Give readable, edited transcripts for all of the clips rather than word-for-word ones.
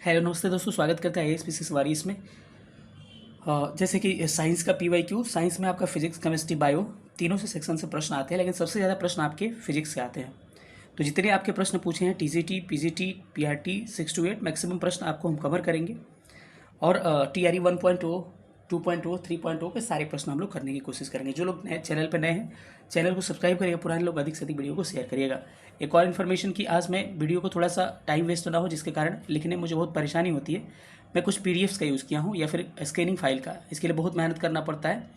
Hello नमस्ते दोस्तों, स्वागत करते हैं IAS वारीस में। जैसे कि साइंस का PYQ, साइंस में आपका फिजिक्स, केमिस्ट्री, बायो तीनों से सेक्शन से प्रश्न आते हैं, लेकिन सबसे ज़्यादा प्रश्न आपके फिजिक्स से आते हैं। तो जितने आपके प्रश्न पूछे हैं TGT, PGT, PRT 6 to 8 maximum प्रश्न आपको हम कवर करेंगे। और TRE 1.0, 2.0, 3.0 के सारे प्रश्न हम लोग करने की कोशिश करेंगे। जो लोग नए चैनल पर नए हैं, चैनल को सब्सक्राइब करिएगा, पुराने लोग अधिक से अधिक वीडियो को शेयर करिएगा। एक और इन्फॉर्मेशन कि आज मैं वीडियो को थोड़ा सा टाइम वेस्ट ना हो, जिसके कारण लिखने में मुझे बहुत परेशानी होती है। मैं कुछ PDFs का यूज़ किया हूँ या फिर स्कैनिंग फाइल का, इसके लिए बहुत मेहनत करना पड़ता है,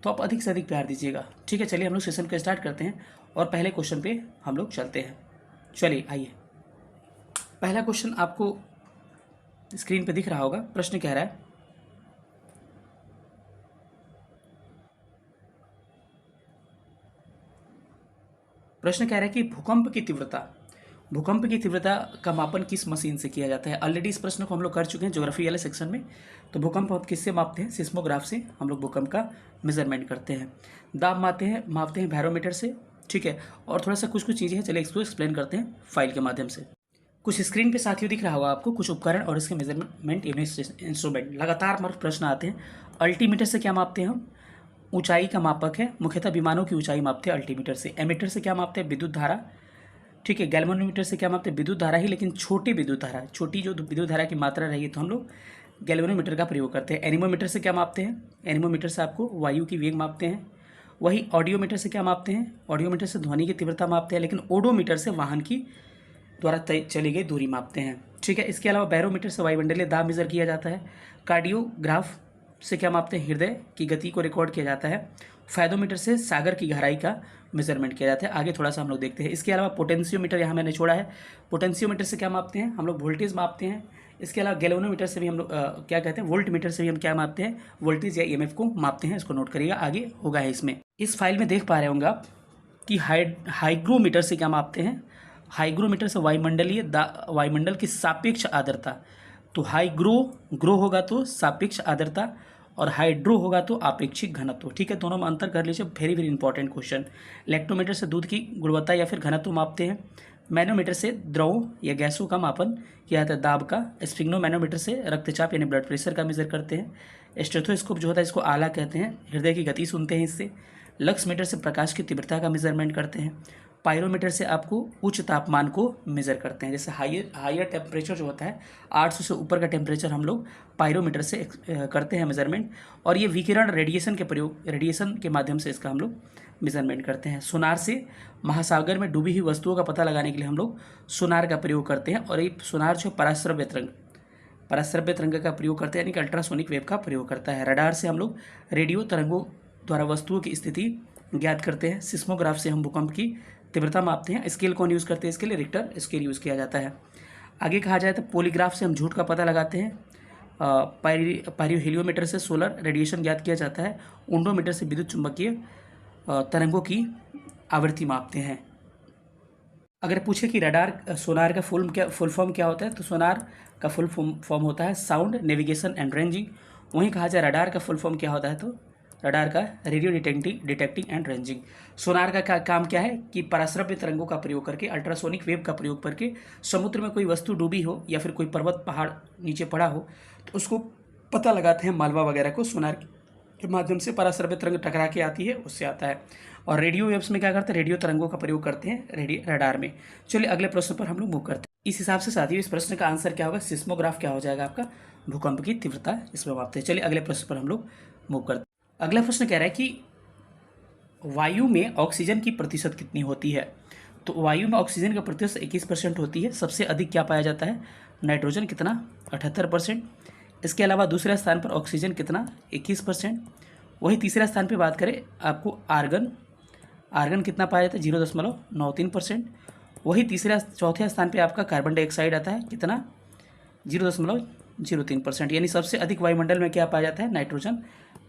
तो आप अधिक से अधिक प्यार दीजिएगा। ठीक है, चलिए हम लोग सेशन को स्टार्ट करते हैं और पहले क्वेश्चन पे हम लोग चलते हैं। चलिए आइए, पहला क्वेश्चन आपको स्क्रीन पे दिख रहा होगा। प्रश्न कह रहा है, प्रश्न कह रहा है कि भूकंप की तीव्रता का मापन किस मशीन से किया जाता है। ऑलरेडी इस प्रश्न को हम लोग कर चुके हैं ज्योग्राफी वाले सेक्शन में। तो भूकंप हम किससे मापते हैं? सिस्मोग्राफ से हम लोग भूकंप का मेजरमेंट करते हैं। दाब मापते हैं बैरोमीटर से। ठीक है, और थोड़ा सा कुछ चीज़ें हैं, चलिए इसको एक्सप्लेन करते हैं फाइल के माध्यम से। कुछ स्क्रीन पे साथियों दिख रहा होगा आपको, कुछ उपकरण और इसके मेजरमेंट इंस्ट्रूमेंट। लगातार प्रश्न आते हैं। अल्टीमीटर से क्या मापते हैं हम? ऊंचाई का मापक है, मुख्यतः विमानों की ऊंचाई मापते हैं अल्टीमीटर से। एमीटर से क्या मापते हैं? विद्युत धारा। ठीक है, गैल्वेनोमीटर से क्या मापते हैं? विद्युत धारा ही, लेकिन छोटी विद्युत धारा, छोटी जो विद्युत धारा की मात्रा रहेगी तो हम लोग गैल्वेनोमीटर का प्रयोग करते हैं। एनीमोमीटर से क्या मापते हैं? एनीमोमीटर से आपको वायु की वेग मापते हैं। वही ऑडियोमीटर से क्या मापते हैं? ऑडियोमीटर से ध्वनि की तीव्रता मापते हैं, लेकिन ओडोमीटर से वाहन की द्वारा तय चली गई दूरी मापते हैं। ठीक है, इसके अलावा बैरोमीटर से वायुमंडलीय दाब मेजर किया जाता है। कार्डियोग्राफ से क्या मापते हैं? हृदय की गति को रिकॉर्ड किया जाता है। फायदोमीटर से सागर की गहराई का मेजरमेंट किया जाता है। आगे थोड़ा सा हम लोग देखते हैं। इसके अलावा पोटेंशियोमीटर यहाँ मैंने छोड़ा है। पोटेंशियोमीटर से क्या मापते हैं? हम लोग वोल्टेज मापते हैं। इसके अलावा गैल्वेनोमीटर से भी हम लोग क्या कहते हैं, वोल्ट मीटर से भी हम क्या मापते हैं? वोल्टेज या EMF को मापते हैं। इसको नोट करिएगा, आगे होगा है इसमें। इस फाइल में देख पा रहे होंगे आप कि हाइग्रोमीटर से क्या मापते हैं? हाइग्रोमीटर से वायुमंडल की सापेक्ष आर्द्रता। तो ग्रो होगा तो सापेक्ष आर्द्रता, और हाइड्रो होगा तो आपेक्षिक घनत्व। ठीक है, दोनों में अंतर कर लीजिए, very very important question. Lactometer से दूध की गुणवत्ता या फिर घनत्व मापते हैं। मैनोमीटर से द्रवों या गैसों का मापन किया जाता है, दाब का। स्फिग्नोमैनोमीटर से रक्तचाप यानी ब्लड प्रेशर का मेजर करते हैं। स्टेथोस्कोप जो होता है इसको आला कहते हैं, हृदय की गति सुनते हैं इससे। लक्स मीटर से प्रकाश की तीव्रता का मेजरमेंट करते हैं। पायरोमीटर से आपको उच्च तापमान को मेज़र करते हैं। जैसे हायर टेम्परेचर जो होता है, 800 से ऊपर का टेम्परेचर हम लोग पायरोमीटर से करते हैं मेजरमेंट। और ये विकिरण रेडिएशन के माध्यम से इसका हम लोग मेजरमेंट करते हैं। सोनार से महासागर में डूबी हुई वस्तुओं का पता लगाने के लिए हम लोग सोनार का प्रयोग करते हैं। और ये सोनार जो पराश्रव्य तरंग का प्रयोग करते हैं, यानी कि अल्ट्रासोनिक वेव का प्रयोग करता है। रडार से हम लोग रेडियो तरंगों द्वारा वस्तुओं की स्थिति ज्ञात करते हैं। सिस्मोग्राफ से हम भूकंप की तीव्रता मापते हैं। स्केल कौन यूज़ करते हैं? इसके लिए रिक्टर स्केल यूज़ किया जाता है। आगे कहा जाए तो पॉलीग्राफ से हम झूठ का पता लगाते हैं। पायरोहीलियोमीटर से सोलर रेडिएशन ज्ञात किया जाता है। ओडोमीटर से विद्युत चुंबकीय तरंगों की आवृत्ति मापते हैं। अगर पूछे कि सोनार का फुल फॉर्म क्या होता है, तो सोनार का फुल फॉर्म होता है साउंड नेविगेशन एंड रेंजिंग। वहीं कहा जाए रडार का फुल फॉर्म क्या होता है, तो रडार का रेडियो डिटेक्टिंग एंड रेंजिंग। सोनार का काम क्या है कि पराश्रव्य तरंगों का प्रयोग करके, अल्ट्रासोनिक वेव का प्रयोग करके समुद्र में कोई वस्तु डूबी हो या फिर कोई पर्वत पहाड़ नीचे पड़ा हो, तो उसको पता लगाते हैं। मालवा वगैरह को सोनार के माध्यम से पराश्रव्य तरंग टकरा के आती है, उससे आता है। और रेडियो वेव्स में क्या करते हैं? रेडियो तरंगों का प्रयोग करते हैं रडार में। चलिए अगले प्रश्न पर हम लोग मूव करते हैं। इस हिसाब से साथियों इस प्रश्न का आंसर क्या होगा? सिस्मोग्राफ क्या हो जाएगा आपका? भूकंप की तीव्रता इसमें मापते हैं। चलिए अगले प्रश्न पर हम लोग मूव करते हैं। अगला प्रश्न कह रहा है कि वायु में ऑक्सीजन की प्रतिशत कितनी होती है? तो वायु में ऑक्सीजन का प्रतिशत 21% होती है। सबसे अधिक क्या पाया जाता है? नाइट्रोजन कितना? 78%। इसके अलावा दूसरे स्थान पर ऑक्सीजन कितना? 21%। वही तीसरे स्थान पर बात करें आपको आर्गन कितना पाया जाता है? 0.93%। वही चौथे स्थान पर आपका कार्बन डाइऑक्साइड आता है, कितना? 0.03%। यानी सबसे अधिक वायुमंडल में क्या पाया जाता है? नाइट्रोजन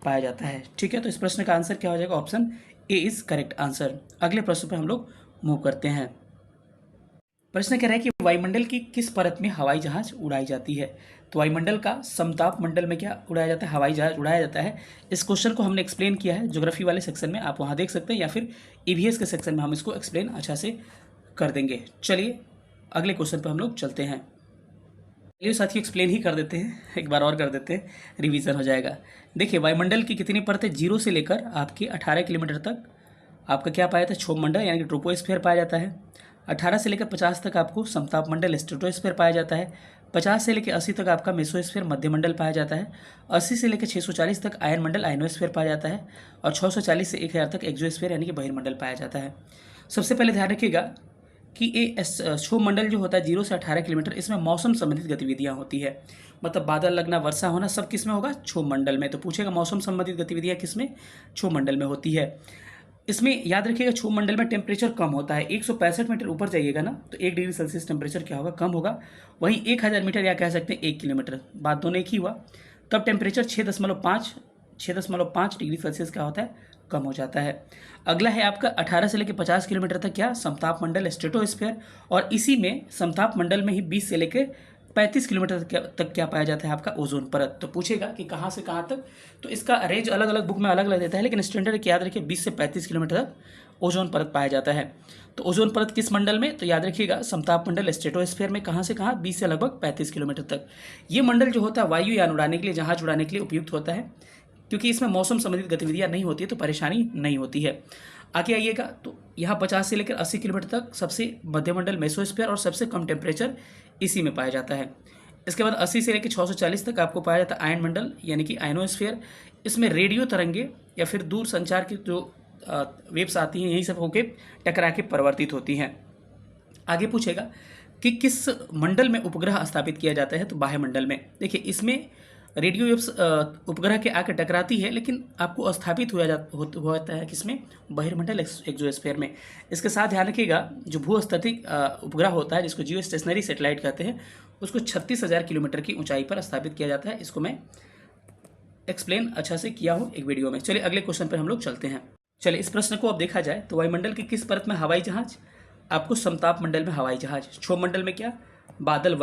पाया जाता है। ठीक है, तो इस प्रश्न का आंसर क्या हो जाएगा? Option A is correct answer. अगले प्रश्न पर हम लोग मूव करते हैं। प्रश्न कह रहा है कि वायुमंडल की किस परत में हवाई जहाज उड़ाई जाती है? तो वायुमंडल का समताप मंडल में क्या उड़ाया जाता है? हवाई जहाज उड़ाया जाता है। इस क्वेश्चन को हमने एक्सप्लेन किया है ज्योग्राफी वाले सेक्शन में, आप वहाँ देख सकते हैं, या फिर EVS के सेक्शन में हम इसको एक्सप्लेन अच्छा से कर देंगे। चलिए अगले क्वेश्चन पर हम लोग चलते हैं। चलिए साथियों एक्सप्लेन ही कर देते हैं, एक बार और कर देते हैं, रिवीजन हो जाएगा। देखिए वायुमंडल की कितनी परतें, 0 से लेकर आपके 18 किलोमीटर तक आपका क्या पाया जाता है, क्षोभमंडल यानी कि ट्रोपोस्फीयर पाया जाता है। 18 से लेकर 50 तक आपको समताप मंडल स्ट्रेटोस्फीयर पाया जाता है। 50 से लेकर 80 तक आपका मेसोस्फीयर मध्यमंडल पाया जाता है। 80 से लेकर 640 तक आयन मंडल आयनोस्फीयर पाया जाता है। और 640 से 1000 तक एक्सोस्फीयर यानी कि बहिर्मंडल पाया जाता है। सबसे पहले ध्यान रखिएगा कि ये क्षोभमंडल जो होता है 0 से 18 किलोमीटर, इसमें मौसम संबंधित गतिविधियां होती है। मतलब बादल लगना, वर्षा होना, सब किस में होगा, क्षोभमंडल में। तो पूछेगा मौसम संबंधित गतिविधियां किस में, क्षोभमंडल में होती है। इसमें याद रखिएगा क्षोभमंडल में टेम्परेचर कम होता है। 165 मीटर ऊपर जाइएगा ना तो 1 डिग्री सेल्सियस टेम्परेचर क्या होगा, कम होगा। वहीं 1000 मीटर या कह सकते हैं 1 किलोमीटर, बात दोनों एक ही हुआ, तब टेम्परेचर 6.5 डिग्री सेल्सियस क्या होता है, कम हो जाता है। अगला है आपका 18 से लेकर 50 किलोमीटर तक क्या, समताप मंडल स्ट्रेटोस्फीयर। और इसी में समताप मंडल में ही 20 से लेकर 35 किलोमीटर तक क्या पाया जाता है, आपका ओजोन परत। तो पूछेगा कि कहाँ से कहाँ तक, तो इसका रेंज अलग अलग बुक में अलग अलग देता है, लेकिन स्टैंडर्ड याद रखिए 20 से 35 किलोमीटर तक ओजोन परत पाया जाता है। तो ओजोन परत किस मंडल में, तो याद रखिएगा समताप मंडल स्ट्रेटोस्फीयर में। कहाँ से कहाँ, 20 से लगभग 35 किलोमीटर तक। ये मंडल जो होता है वायु यान उड़ाने के लिए, जहाज उड़ाने के लिए उपयुक्त होता है, क्योंकि इसमें मौसम संबंधित गतिविधियां नहीं होती है, तो परेशानी नहीं होती है। आगे आइएगा तो यहाँ 50 से लेकर 80 किलोमीटर तक सबसे मध्यमंडल मेसोस्फीयर और सबसे कम टेम्परेचर इसी में पाया जाता है। इसके बाद 80 से लेकर 640 तक आपको पाया जाता है आयन मंडल यानी कि आयनोस्फीयर। इसमें रेडियो तरंगे या फिर दूर संचार की जो वेव्स आती हैं, यही सब होकर टकरा के परिवर्तित होती हैं। आगे पूछेगा कि किस मंडल में उपग्रह स्थापित किया जाता है, तो बाह्य मंडल में। देखिए इसमें रेडियो वेव्स उपग्रह के आकर टकराती है, लेकिन आपको स्थापित होता है किसमें, बहिर्मंडल एक्सोस्फीयर में। इसके साथ ध्यान रखिएगा जो भूस्थितिक उपग्रह होता है, जिसको जियो स्टेशनरी सैटेलाइट कहते हैं, उसको 36,000 किलोमीटर की ऊंचाई पर स्थापित किया जाता है। इसको मैं एक्सप्लेन अच्छा से किया हूँ एक वीडियो में। चलिए अगले क्वेश्चन पर हम लोग चलते हैं। चलिए इस प्रश्न को अब देखा जाए तो वायुमंडल की किस परत में हवाई जहाज, आपको समताप मंडल में हवाई जहाज। क्षोभमंडल में क्या, बादल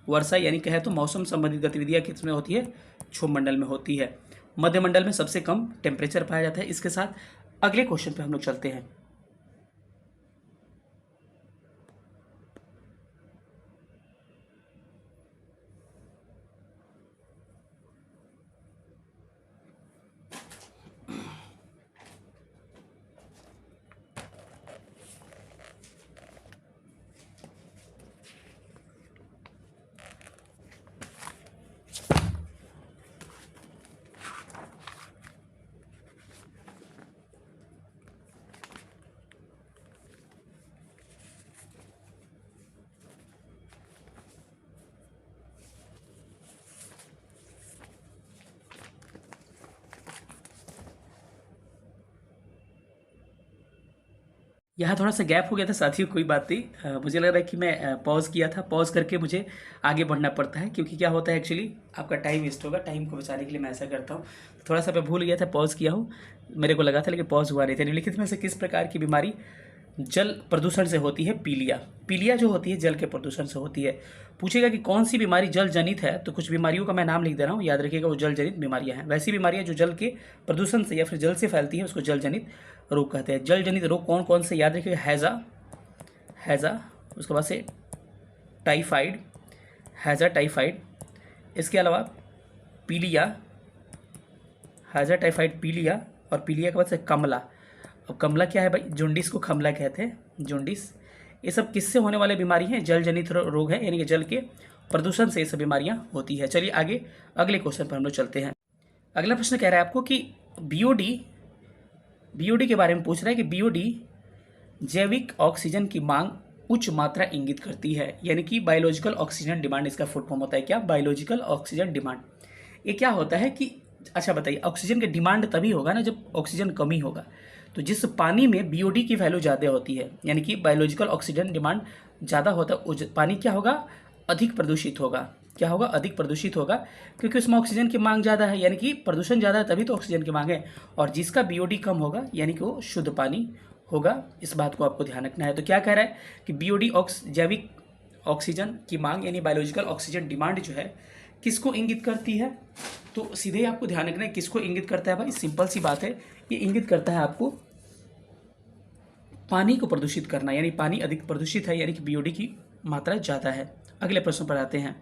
वर्षा यानी कहे तो मौसम संबंधित गतिविधियां किसमें होती है, क्षोभमंडल में होती है। मध्यमंडल में सबसे कम टेम्परेचर पाया जाता है। इसके साथ अगले क्वेश्चन पे हम लोग चलते हैं। यहाँ थोड़ा सा गैप हो गया था साथियों, कोई बात नहीं। मुझे लग रहा है कि मैं पॉज किया था, पॉज करके मुझे आगे बढ़ना पड़ता है, क्योंकि क्या होता है एक्चुअली आपका टाइम वेस्ट होगा। टाइम को बचाने के लिए मैं ऐसा करता हूँ। थोड़ा सा मैं भूल गया था, पॉज किया हूँ, मेरे को लगा था, लेकिन पॉज हुआ नहीं था। निम्नलिखित में से किस प्रकार की बीमारी जल प्रदूषण से होती है, पीलिया जो होती है जल के प्रदूषण से होती है। पूछेगा कि कौन सी बीमारी जल जनित है, तो कुछ बीमारियों का मैं नाम लिख दे रहा हूँ, याद रखिएगा वो जल जनित बीमारियाँ हैं। वैसी बीमारियाँ जो जल के प्रदूषण से या फिर जल से फैलती है, उसको जल जनित रोग कहते हैं। जल जनित रोग कौन कौन से, याद रखिएगा हैज़ा, उसके बाद से टाइफाइड, इसके अलावा पीलिया, पीलिया, और पीलिया के बाद से कमला। अब कमला क्या है भाई, जॉन्डिस को कमला कहते हैं, जॉन्डिस। ये सब किससे होने वाले बीमारी हैं, जल जनित रोग है, यानी कि जल के प्रदूषण से ये सब बीमारियां होती है। चलिए आगे अगले क्वेश्चन पर हम लोग चलते हैं। अगला प्रश्न कह रहा है आपको कि बीओडी के बारे में पूछ रहा है कि बीओडी जैविक ऑक्सीजन की मांग उच्च मात्रा इंगित करती है, यानी कि बायोलॉजिकल ऑक्सीजन डिमांड इसका फुल फॉर्म होता है। क्या, बायोलॉजिकल ऑक्सीजन डिमांड। ये क्या होता है कि, अच्छा बताइए, ऑक्सीजन की डिमांड तभी होगा ना जब ऑक्सीजन कमी होगा। तो जिस पानी में बीओडी की वैल्यू ज़्यादा होती है, यानी कि बायोलॉजिकल ऑक्सीजन डिमांड ज़्यादा होता है, पानी क्या होगा, अधिक प्रदूषित होगा। क्या होगा, अधिक प्रदूषित होगा, क्योंकि उसमें ऑक्सीजन की मांग ज़्यादा है, यानी कि प्रदूषण ज़्यादा है तभी तो ऑक्सीजन की मांग है। और जिसका बीओडी कम होगा यानी कि वो शुद्ध पानी होगा। इस बात को आपको ध्यान रखना है। तो क्या कह रहा है कि बीओडी जैविक ऑक्सीजन की मांग यानी बायोलॉजिकल ऑक्सीजन डिमांड जो है किसको इंगित करती है, तो सीधे आपको ध्यान रखना है किसको इंगित करता है भाई, सिंपल सी बात है, ये इंगित करता है आपको पानी को प्रदूषित करना, यानी पानी अधिक प्रदूषित है, यानी कि बीओडी की मात्रा ज़्यादा है। अगले प्रश्न पर आते हैं।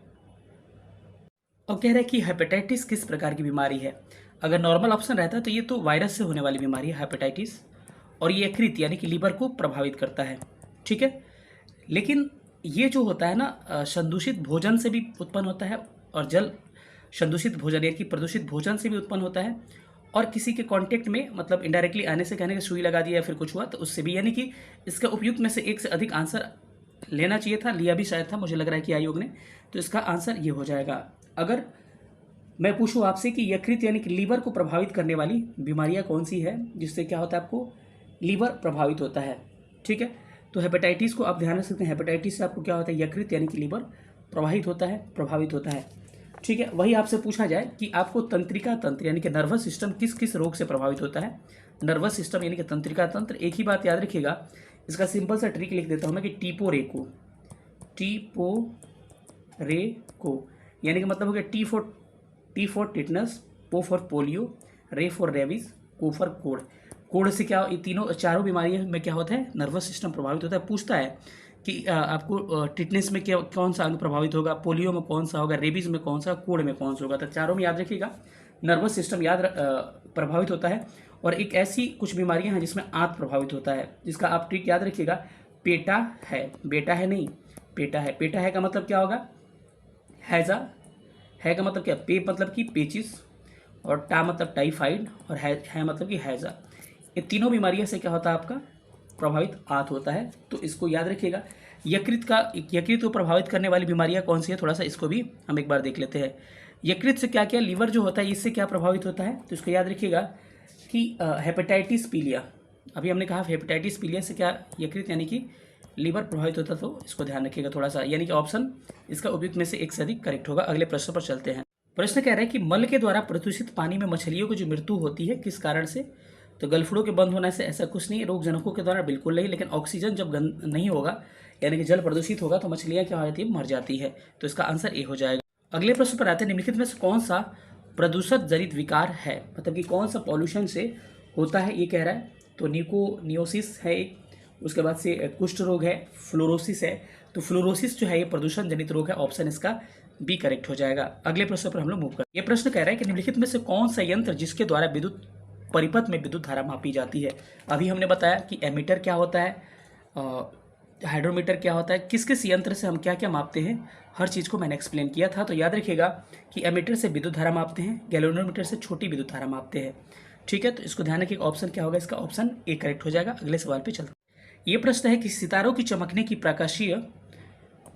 और कह रहे हैं कि हेपेटाइटिस किस प्रकार की बीमारी है। अगर नॉर्मल ऑप्शन रहता है तो ये तो वायरस से होने वाली बीमारी है हेपेटाइटिस, और ये यकृत यानी कि लीवर को प्रभावित करता है, ठीक है। लेकिन ये जो होता है ना, संदूषित भोजन से भी उत्पन्न होता है, और जल संदूषित भोजन यानी कि प्रदूषित भोजन से भी उत्पन्न होता है, और किसी के कांटेक्ट में मतलब इनडायरेक्टली आने से, कहने का सुई लगा दिया या फिर कुछ हुआ तो उससे भी, यानी कि इसका उपयुक्त में से एक से अधिक आंसर लेना चाहिए था, लिया भी शायद था, मुझे लग रहा है कि आयोग ने। तो इसका आंसर ये हो जाएगा। अगर मैं पूछूं आपसे कि यकृत यानी कि लीवर को प्रभावित करने वाली बीमारियां कौन सी है जिससे क्या होता है, आपको लीवर प्रभावित होता है, ठीक है। तो हेपेटाइटिस को आप ध्यान रख सकते हैं, हेपेटाइटिस से आपको क्या होता है, यकृत यानी कि लीवर प्रभावित होता है, ठीक है। वही आपसे पूछा जाए कि आपको तंत्रिका तंत्र यानी कि नर्वस सिस्टम किस किस रोग से प्रभावित होता है। नर्वस सिस्टम यानी कि तंत्रिका तंत्र, एक ही बात याद रखिएगा, इसका सिंपल सा ट्रिक लिख देता हूँ मैं कि टीपोरेको यानी कि मतलब हो गया टी फॉर टिटनस, पो फॉर पोलियो, रे फॉर रेबीज, को फॉर कोड़। कोड़ से क्या, ये तीनों चारों बीमारियों में क्या होता है, नर्वस सिस्टम प्रभावित होता है। पूछता है कि आपको टिटनेस में क्या कौन सा अंग प्रभावित होगा, पोलियो में कौन सा होगा, रेबीज में कौन सा, कोड़ में कौन सा होगा। तो चारों में याद रखिएगा नर्वस सिस्टम प्रभावित होता है। और एक ऐसी कुछ बीमारियां हैं जिसमें आंत प्रभावित होता है, जिसका आप ट्रिक याद रखिएगा, पेटा है, बेटा है नहीं, पेटा है। पेटा है का मतलब क्या होगा, हैजा है का मतलब क्या, पे मतलब कि पेचिस, और टा मतलब टाइफाइड, और है मतलब कि हैजा। ये तीनों बीमारियों से क्या होता है, आपका प्रभावित आंत होता है। तो इसको याद रखिएगा। यकृत को प्रभावित करने वाली बीमारियां कौन सी है, थोड़ा सा इसको भी हम एक बार देख लेते हैं। यकृत से क्या क्या, लीवर जो होता है इससे क्या प्रभावित होता है, तो इसको याद रखिएगा कि हेपेटाइटिस पीलिया, अभी हमने कहा हेपेटाइटिस पीलिया से क्या यकृत यानी कि लीवर प्रभावित होता, तो इसको ध्यान रखिएगा थोड़ा सा, यानी कि ऑप्शन इसका उपयुक्त में से एक से अधिक करेक्ट होगा। अगले प्रश्न पर चलते हैं। प्रश्न कह रहा है कि मल के द्वारा प्रदूषित पानी में मछलियों की जो मृत्यु होती है किस कारण से। तो गलफड़ों के बंद होने से ऐसा कुछ नहीं, रोगजनकों के द्वारा बिल्कुल नहीं, लेकिन ऑक्सीजन जब नहीं होगा यानी कि जल प्रदूषित होगा तो मछलियाँ क्या हो जाती है, मर जाती है। तो इसका आंसर ए हो जाएगा। अगले प्रश्न पर आते हैं, निम्नलिखित में से कौन सा प्रदूषण जनित विकार है, मतलब कि कौन सा पॉल्यूशन से होता है, ये कह रहा है। तो निकोनियोसिस है एक, उसके बाद से कुष्ठ रोग है, फ्लोरोसिस है। तो फ्लोरोसिस जो है ये प्रदूषण जनित रोग है, ऑप्शन इसका बी करेक्ट हो जाएगा। अगले प्रश्न पर हम लोग मूव करें। ये प्रश्न कह रहा है कि निम्नलिखित में से कौन सा यंत्र जिसके द्वारा विद्युत परिपथ में विद्युत धारा मापी जाती है। अभी हमने बताया कि एमीटर क्या होता है, हाइड्रोमीटर क्या होता है, किस किस यंत्र से हम क्या क्या मापते हैं, हर चीज़ को मैंने एक्सप्लेन किया था। तो याद रखिएगा कि एमीटर से विद्युत धारा मापते हैं, गैल्वेनोमीटर से छोटी विद्युत धारा मापते हैं, ठीक है। तो इसको ध्यान रखिएगा, ऑप्शन क्या होगा, इसका ऑप्शन ए करेक्ट हो जाएगा। अगले सवाल पे चलते हैं। ये प्रश्न है कि सितारों की चमकने की प्रकाशीय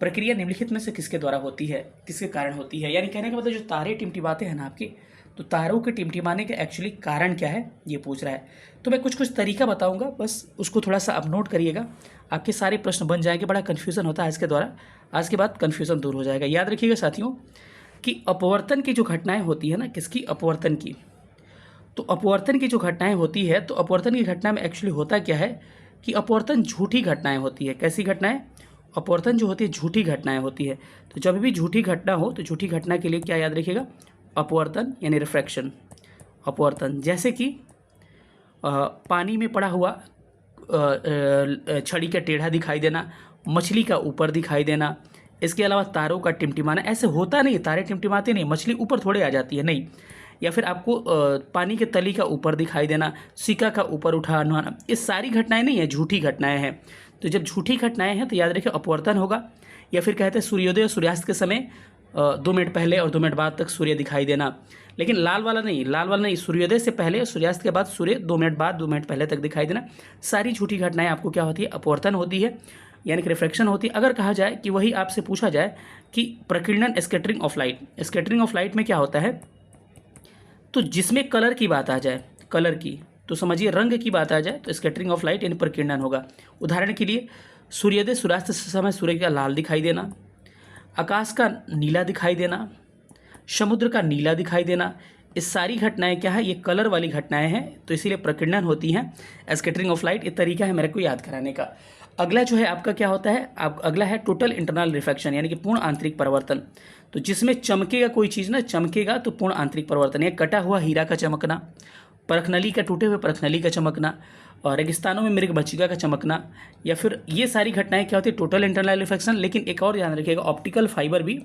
प्रक्रिया निम्नलिखित में से किसके द्वारा होती है, किसके कारण होती है। यानी कहने का मतलब जो तारे टिमटिमाते हैं ना आपके, तो तारों के टिमटिमाने के एक्चुअली कारण क्या है ये पूछ रहा है। तो मैं कुछ कुछ तरीका बताऊंगा, बस उसको थोड़ा सा अब नोट करिएगा, आपके सारे प्रश्न बन जाएंगे। बड़ा कन्फ्यूज़न होता है इसके द्वारा, आज के बाद कन्फ्यूज़न दूर हो जाएगा। याद रखिएगा साथियों कि अपवर्तन की जो घटनाएं होती है ना, किसकी, अपवर्तन की। तो अपवर्तन की जो घटनाएं होती है, तो अपवर्तन की घटना में एक्चुअली होता क्या है कि अपवर्तन झूठी घटनाएं होती है। कैसी घटनाएं, अपवर्तन जो होती है झूठी घटनाएं होती है। तो जब भी झूठी घटना हो तो झूठी घटना के लिए क्या याद रखिएगा, अपवर्तन यानी रिफ्रैक्शन। अपवर्तन जैसे कि पानी में पड़ा हुआ छड़ी का टेढ़ा दिखाई देना, मछली का ऊपर दिखाई देना, इसके अलावा तारों का टिमटिमाना। ऐसे होता नहीं, तारे टिमटिमाते नहीं, मछली ऊपर थोड़े आ जाती है, नहीं। या फिर आपको पानी के तली का ऊपर दिखाई देना, सिक्का का ऊपर उठाना, ये सारी घटनाएं नहीं है, झूठी घटनाएं हैं। तो जब झूठी घटनाएं हैं तो याद रखिए अपवर्तन होगा। या फिर कहते हैं सूर्योदय और सूर्यास्त के समय 2 मिनट पहले और 2 मिनट बाद तक सूर्य दिखाई देना, लेकिन लाल वाला नहीं, सूर्योदय से पहले और सूर्यास्त के बाद सूर्य 2 मिनट बाद 2 मिनट पहले तक दिखाई देना। सारी झूठी घटनाएं आपको क्या होती है, अपवर्तन होती है, यानी कि रिफ्रैक्शन होती है। अगर कहा जाए कि वही आपसे पूछा जाए कि प्रकीर्णन, scattering of light, scattering of light में क्या होता है, तो जिसमें कलर की बात आ जाए, कलर की, तो समझिए रंग की बात आ जाए तो स्कैटरिंग ऑफ लाइट यानी प्रकीर्णन होगा। उदाहरण के लिए सूर्योदय सूर्यास्त से समय सूर्य का लाल दिखाई देना, आकाश का नीला दिखाई देना, समुद्र का नीला दिखाई देना, ये सारी घटनाएं क्या है, ये कलर वाली घटनाएं हैं, तो इसीलिए प्रकीर्णन होती हैं, स्कैटरिंग ऑफ लाइट। ये तरीका है मेरे को याद कराने का। अगला जो है आपका क्या होता है, अगला है टोटल इंटरनल रिफ्रैक्शन, यानी कि पूर्ण आंतरिक परिवर्तन। तो जिसमें चमकेगा कोई चीज़ ना, चमकेगा तो पूर्ण आंतरिक परिवर्तन, या कटा हुआ हीरा का चमकना, परखनली का, टूटे हुए परखनली का चमकना, और रेगिस्तानों में मृगमक्षिका का चमकना, या फिर ये सारी घटनाएं क्या होती है, टोटल इंटरनल रिफ्लेक्शन। लेकिन एक और ध्यान रखिएगा, ऑप्टिकल फाइबर भी,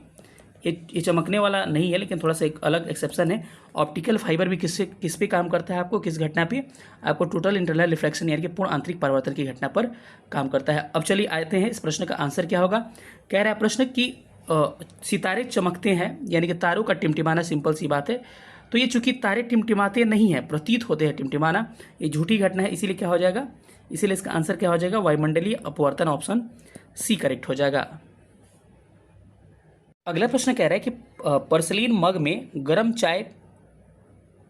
ये चमकने वाला नहीं है लेकिन थोड़ा सा एक अलग एक्सेप्शन है। ऑप्टिकल फाइबर भी किस पे काम करता है, आपको किस घटना पे, आपको टोटल इंटरनल रिफ्लेक्शन यानी कि पूर्ण आंतरिक परावर्तन की घटना पर काम करता है। अब चलिए आते हैं इस प्रश्न का आंसर क्या होगा। कह रहा है प्रश्न कि सितारे चमकते हैं यानी कि तारों का टिमटिमाना, सिंपल सी बात है। तो ये चूंकि तारे टिमटिमाते नहीं हैं, प्रतीत होते हैं टिमटिमाना, ये झूठी घटना है, इसीलिए क्या हो जाएगा, इसीलिए इसका आंसर क्या हो जाएगा, वायुमंडलीय अपवर्तन, ऑप्शन सी करेक्ट हो जाएगा। अगला प्रश्न कह रहा है कि पर्सलीन मग में गर्म चाय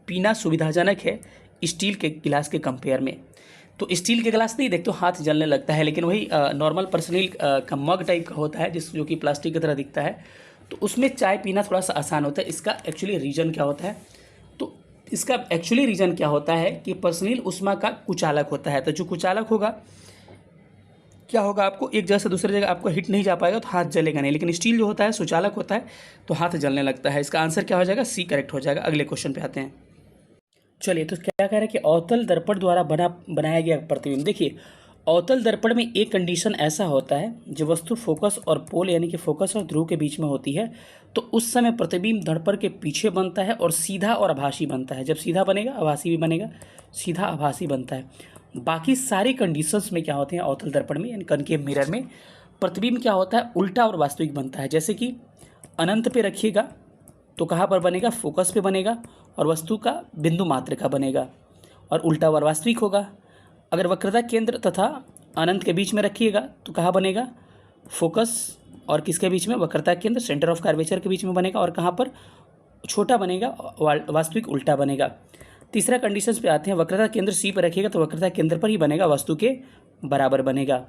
पीना सुविधाजनक है स्टील के गिलास के कंपेयर में। तो स्टील के गिलास नहीं, देख तो हाथ जलने लगता है, लेकिन वही नॉर्मल पर्सलीन का मग टाइप का होता है जो कि प्लास्टिक की तरह दिखता है, तो उसमें चाय पीना थोड़ा सा आसान होता है। इसका एक्चुअली रीज़न क्या होता है, तो इसका एक्चुअली रीज़न क्या होता है कि पर्सलीन ऊष्मा का कुचालक होता है। तो जो कुचालक होगा क्या होगा, आपको एक जगह से दूसरी जगह आपको हिट नहीं जा पाएगा तो हाथ जलेगा नहीं, लेकिन स्टील जो होता है सुचालक होता है तो हाथ जलने लगता है। इसका आंसर क्या हो जाएगा, सी करेक्ट हो जाएगा। अगले क्वेश्चन पे आते हैं। चलिए, तो क्या कह रहे हैं कि अवतल दर्पण द्वारा बनाया गया प्रतिबिंब। देखिए, अवतल दर्पण में एक कंडीशन ऐसा होता है, जो वस्तु फोकस और पोल यानी कि फोकस और ध्रुव के बीच में होती है, तो उस समय प्रतिबिंब दर्पण के पीछे बनता है और सीधा और आभासी बनता है। जब सीधा बनेगा आभासी भी बनेगा, सीधा आभासी बनता है। बाकी सारी कंडीशंस में क्या होते हैं, अवतल दर्पण में यानी कनकेव मिरर में प्रतिबिंब क्या होता है, उल्टा और वास्तविक बनता है। जैसे कि अनंत पे रखिएगा तो कहाँ पर बनेगा, फोकस पे बनेगा और वस्तु का बिंदु मात्र का बनेगा, और उल्टा और वास्तविक होगा। अगर वक्रता केंद्र तथा अनंत के बीच में रखिएगा तो कहाँ बनेगा, फोकस और किसके बीच में, वक्रता केंद्र सेंटर ऑफ कर्वेचर के बीच में बनेगा, और कहाँ पर छोटा बनेगा, वास्तविक उल्टा बनेगा। तीसरा कंडीशंस पे आते हैं, वक्रता केंद्र सी पर रखिएगा तो वक्रता केंद्र पर ही बनेगा, वस्तु के बराबर बनेगा।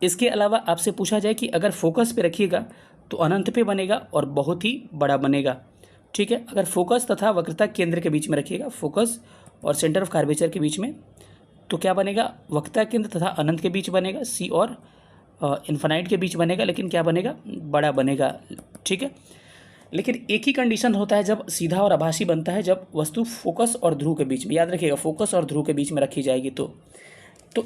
इसके अलावा आपसे पूछा जाए कि अगर फोकस पे रखिएगा तो अनंत पे बनेगा और बहुत ही बड़ा बनेगा। ठीक है, अगर फोकस तथा वक्रता केंद्र के बीच में रखिएगा, फोकस और सेंटर ऑफ कर्वेचर के बीच में, तो क्या बनेगा, वक्रता केंद्र तथा अनंत के बीच बनेगा, सी और इन्फिनाइट के बीच बनेगा, लेकिन क्या बनेगा, बड़ा बनेगा। ठीक है, लेकिन एक ही कंडीशन होता है जब सीधा और आभासी बनता है, जब वस्तु फोकस और ध्रुव के बीच में, याद रखिएगा फोकस और ध्रुव के बीच में रखी जाएगी तो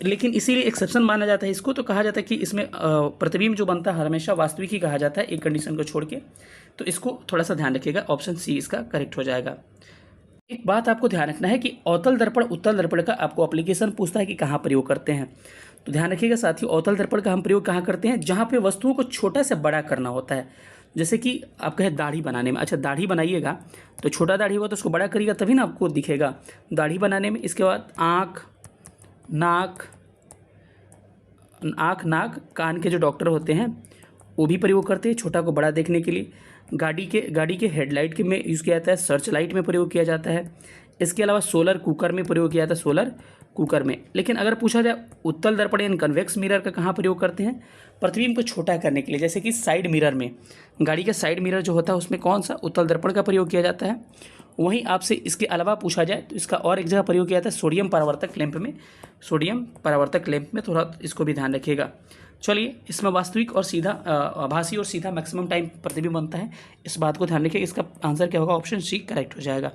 लेकिन इसीलिए एक्सेप्शन माना जाता है इसको। तो कहा जाता है कि इसमें प्रतिबिंब जो बनता है हमेशा वास्तविक ही कहा जाता है, एक कंडीशन को छोड़ के। तो इसको थोड़ा सा ध्यान रखिएगा, ऑप्शन सी इसका करेक्ट हो जाएगा। एक बात आपको ध्यान रखना है कि अवतल दर्पण उत्तल दर्पण का आपको एप्लीकेशन पूछता है कि कहाँ प्रयोग करते हैं। तो ध्यान रखिएगा साथियों, अवतल दर्पण का हम प्रयोग कहाँ करते हैं, जहाँ पे वस्तुओं को छोटा से बड़ा करना होता है। जैसे कि आप कहें दाढ़ी बनाने में, अच्छा दाढ़ी बनाइएगा तो छोटा दाढ़ी होगा तो उसको बड़ा करिएगा तभी ना आपको दिखेगा दाढ़ी बनाने में। इसके बाद आँख नाक कान के जो डॉक्टर होते हैं वो भी प्रयोग करते हैं छोटा को बड़ा देखने के लिए। गाड़ी के हेडलाइट के में यूज़ किया जाता है, सर्च लाइट में प्रयोग किया जाता है। इसके अलावा सोलर कुकर में प्रयोग किया जाता है, सोलर कुकर में। लेकिन अगर पूछा जाए उत्तल दर्पण यानी कन्वेक्स मिरर का कहाँ प्रयोग करते हैं, प्रतिबिंब को छोटा करने के लिए। जैसे कि साइड मिरर में, गाड़ी का साइड मिरर जो होता है उसमें कौन सा, उत्तल दर्पण का प्रयोग किया जाता है। वहीं आपसे इसके अलावा पूछा जाए तो इसका और एक जगह प्रयोग किया जाता है सोडियम परावर्तक लैंप में, सोडियम परावर्तक लैंप में, थोड़ा इसको भी ध्यान रखिएगा। चलिए, इसमें वास्तविक और सीधा आभासी और सीधा मैक्सिमम टाइम प्रतिबिंब बनता है, इस बात को ध्यान रखिए। इसका आंसर क्या होगा, ऑप्शन सी करेक्ट हो जाएगा।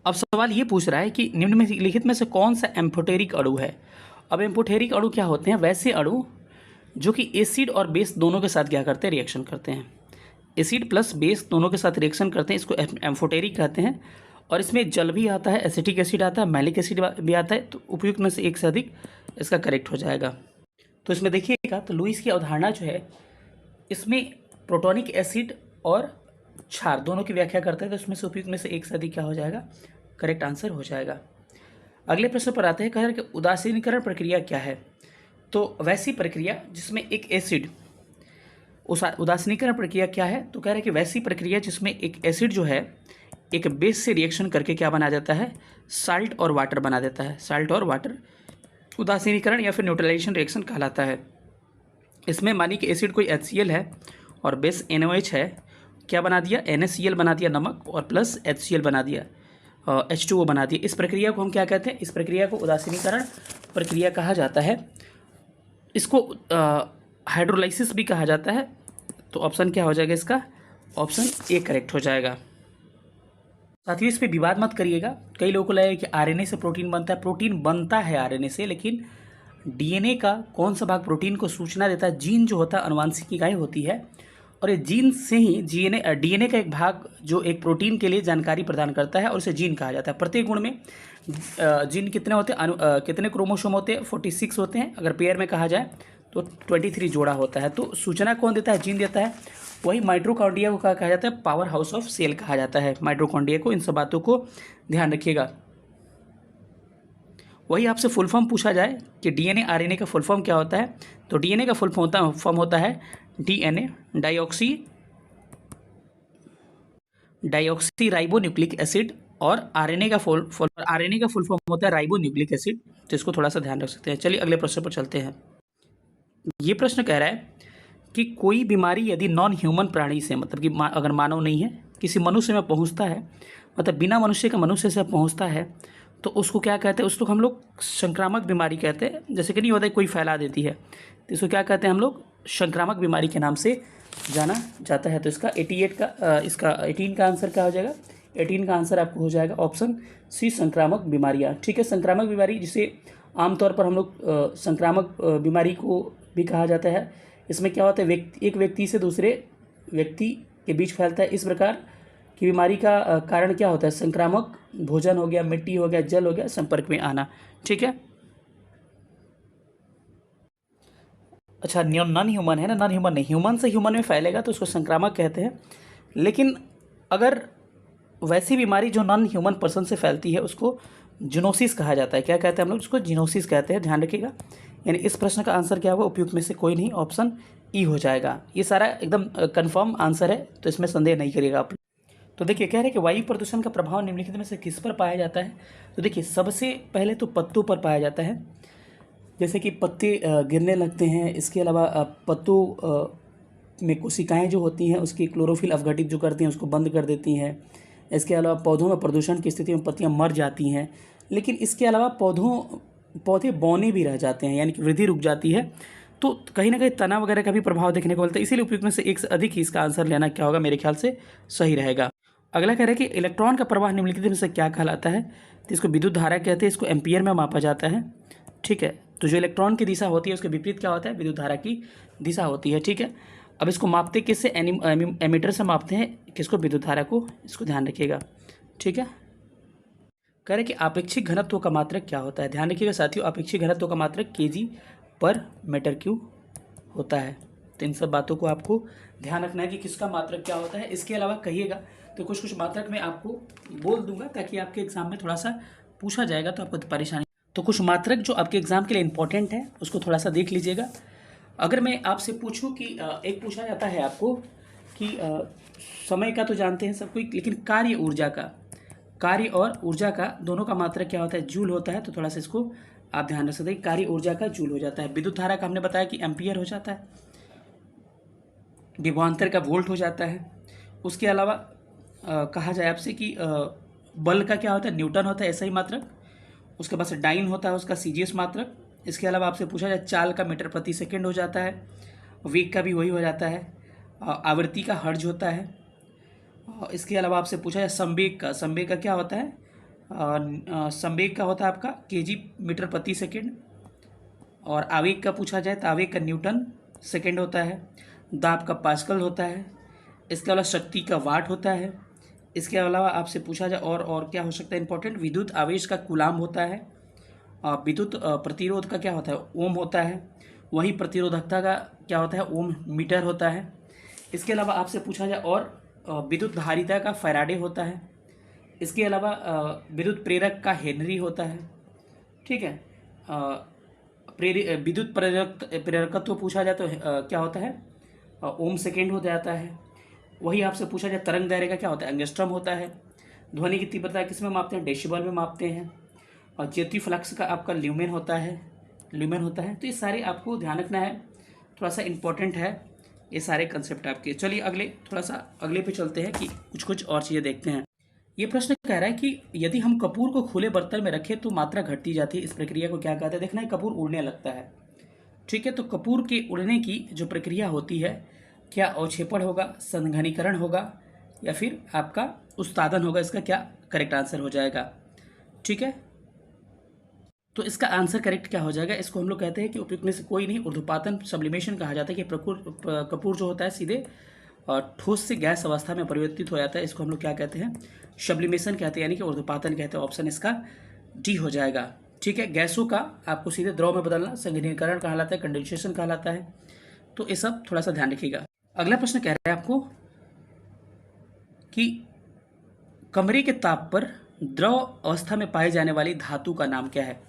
अब सवाल ये पूछ रहा है कि निम्न में लिखित में से कौन सा एम्फोटेरिक अणु है। अब एम्फोटेरिक अणु क्या होते हैं, वैसे अणु जो कि एसिड और बेस दोनों के साथ क्या करते हैं, रिएक्शन करते हैं। एसिड प्लस बेस दोनों के साथ रिएक्शन करते हैं, इसको एम्फोटेरिक कहते हैं। और इसमें जल भी आता है, एसिटिक एसिड आता है, मैलिक एसिड भी आता है। तो उपयुक्त में से एक से अधिक इसका करेक्ट हो जाएगा। तो इसमें देखिएगा तो लुईस की अवधारणा जो है इसमें प्रोटोनिक एसिड और क्षार दोनों की व्याख्या करते हैं। तो इसमें से उपयुक्त में से एक से अधिक क्या हो जाएगा, करेक्ट आंसर हो जाएगा। अगले प्रश्न पर आते हैं, कह रहे हैं कि उदासीनीकरण प्रक्रिया क्या है। तो वैसी प्रक्रिया जिसमें एक एसिड, उदासीनीकरण प्रक्रिया क्या है, तो कह रहे हैं कि वैसी प्रक्रिया जिसमें एक एसिड जो है एक बेस से रिएक्शन करके क्या बना जाता है, साल्ट और वाटर बना देता है, साल्ट और वाटर उदासीनीकरण या फिर न्यूट्रलाइजेशन रिएक्शन कहलाता है। इसमें मानिए कि एसिड कोई HCl है और बेस NOH है, क्या बना दिया, NaCl बना दिया, नमक, और प्लस HCl बना दिया, H2O बना दिया। इस प्रक्रिया को हम क्या कहते हैं, इस प्रक्रिया को उदासीनीकरण प्रक्रिया कहा जाता है। इसको हाइड्रोलाइसिस भी कहा जाता है। तो ऑप्शन क्या हो जाएगा इसका, ऑप्शन ए करेक्ट हो जाएगा। साथियों इस पे विवाद मत करिएगा। कई लोगों को लगेगा कि आरएनए से प्रोटीन बनता है। प्रोटीन बनता है आरएनए से, लेकिन डीएनए का कौन सा भाग प्रोटीन को सूचना देता है? जीन जो होता है आनुवांशिक इकाई होती है, और ये जीन से ही डीएनए का एक भाग जो एक प्रोटीन के लिए जानकारी प्रदान करता है, और उसे जीन कहा जाता है। प्रत्येक गुण में जीन कितने होते हैं? कितने क्रोमोसोम होते हैं? 46 होते हैं। अगर पेयर में कहा जाए तो 23 जोड़ा होता है। तो सूचना कौन देता है? जीन देता है। वही माइटोकॉन्ड्रिया को कहा जाता है पावर हाउस ऑफ सेल कहा जाता है माइटोकॉन्ड्रिया को। इन सब बातों को ध्यान रखिएगा। वही आपसे फुल फॉर्म पूछा जाए कि डीएनए आरएनए का फुल फॉर्म क्या होता है, तो डीएनए का फुल फॉर्म होता है DNA dioxy ribo nucleic acid, और आरएनए का फुल फॉर्म होता है राइबो न्यूक्लिक एसिड। तो इसको थोड़ा सा ध्यान रख सकते हैं। चलिए अगले प्रश्न पर चलते हैं। ये प्रश्न कह रहा है कि कोई बीमारी यदि नॉन ह्यूमन प्राणी से, मतलब कि अगर मानव नहीं है, किसी मनुष्य में पहुंचता है, मतलब बिना मनुष्य का मनुष्य से पहुंचता है, तो उसको क्या कहते हैं? उसको हम लोग संक्रामक बीमारी कहते हैं। जैसे कि नहीं होता है कोई फैला देती है, तो इसको क्या कहते हैं हम लोग? संक्रामक बीमारी के नाम से जाना जाता है। तो इसका 18 का आंसर क्या हो जाएगा? 18 का आंसर आपको हो जाएगा ऑप्शन सी, संक्रामक बीमारियाँ। ठीक है, संक्रामक बीमारी जिसे आमतौर पर हम लोग संक्रामक बीमारी को भी कहा जाता है। इसमें क्या होता है? एक व्यक्ति से दूसरे व्यक्ति के बीच फैलता है। इस प्रकार की बीमारी का कारण क्या होता है? संक्रामक भोजन हो गया, मिट्टी हो गया, जल हो गया, संपर्क में आना। ठीक है, अच्छा नॉन ह्यूमन है ना, नॉन ह्यूमन नहीं, ह्यूमन से ह्यूमन में फैलेगा तो उसको संक्रामक कहते हैं। लेकिन अगर वैसी बीमारी जो नॉन ह्यूमन पर्सन से फैलती है उसको जिनोसिस कहा जाता है। क्या कहते हैं हम लोग? उसको जिनोसिस कहते हैं। ध्यान रखिएगा। यानी इस प्रश्न का आंसर क्या होगा? उपयुक्त में से कोई नहीं, ऑप्शन ई हो जाएगा। ये सारा एकदम कंफर्म आंसर है, तो इसमें संदेह नहीं करिएगा आप। तो देखिए कह रहे हैं कि वायु प्रदूषण का प्रभाव निम्नलिखित में से किस पर पाया जाता है? तो देखिए सबसे पहले तो पत्तों पर पाया जाता है। जैसे कि पत्ते गिरने लगते हैं। इसके अलावा पत्तों में कोशिकाएं जो होती हैं उसकी क्लोरोफिल अवघटित जो करती हैं उसको बंद कर देती हैं। इसके अलावा पौधों में प्रदूषण की स्थिति में पत्तियां मर जाती हैं। लेकिन इसके अलावा पौधे बौने भी रह जाते हैं, यानी कि वृद्धि रुक जाती है। तो कहीं ना कहीं तना वगैरह का भी प्रभाव देखने को मिलता है। इसीलिए उपयुक्त में से एक से अधिक ही इसका आंसर लेना क्या होगा? मेरे ख्याल से सही रहेगा। अगला कह रहा है कि इलेक्ट्रॉन का प्रवाह निम्नलिखित में से क्या कहलाता है? तो इसको विद्युत धारा कहते हैं। इसको एम्पियर में मापा जाता है। ठीक है, तो जो इलेक्ट्रॉन की दिशा होती है उसके विपरीत क्या होता है? विद्युत धारा की दिशा होती है। ठीक है, अब इसको मापते किससे? एमीटर से मापते हैं। किसको? विद्युत धारा को। इसको ध्यान रखिएगा। ठीक है, कह रहे कि आपेक्षिक घनत्व का मात्रक क्या होता है? ध्यान रखिएगा साथियों, आपेक्षिक घनत्व का मात्रक kg/m³ होता है। तो इन सब बातों को आपको ध्यान रखना है कि किसका मात्रक क्या होता है। इसके अलावा कहिएगा तो कुछ मात्रक मैं आपको बोल दूंगा ताकि आपके एग्जाम में थोड़ा सा पूछा जाएगा तो आपको परेशानी। तो कुछ मात्रक जो आपके एग्जाम के लिए इंपॉर्टेंट है उसको थोड़ा सा देख लीजिएगा। अगर मैं आपसे पूछूं कि एक पूछा जाता है आपको कि समय का तो जानते हैं सब कोई, लेकिन कार्य और ऊर्जा का दोनों का मात्रक क्या होता है? जूल होता है। तो थोड़ा सा इसको आप ध्यान रख सकते हैं। कार्य ऊर्जा का जूल हो जाता है। विद्युत धारा का हमने बताया कि एम्पियर हो जाता है। विभवांतर का वोल्ट हो जाता है। उसके अलावा कहा जाए आपसे कि बल का क्या होता है? न्यूटन होता है, ऐसा ही मात्रक। उसके बाद से डाइन होता है उसका सीजीएस मात्रक। इसके अलावा आपसे पूछा जाए चाल का मीटर प्रति सेकंड हो जाता है। वेग का भी वही हो जाता है। आवृत्ति का हर्ज होता है। इसके अलावा आपसे पूछा जाए संवेग का क्या होता है? संवेग का होता है आपका kg/m/s। और आवेग का पूछा जाए तो आवेग का न्यूटन सेकंड होता है। दाब का पास्कल होता है। इसके अलावा शक्ति का वाट होता है। इसके अलावा आपसे पूछा जाए और क्या हो सकता है इंपॉर्टेंट? विद्युत आवेश का कूलाम होता है। विद्युत प्रतिरोध का क्या होता है? ओम होता है। वही प्रतिरोधकता का क्या होता है? ओम मीटर होता है। इसके अलावा आपसे पूछा जाए और विद्युत धारिता का फैराडे होता है। इसके अलावा विद्युत प्रेरक का हेनरी होता है। ठीक है, विद्युत प्रेरकत्व पूछा जाए तो क्या होता है? ओम सेकेंड हो जाता है। वही आपसे पूछा जाए तरंग दायरे का क्या होता है? एंगस्ट्रॉम होता है। ध्वनि की तीव्रता किस में मापते हैं? डेसिबल में मापते हैं। और ज्योति फ्लक्स का आपका ल्यूमेन होता है। तो ये सारे आपको ध्यान रखना है, थोड़ा सा इंपॉर्टेंट है ये सारे कंसेप्ट आपके। चलिए थोड़ा सा अगले पे चलते हैं कि कुछ और चीज़ें देखते हैं। ये प्रश्न कह रहा है कि यदि हम कपूर को खुले बर्तन में रखें तो मात्रा घटती जाती है। इस प्रक्रिया को क्या कहते हैं? देखना है, कपूर उड़ने लगता है। ठीक है, तो कपूर के उड़ने की जो प्रक्रिया होती है, क्या अवक्षेपण होगा, संघनीकरण होगा, या फिर आपका उत्पादन होगा, इसका क्या करेक्ट आंसर हो जाएगा। ठीक है, तो इसका आंसर करेक्ट क्या हो जाएगा, इसको हम लोग कहते हैं कि उपयुक्त में से कोई नहीं, ऊर्ध्वपातन सब्लिमेशन कहा जाता है कि कपूर जो होता है सीधे ठोस से गैस अवस्था में परिवर्तित हो जाता है, इसको हम लोग क्या कहते हैं, सब्लिमेशन कहते हैं, यानी कि ऊर्ध्वपातन कहते हैं। ऑप्शन इसका डी हो जाएगा। ठीक है, गैसों का आपको सीधे द्रव में बदलना संघनीकरण कहलाता है, कंडेंसेशन कहलाता है। तो ये सब थोड़ा सा ध्यान रखिएगा। अगला प्रश्न कह रहा है आपको कि कमरे के ताप पर द्रव अवस्था में पाए जाने वाली धातु का नाम क्या है।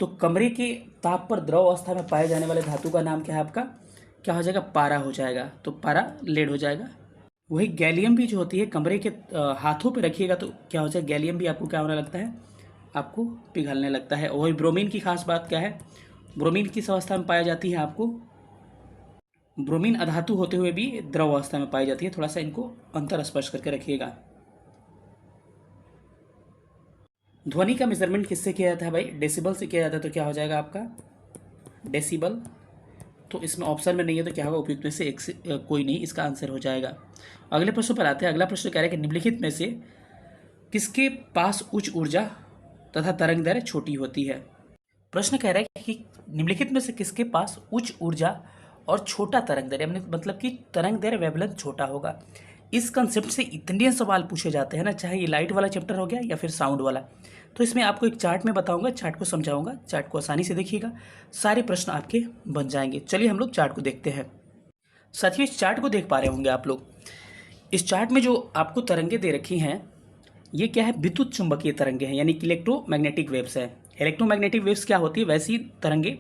तो कमरे के ताप पर द्रव अवस्था में पाए जाने वाले धातु का नाम क्या है आपका, क्या हो जाएगा, पारा हो जाएगा। तो पारा लेड हो जाएगा। वही गैलियम भी जो होती है कमरे के हाथों पे रखिएगा तो क्या हो जाएगा, गैलियम भी आपको क्या होने लगता है, आपको पिघलने लगता है। वही ब्रोमीन की खास बात क्या है, ब्रोमीन किस अवस्था में पाई जाती है, आपको ब्रोमीन अधातु होते हुए भी द्रव अवस्था में पाई जाती है। थोड़ा सा इनको अंतर स्पष्ट करके रखिएगा। ध्वनि का मेजरमेंट किससे किया जाता है भाई, डेसिबल से किया जाता है। तो क्या हो जाएगा आपका डेसिबल। तो इसमें ऑप्शन में नहीं है तो क्या होगा, उपयुक्त में से एक से कोई नहीं, इसका आंसर हो जाएगा। अगले प्रश्न पर आते हैं। अगला प्रश्न कह रहा है कि निम्नलिखित में से किसके पास उच्च ऊर्जा तथा तरंग दैर्घ्य छोटी होती है। प्रश्न कह रहा है कि निम्नलिखित में से किसके पास उच्च ऊर्जा और छोटा तरंग दैर्घ्य, मतलब कि तरंग दैर्घ्य वेवलेंथ छोटा होगा। इस कंसेप्ट से इतने सवाल पूछे जाते हैं ना, चाहे ये लाइट वाला चैप्टर हो गया या फिर साउंड वाला। तो इसमें आपको एक चार्ट में बताऊंगा, चार्ट को समझाऊंगा, चार्ट को आसानी से देखिएगा, सारे प्रश्न आपके बन जाएंगे। चलिए हम लोग चार्ट को देखते हैं। साथियों, इस चार्ट को देख पा रहे होंगे आप लोग। इस चार्ट में जो आपको तरंगे दे रखी हैं, ये क्या है, विद्युत चुंबकीय तरंगे हैं, यानी कि इलेक्ट्रोमैग्नेटिक वेव्स है। इलेक्ट्रोमैग्नेटिक वेव्स क्या होती है, वैसी तरंगे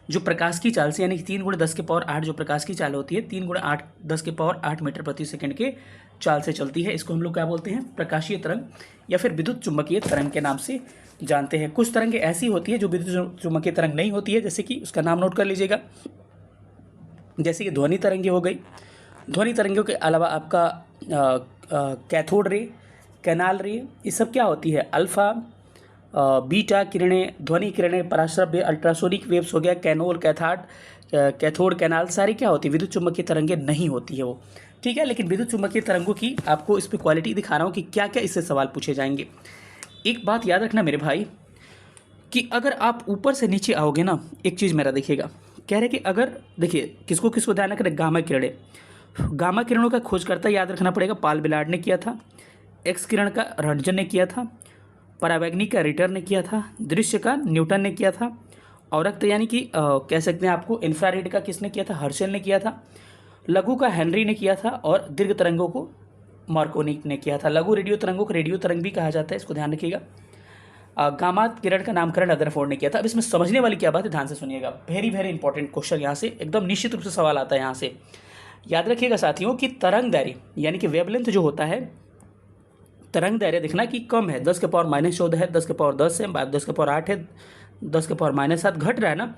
जो प्रकाश की चाल से, यानी कि 3 × 10⁸ जो प्रकाश की चाल होती है, 3 × 8 10⁸ मीटर प्रति सेकंड के चाल से चलती है। इसको हम लोग क्या बोलते हैं, प्रकाशीय तरंग या फिर विद्युत चुंबकीय तरंग के नाम से जानते हैं। कुछ तरंगे ऐसी होती है जो विद्युत चुंबकीय तरंग नहीं होती है, जैसे कि उसका नाम नोट कर लीजिएगा, जैसे कि ध्वनि तरंगे हो गई। ध्वनि तरंगों के अलावा आपका कैथोड रे, कैनाल रे, ये सब क्या होती है, अल्फा बीटा किरणें, ध्वनि किरणें, पराश्रव्य, अल्ट्रासोनिक वेव्स हो गया, कैनोल, कैथोड, कैनाल, सारी क्या होती है, विद्युत चुंबकीय तरंगे नहीं होती है वो। ठीक है, लेकिन विद्युत चुंबकीय तरंगों की आपको इस पर क्वालिटी दिखा रहा हूँ कि क्या क्या इससे सवाल पूछे जाएंगे। एक बात याद रखना मेरे भाई, कि अगर आप ऊपर से नीचे आओगे ना, एक चीज़ मेरा देखिएगा, कह रहे कि अगर देखिए किसको किसको ध्यान रखना, गामा किरणें, गामा किरणों का खोजकर्ता याद रखना पड़ेगा, पाल बिलार्ड ने किया था। एक्स किरण का रंटजन ने किया था। परावैंगनिक का रिटर ने किया था। दृश्य का न्यूटन ने किया था। औरक्त यानी कि कह सकते हैं आपको इंफ्रारेड का किसने किया था, हर्शल ने किया था। लघु का हेनरी ने किया था। और दीर्घ तरंगों को मार्कोनी ने किया था। लघु रेडियो तरंगों को रेडियो तरंग भी कहा जाता है, इसको ध्यान रखिएगा। गामा किरण का नामकरण रदरफोर्ड ने किया था। अब इसमें समझने वाली क्या बात है, ध्यान से सुनिएगा, वेरी वेरी इंपॉर्टेंट क्वेश्चन, यहाँ से एकदम निश्चित रूप से सवाल आता है। यहाँ से याद रखिएगा साथियों कि तरंग दैर्घ्य यानी कि वेवलेंथ जो होता है, तरंग दैर्घ्य देखना कि कम है, 10⁻⁻14 है, 10⁻10 है, 10⁻8 है, 10⁻7 घट रहा है ना।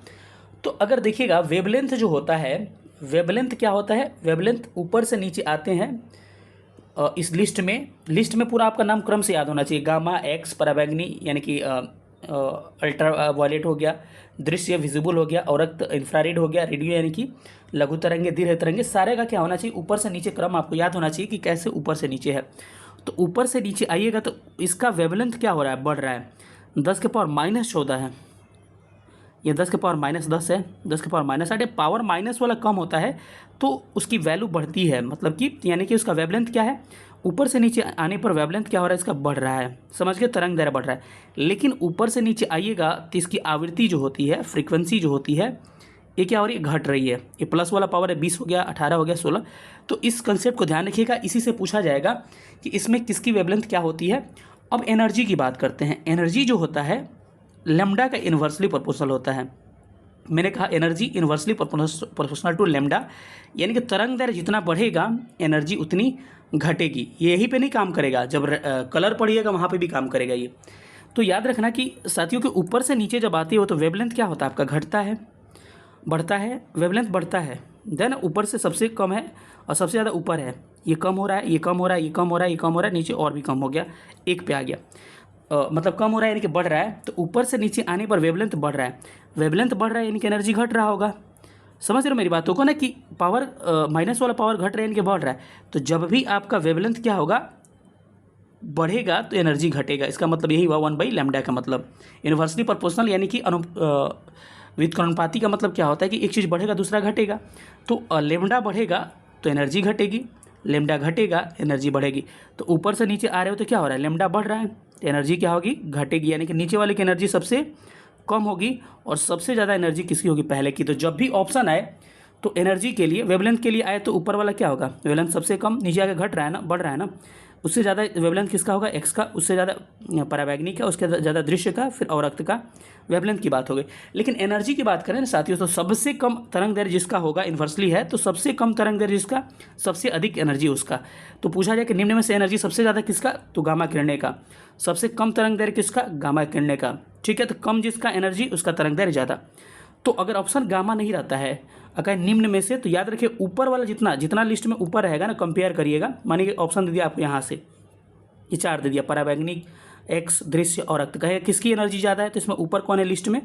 तो अगर देखिएगा वेवलेंथ जो होता है, वेवलेंथ क्या होता है, वेवलेंथ ऊपर से नीचे आते हैं इस लिस्ट में पूरा आपका नाम क्रम से याद होना चाहिए। गामा, एक्स, पराबैंगनी यानी कि अल्ट्रा वायलेट हो गया, दृश्य विजिबल हो गया, औरक्त इंफ्रारेड हो गया, रेडियो यानी कि लघु तरंगे, दीर्घ तरंगे, सारे का क्या होना चाहिए, ऊपर से नीचे क्रम आपको याद होना चाहिए कि कैसे ऊपर से नीचे है। तो ऊपर से नीचे आइएगा तो इसका वेवलेंथ क्या हो रहा है, बढ़ रहा है, 10⁻⁻14 है, ये 10⁻−10 है, 10⁻−8 है। पावर माइनस वाला कम होता है तो उसकी वैल्यू बढ़ती है, मतलब कि यानी कि उसका वेवलेंथ क्या है, ऊपर से नीचे आने पर वेवलेंथ क्या हो रहा है, इसका बढ़ रहा है, समझ गए, तरंग दैर्घ्य बढ़ रहा है। लेकिन ऊपर से नीचे आइएगा तो इसकी आवृत्ति जो होती है, फ्रीक्वेंसी जो होती है, ये क्या हो रही है, घट रही है। ये प्लस वाला पावर है, 20 हो गया, 18 हो गया, 16। तो इस कंसेप्ट को ध्यान रखिएगा, इसी से पूछा जाएगा कि इसमें किसकी वेवलेंथ क्या होती है। अब एनर्जी की बात करते हैं। एनर्जी जो होता है लैम्डा का इन्वर्सली प्रोपोर्शनल होता है। मैंने कहा energy inversely proportional to lambda, यानी कि तरंग दैर्घ्य जितना बढ़ेगा एनर्जी उतनी घटेगी। यही पे नहीं काम करेगा, जब कलर पढ़िएगा वहाँ पे भी काम करेगा ये। तो याद रखना कि साथियों के ऊपर से नीचे जब आती हो तो वेवलेंथ क्या होता है आपका, घटता है, बढ़ता है, वेवलेंथ बढ़ता है। देन ऊपर से सबसे कम है और सबसे ज़्यादा ऊपर है, ये कम हो रहा है, ये कम हो रहा है, ये कम हो रहा है, ये कम हो रहा है, नीचे और भी कम हो गया, एक पे आ गया, मतलब कम हो रहा है यानी कि बढ़ रहा है। तो ऊपर से नीचे आने पर वेवलेंथ बढ़ रहा है, वेवलेंथ बढ़ रहा है यानी कि एनर्जी घट रहा होगा, समझ रहे हो मेरी बातों को ना कि पावर माइनस वाला पावर घट रहा है इनके बढ़ रहा है, तो जब भी आपका वेवलेंथ क्या होगा, बढ़ेगा तो एनर्जी घटेगा। इसका मतलब यही हुआ 1/λ का मतलब इन्वर्सली प्रोपोर्शनल, यानी कि व्युत्क्रमानुपाती का मतलब क्या होता है कि एक चीज़ बढ़ेगा दूसरा घटेगा। तो लेमडा बढ़ेगा तो एनर्जी घटेगी, लेमडा घटेगा एनर्जी बढ़ेगी। तो ऊपर से नीचे आ रहे हो तो क्या हो रहा है, लेमडा बढ़ रहा है तो एनर्जी क्या होगी, घटेगी, यानी कि नीचे वाले की एनर्जी सबसे कम होगी और सबसे ज़्यादा एनर्जी किसकी होगी, पहले की। तो जब भी ऑप्शन आए तो एनर्जी के लिए, वेवलेंथ के लिए आए तो ऊपर वाला क्या होगा, वेवलेंथ सबसे कम, नीचे आके घट रहा है ना, बढ़ रहा है ना, उससे ज़्यादा वेवलेंथ किसका होगा, एक्स का, उससे ज़्यादा परावैग्निक का, उसके ज़्यादा दृश्य का, फिर अवरक्त का। वेवलेंथ की बात हो गई। लेकिन एनर्जी की बात करें ना साथियों, तो सबसे कम तरंग दैर्घ्य जिसका होगा इन्वर्सली है, तो सबसे कम तरंग दैर्घ्य जिसका, सबसे अधिक एनर्जी उसका। तो पूछा जाए कि निम्न में से एनर्जी सबसे ज़्यादा किसका, तो गामा किरणें का। सबसे कम तरंग दैर्घ्य किसका, गामा किरणें का। ठीक है, तो कम जिसका एनर्जी उसका तरंग दैर्घ्य ज़्यादा। तो अगर ऑप्शन गामा नहीं रहता है, अगर निम्न में से, तो याद रखिए ऊपर वाला जितना जितना लिस्ट में ऊपर रहेगा ना, कंपेयर करिएगा। मानिए ऑप्शन दे दिया आपको यहाँ से, ये 4 दे दिया, परावैग्निक, एक्स, दृश्य और रक्त, कहेगा किसकी एनर्जी ज़्यादा है, तो इसमें ऊपर कौन है लिस्ट में,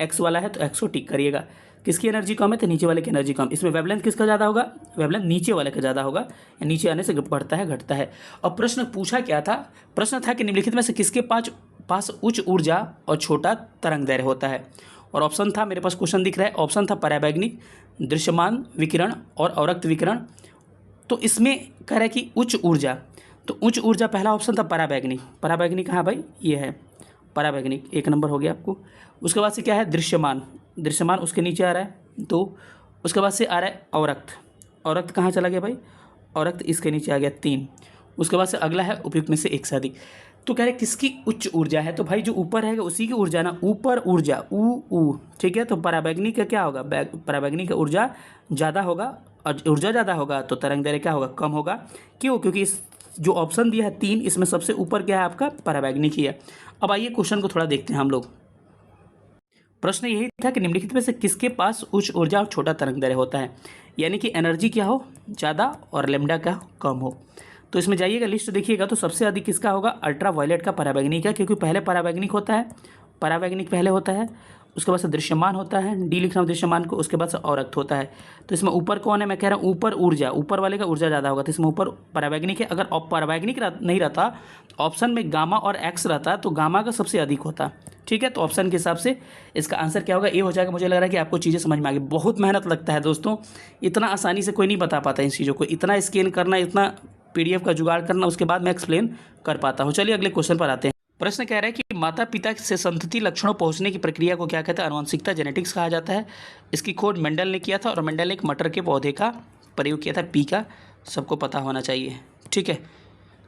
एक्स वाला है तो एक्स को टिक करिएगा। किसकी एनर्जी कम है, तो नीचे वाले की एनर्जी कम। इसमें वेवलेंथ किसका ज़्यादा होगा, वेवलेंथ नीचे वाले का ज़्यादा होगा, या नीचे आने से बढ़ता है घटता है। और प्रश्न पूछा क्या था, प्रश्न था कि निम्नलिखित में से किसके पास उच्च ऊर्जा और छोटा तरंग दैर्घ्य होता है। और ऑप्शन था, मेरे पास क्वेश्चन दिख रहा है, ऑप्शन था परावैग्निक, दृश्यमान विकिरण और अवरक्त विकिरण। तो इसमें कह रहा है कि उच्च ऊर्जा, तो उच्च ऊर्जा पहला ऑप्शन था परावैग्निक। परावैग्निक कहाँ भाई, ये है परावैग्निक, 1 नंबर हो गया आपको। उसके बाद से क्या है, दृश्यमान, दृश्यमान उसके नीचे आ रहा है 2। उसके बाद से आ रहा है अवरक्त, अवरक्त कहाँ चला गया भाई, अवरक्त इसके नीचे आ गया 3। उसके बाद से अगला है उपयुक्त में से एक से अधिक। तो कह रहे किसकी उच्च ऊर्जा है, तो भाई जो ऊपर रहेगा उसी की ऊर्जा ना, ऊपर ऊर्जा ऊ, ठीक है। तो परावैग्निक का क्या होगा, परावैग्निक का ऊर्जा ज़्यादा होगा, और ऊर्जा ज़्यादा होगा तो तरंग दैर्घ्य क्या होगा, कम होगा। क्यों, क्योंकि इस जो ऑप्शन दिया है 3, इसमें सबसे ऊपर क्या है आपका, परावैग्निक ही है। अब आइए क्वेश्चन को थोड़ा देखते हैं हम लोग। प्रश्न यही था कि निम्नलिखित में से किसके पास उच्च ऊर्जा और छोटा तरंग दैर्घ्य होता है, यानी कि एनर्जी क्या हो, ज़्यादा और लेमडा क्या कम हो। तो इसमें जाइएगा, लिस्ट देखिएगा, तो सबसे अधिक किसका होगा, अल्ट्रा वायलेट का परावैग्निक है, क्योंकि पहले परावैग्निक होता है, परावैग्निक पहले होता है, उसके बाद से दृश्यमान होता है, डी लिख रहा हूँ दृश्यमान को, उसके बाद से अवरक्त होता है। तो इसमें ऊपर कौन है, मैं कह रहा हूँ ऊपर ऊर्जा, ऊपर वाले का ऊर्जा ज़्यादा होगा, तो इसमें ऊपर परावैग्निक है। अगर परावैग्निक नहीं रहता, ऑप्शन में गामा और एक्स रहता, तो गामा का सबसे अधिक होता। ठीक है, तो ऑप्शन के हिसाब से इसका आंसर क्या होगा, ए हो जाएगा। मुझे लग रहा है कि आपको चीज़ें समझ में आ गई। बहुत मेहनत लगता है दोस्तों, इतना आसानी से कोई नहीं बता पाता इन चीज़ों को, इतना स्कैन करना, इतना PDF का जुगाड़ करना, उसके बाद मैं एक्सप्लेन कर पाता हूँ। चलिए अगले क्वेश्चन पर आते हैं। प्रश्न कह रहा है कि माता पिता से संतति लक्षणों पहुंचने की प्रक्रिया को क्या कहता है, आनुवंशिकता, जेनेटिक्स कहा जाता है। इसकी खोज मेंडल ने किया था, और मेंडल ने एक मटर के पौधे का प्रयोग किया था, पी का, सबको पता होना चाहिए। ठीक है,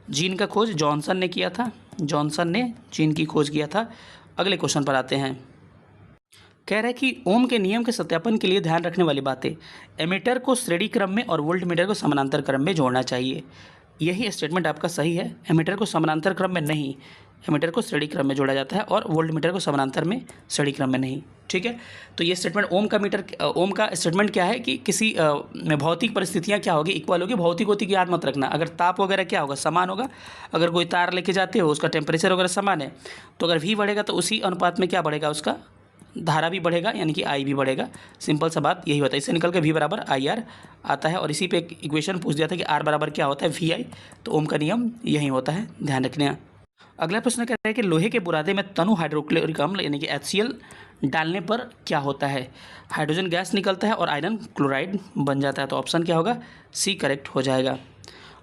जीन का खोज जॉनसन ने किया था, जॉनसन ने जीन की खोज किया था। अगले क्वेश्चन पर आते हैं। कह रहा है कि ओम के नियम के सत्यापन के लिए ध्यान रखने वाली बातें, एमीटर को श्रेणी क्रम में और वोल्टमीटर को समानांतर क्रम में जोड़ना चाहिए। यही स्टेटमेंट आपका सही है। एमीटर को समानांतर क्रम में नहीं, एमीटर को श्रेणी क्रम में जोड़ा जाता है, और वोल्टमीटर को समानांतर में श्रेणी क्रम में नहीं। ठीक है, तो ये स्टेटमेंट ओम का स्टेटमेंट क्या है कि किसी में भौतिक परिस्थितियाँ क्या होगी, इक्वल होगी। भौतिक होती की याद मत रखना, अगर ताप वगैरह क्या होगा, समान होगा। अगर कोई तार लेके जाते हो, उसका टेम्परेचर वगैरह समान है, तो अगर V बढ़ेगा तो उसी अनुपात में क्या बढ़ेगा, उसका धारा भी बढ़ेगा, यानी कि I भी बढ़ेगा। सिंपल सा बात यही होता है। इससे निकल के V बराबर IR आता है। और इसी पे एक इक्वेशन पूछ दिया था कि R बराबर क्या होता है, VI। तो ओम का नियम यही होता है, ध्यान रखना। अगला प्रश्न कह रहा है कि लोहे के बुरादे में तनु हाइड्रोक्लोरिक अम्ल यानी कि HCl डालने पर क्या होता है, हाइड्रोजन गैस निकलता है और आयरन क्लोराइड बन जाता है। तो ऑप्शन क्या होगा, C करेक्ट हो जाएगा।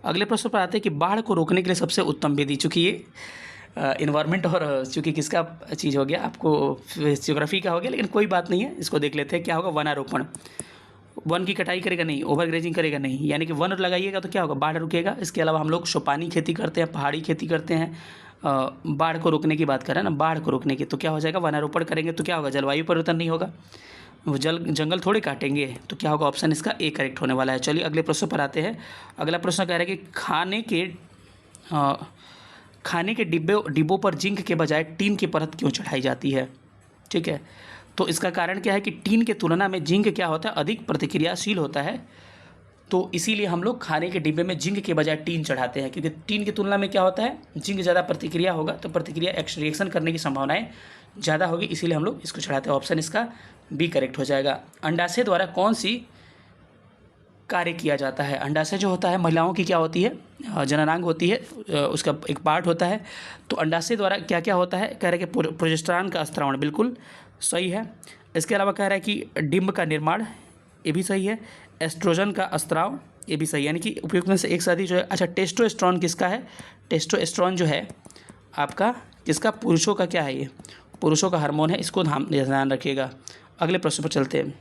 अगले प्रश्न पर आते हैं कि बाढ़ को रोकने के लिए सबसे उत्तम विधि, चूँकि ये इन्वायरमेंट और चूँकि किसका चीज़ हो गया, आपको ज्योग्राफी का हो गया, लेकिन कोई बात नहीं है, इसको देख लेते हैं। क्या होगा, वनारोपण। वन की कटाई करेगा नहीं, ओवरग्रेजिंग करेगा नहीं, यानी कि वन लगाइएगा तो क्या होगा, बाढ़ रुकेगा। इसके अलावा हम लोग शोपानी खेती करते हैं, पहाड़ी खेती करते हैं। बाढ़ को रोकने की बात कर रहे हैं ना, बाढ़ को रोकने की, तो क्या हो जाएगा, वनारोपण करेंगे तो क्या होगा, जलवायु परिवर्तन नहीं होगा, वो जंगल थोड़े काटेंगे। तो क्या होगा, ऑप्शन इसका ए करेक्ट होने वाला है। चलिए अगले प्रश्न पर आते हैं। अगला प्रश्न कह रहा है कि खाने के डिब्बों पर जिंक के बजाय टीन की परत क्यों चढ़ाई जाती है। ठीक है, तो इसका कारण क्या है कि टीन के तुलना में जिंक क्या होता है, अधिक प्रतिक्रियाशील होता है। तो इसीलिए हम लोग खाने के डिब्बे में जिंक के बजाय टीन चढ़ाते हैं, क्योंकि टीन की तुलना में क्या होता है, जिंक ज़्यादा प्रतिक्रिया होगा, तो प्रतिक्रिया रिएक्शन करने की संभावनाएं ज़्यादा होगी, इसीलिए हम लोग इसको चढ़ाते हैं। ऑप्शन इसका बी करेक्ट हो जाएगा। अंडाशय द्वारा कौन सी कार्य किया जाता है? अंडाशय जो होता है महिलाओं की क्या होती है, जननांग होती है, उसका एक पार्ट होता है। तो अंडाशय द्वारा क्या क्या होता है, कह रहे हैं कि प्रोजेस्टेरॉन का स्त्रावण, बिल्कुल सही है। इसके अलावा कह रहा है कि डिंब का निर्माण, ये भी सही है। एस्ट्रोजन का स्त्राव, ये भी सही है, यानी कि उपयुक्त में से एक शादी जो है। अच्छा, टेस्टोस्टेरोन किसका है? टेस्टोस्टेरोन जो है आपका किसका, पुरुषों का क्या है, ये पुरुषों का हार्मोन है, इसको ध्यान रखिएगा। अगले प्रश्न पर चलते हैं।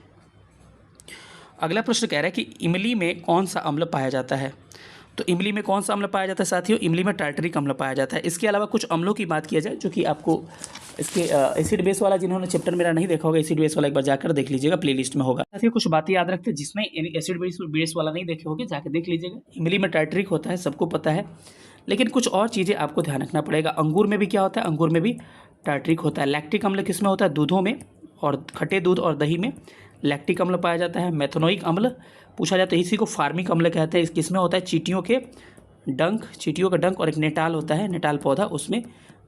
अगला प्रश्न कह रहा है कि इमली में कौन सा अम्ल पाया जाता है? तो इमली में कौन सा अम्ल पाया जाता है साथियों? इमली में टार्टरिक अम्ल पाया जाता है। इसके अलावा कुछ अम्लों की बात किया जाए जो कि आपको इसके एसिड बेस वाला, जिन्होंने चैप्टर मेरा नहीं देखा होगा एसिड बेस वाला, एक बार जाकर देख लीजिएगा, प्लेलिस्ट में होगा। साथियों कुछ बातें याद रखते हैं जिसमें एसिड बेस वाला नहीं देखे होगे, जाकर देख लीजिएगा। इमली में टार्टरिक होता है, सबको पता है, लेकिन कुछ और चीज़ें आपको ध्यान रखना पड़ेगा। अंगूर में भी क्या होता है? अंगूर में भी टार्टरिक होता है। लैक्टिक अम्ल किस में होता है? दूधों में, और खट्टे दूध और दही में लैक्टिक अम्ल पाया जाता है। मेथनोइक अम्ल पूछा जाता है, इसी को फार्मिक अम्ल कहते हैं। किसमें होता है? चींटियों का डंक और एक नेटाल होता है, नेटाल पौधा, उसमें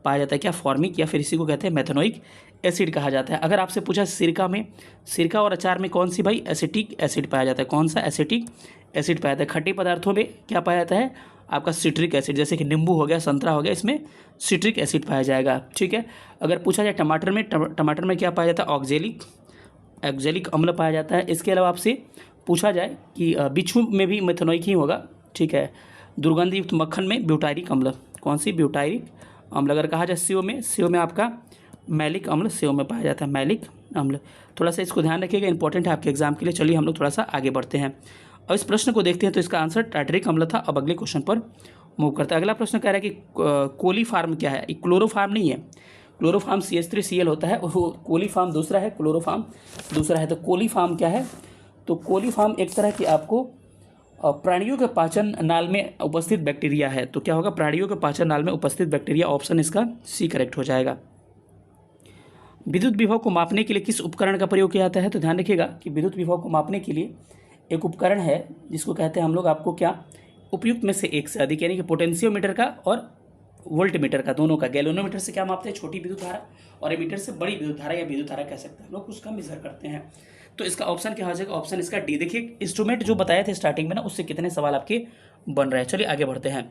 पाया जाता है। क्या फॉर्मिक, या फिर इसी को कहते हैं मेथनोइक एसिड कहा जाता है। अगर आपसे पूछा सिरका और अचार में कौन सी भाई एसिटिक एसिड पाया जाता है? कौन सा एसिटिक एसिड पाया जाता है? खट्टे पदार्थों में क्या पाया जाता है? आपका सिट्रिक एसिड, जैसे कि नींबू हो गया, संतरा हो गया, इसमें सिट्रिक एसिड पाया जाएगा। ठीक है। अगर पूछा जाए टमाटर में क्या पाया जाता है? ऑक्जेलिक अम्ल पाया जाता है। इसके अलावा आपसे पूछा जाए कि बिच्छू में भी मेथनोइक ही होगा। ठीक है। दुर्गंधयुक्त मक्खन में ब्यूटायरिक अम्ल, कौन सी? ब्यूटायरिक अम्ल। अगर कहा जाए सेव में आपका मैलिक अम्ल, सेव में पाया जाता है मैलिक अम्ल। थोड़ा सा इसको ध्यान रखिएगा, इंपॉर्टेंट है आपके एग्जाम के लिए। चलिए हम लोग थोड़ा सा आगे बढ़ते हैं। अब इस प्रश्न को देखते हैं, तो इसका आंसर टार्टरिक अम्ल था। अब अगले क्वेश्चन पर मूव करते हैं। अगला प्रश्न कह रहा है कि कोलीफार्म क्या है? क्लोरोफार्म नहीं है, क्लोरोफार्म CH3Cl होता है, वो कोलीफार्म दूसरा है, क्लोरोफार्म दूसरा है। तो कोलीफार्म क्या है? तो कोलीफार्म एक तरह की आपको प्राणियों के पाचन नाल में उपस्थित बैक्टीरिया है। तो क्या होगा? प्राणियों के पाचन नाल में उपस्थित बैक्टीरिया। ऑप्शन इसका सी करेक्ट हो जाएगा। विद्युत विभव को मापने के लिए किस उपकरण का प्रयोग किया जाता है? तो ध्यान रखिएगा कि विद्युत विभव को मापने के लिए एक उपकरण है जिसको कहते हैं हम लोग, आपको क्या, उपयुक्त में से एक से अधिक, यानी कि पोटेंशियोमीटर का और वोल्टमीटर का, दोनों का। गैल्वेनोमीटर से क्या मापते हैं? छोटी विद्युत धारा, और एमीटर से बड़ी विद्युत धारा या विद्युत धारा कह सकते हैं हम लोग, उसका मेजर करते हैं। तो इसका ऑप्शन क्या हो जाएगा? ऑप्शन इसका डी। देखिए इंस्ट्रूमेंट जो बताए थे स्टार्टिंग में ना, उससे कितने सवाल आपके बन रहे हैं। चलिए आगे बढ़ते हैं।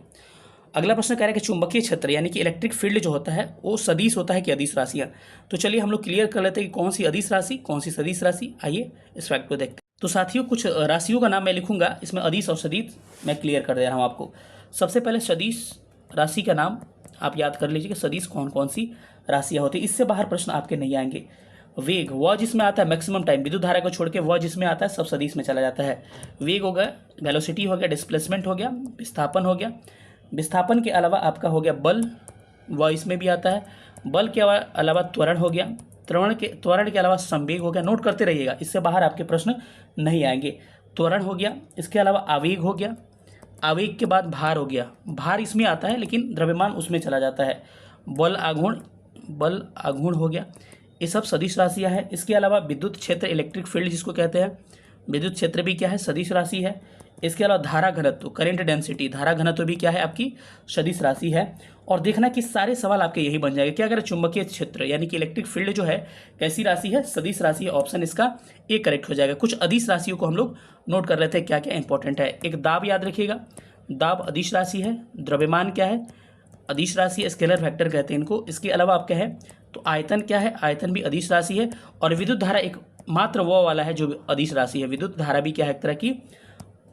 अगला प्रश्न कह रहा है कि चुंबकीय क्षेत्र यानी कि इलेक्ट्रिक फील्ड जो होता है वो सदिश होता है कि अदिश राशियाँ? तो चलिए हम लोग क्लियर कर लेते हैं कि कौन सी अदिश राशि, कौन सी सदिश राशि। आइए इस फैक्ट को देखते हैं। तो साथियों कुछ राशियों का नाम मैं लिखूंगा, इसमें अदिश और सदिश मैं क्लियर कर दे रहा हूँ आपको। सबसे पहले सदिश राशि का नाम आप याद कर लीजिए कि सदिश कौन कौन सी राशियाँ होती है। इससे बाहर प्रश्न आपके नहीं आएंगे। वेग, वह जिसमें आता है मैक्सिमम टाइम, विद्युत धारा को छोड़ के वह जिसमें आता है सब सदिश में चला जाता है। वेग हो गया, वेलोसिटी हो गया, डिस्प्लेसमेंट हो गया, विस्थापन हो गया। विस्थापन के अलावा आपका हो गया बल, वह इसमें भी आता है। बल के अलावा त्वरण हो गया, त्वरण के अलावा संवेग हो गया। नोट करते रहिएगा, इससे बाहर आपके प्रश्न नहीं आएंगे। त्वरण हो गया, इसके अलावा आवेग हो गया, आवेग के बाद भार हो गया, भार इसमें आता है लेकिन द्रव्यमान उसमें चला जाता है। बल आघूर्ण हो गया। ये सब सदिश राशियाँ हैं। इसके अलावा विद्युत क्षेत्र, इलेक्ट्रिक फील्ड जिसको कहते हैं, विद्युत क्षेत्र भी क्या है? सदिश राशि है। इसके अलावा धारा घनत्व, करेंट डेंसिटी, धारा घनत्व भी क्या है? आपकी सदिश राशि है। और देखना कि सारे सवाल आपके यही बन जाएंगे। क्या अगर चुंबकीय क्षेत्र यानी कि इलेक्ट्रिक फील्ड जो है कैसी राशि है? सदिश राशि है। ऑप्शन इसका ए करेक्ट हो जाएगा। कुछ अदिश राशियों को हम लोग नोट कर लेते हैं, क्या क्या इंपॉर्टेंट है। एक दाब याद रखिएगा, दाब अदिश राशि है। द्रव्यमान क्या है? अदिश राशि है, स्केलर फैक्टर कहते हैं इनको। इसके अलावा आप क्या है? तो आयतन क्या है? आयतन भी अदिश राशि है। और विद्युत धारा एक मात्र वो वाला है जो अदिश राशि है। विद्युत धारा भी क्या है? एक तरह की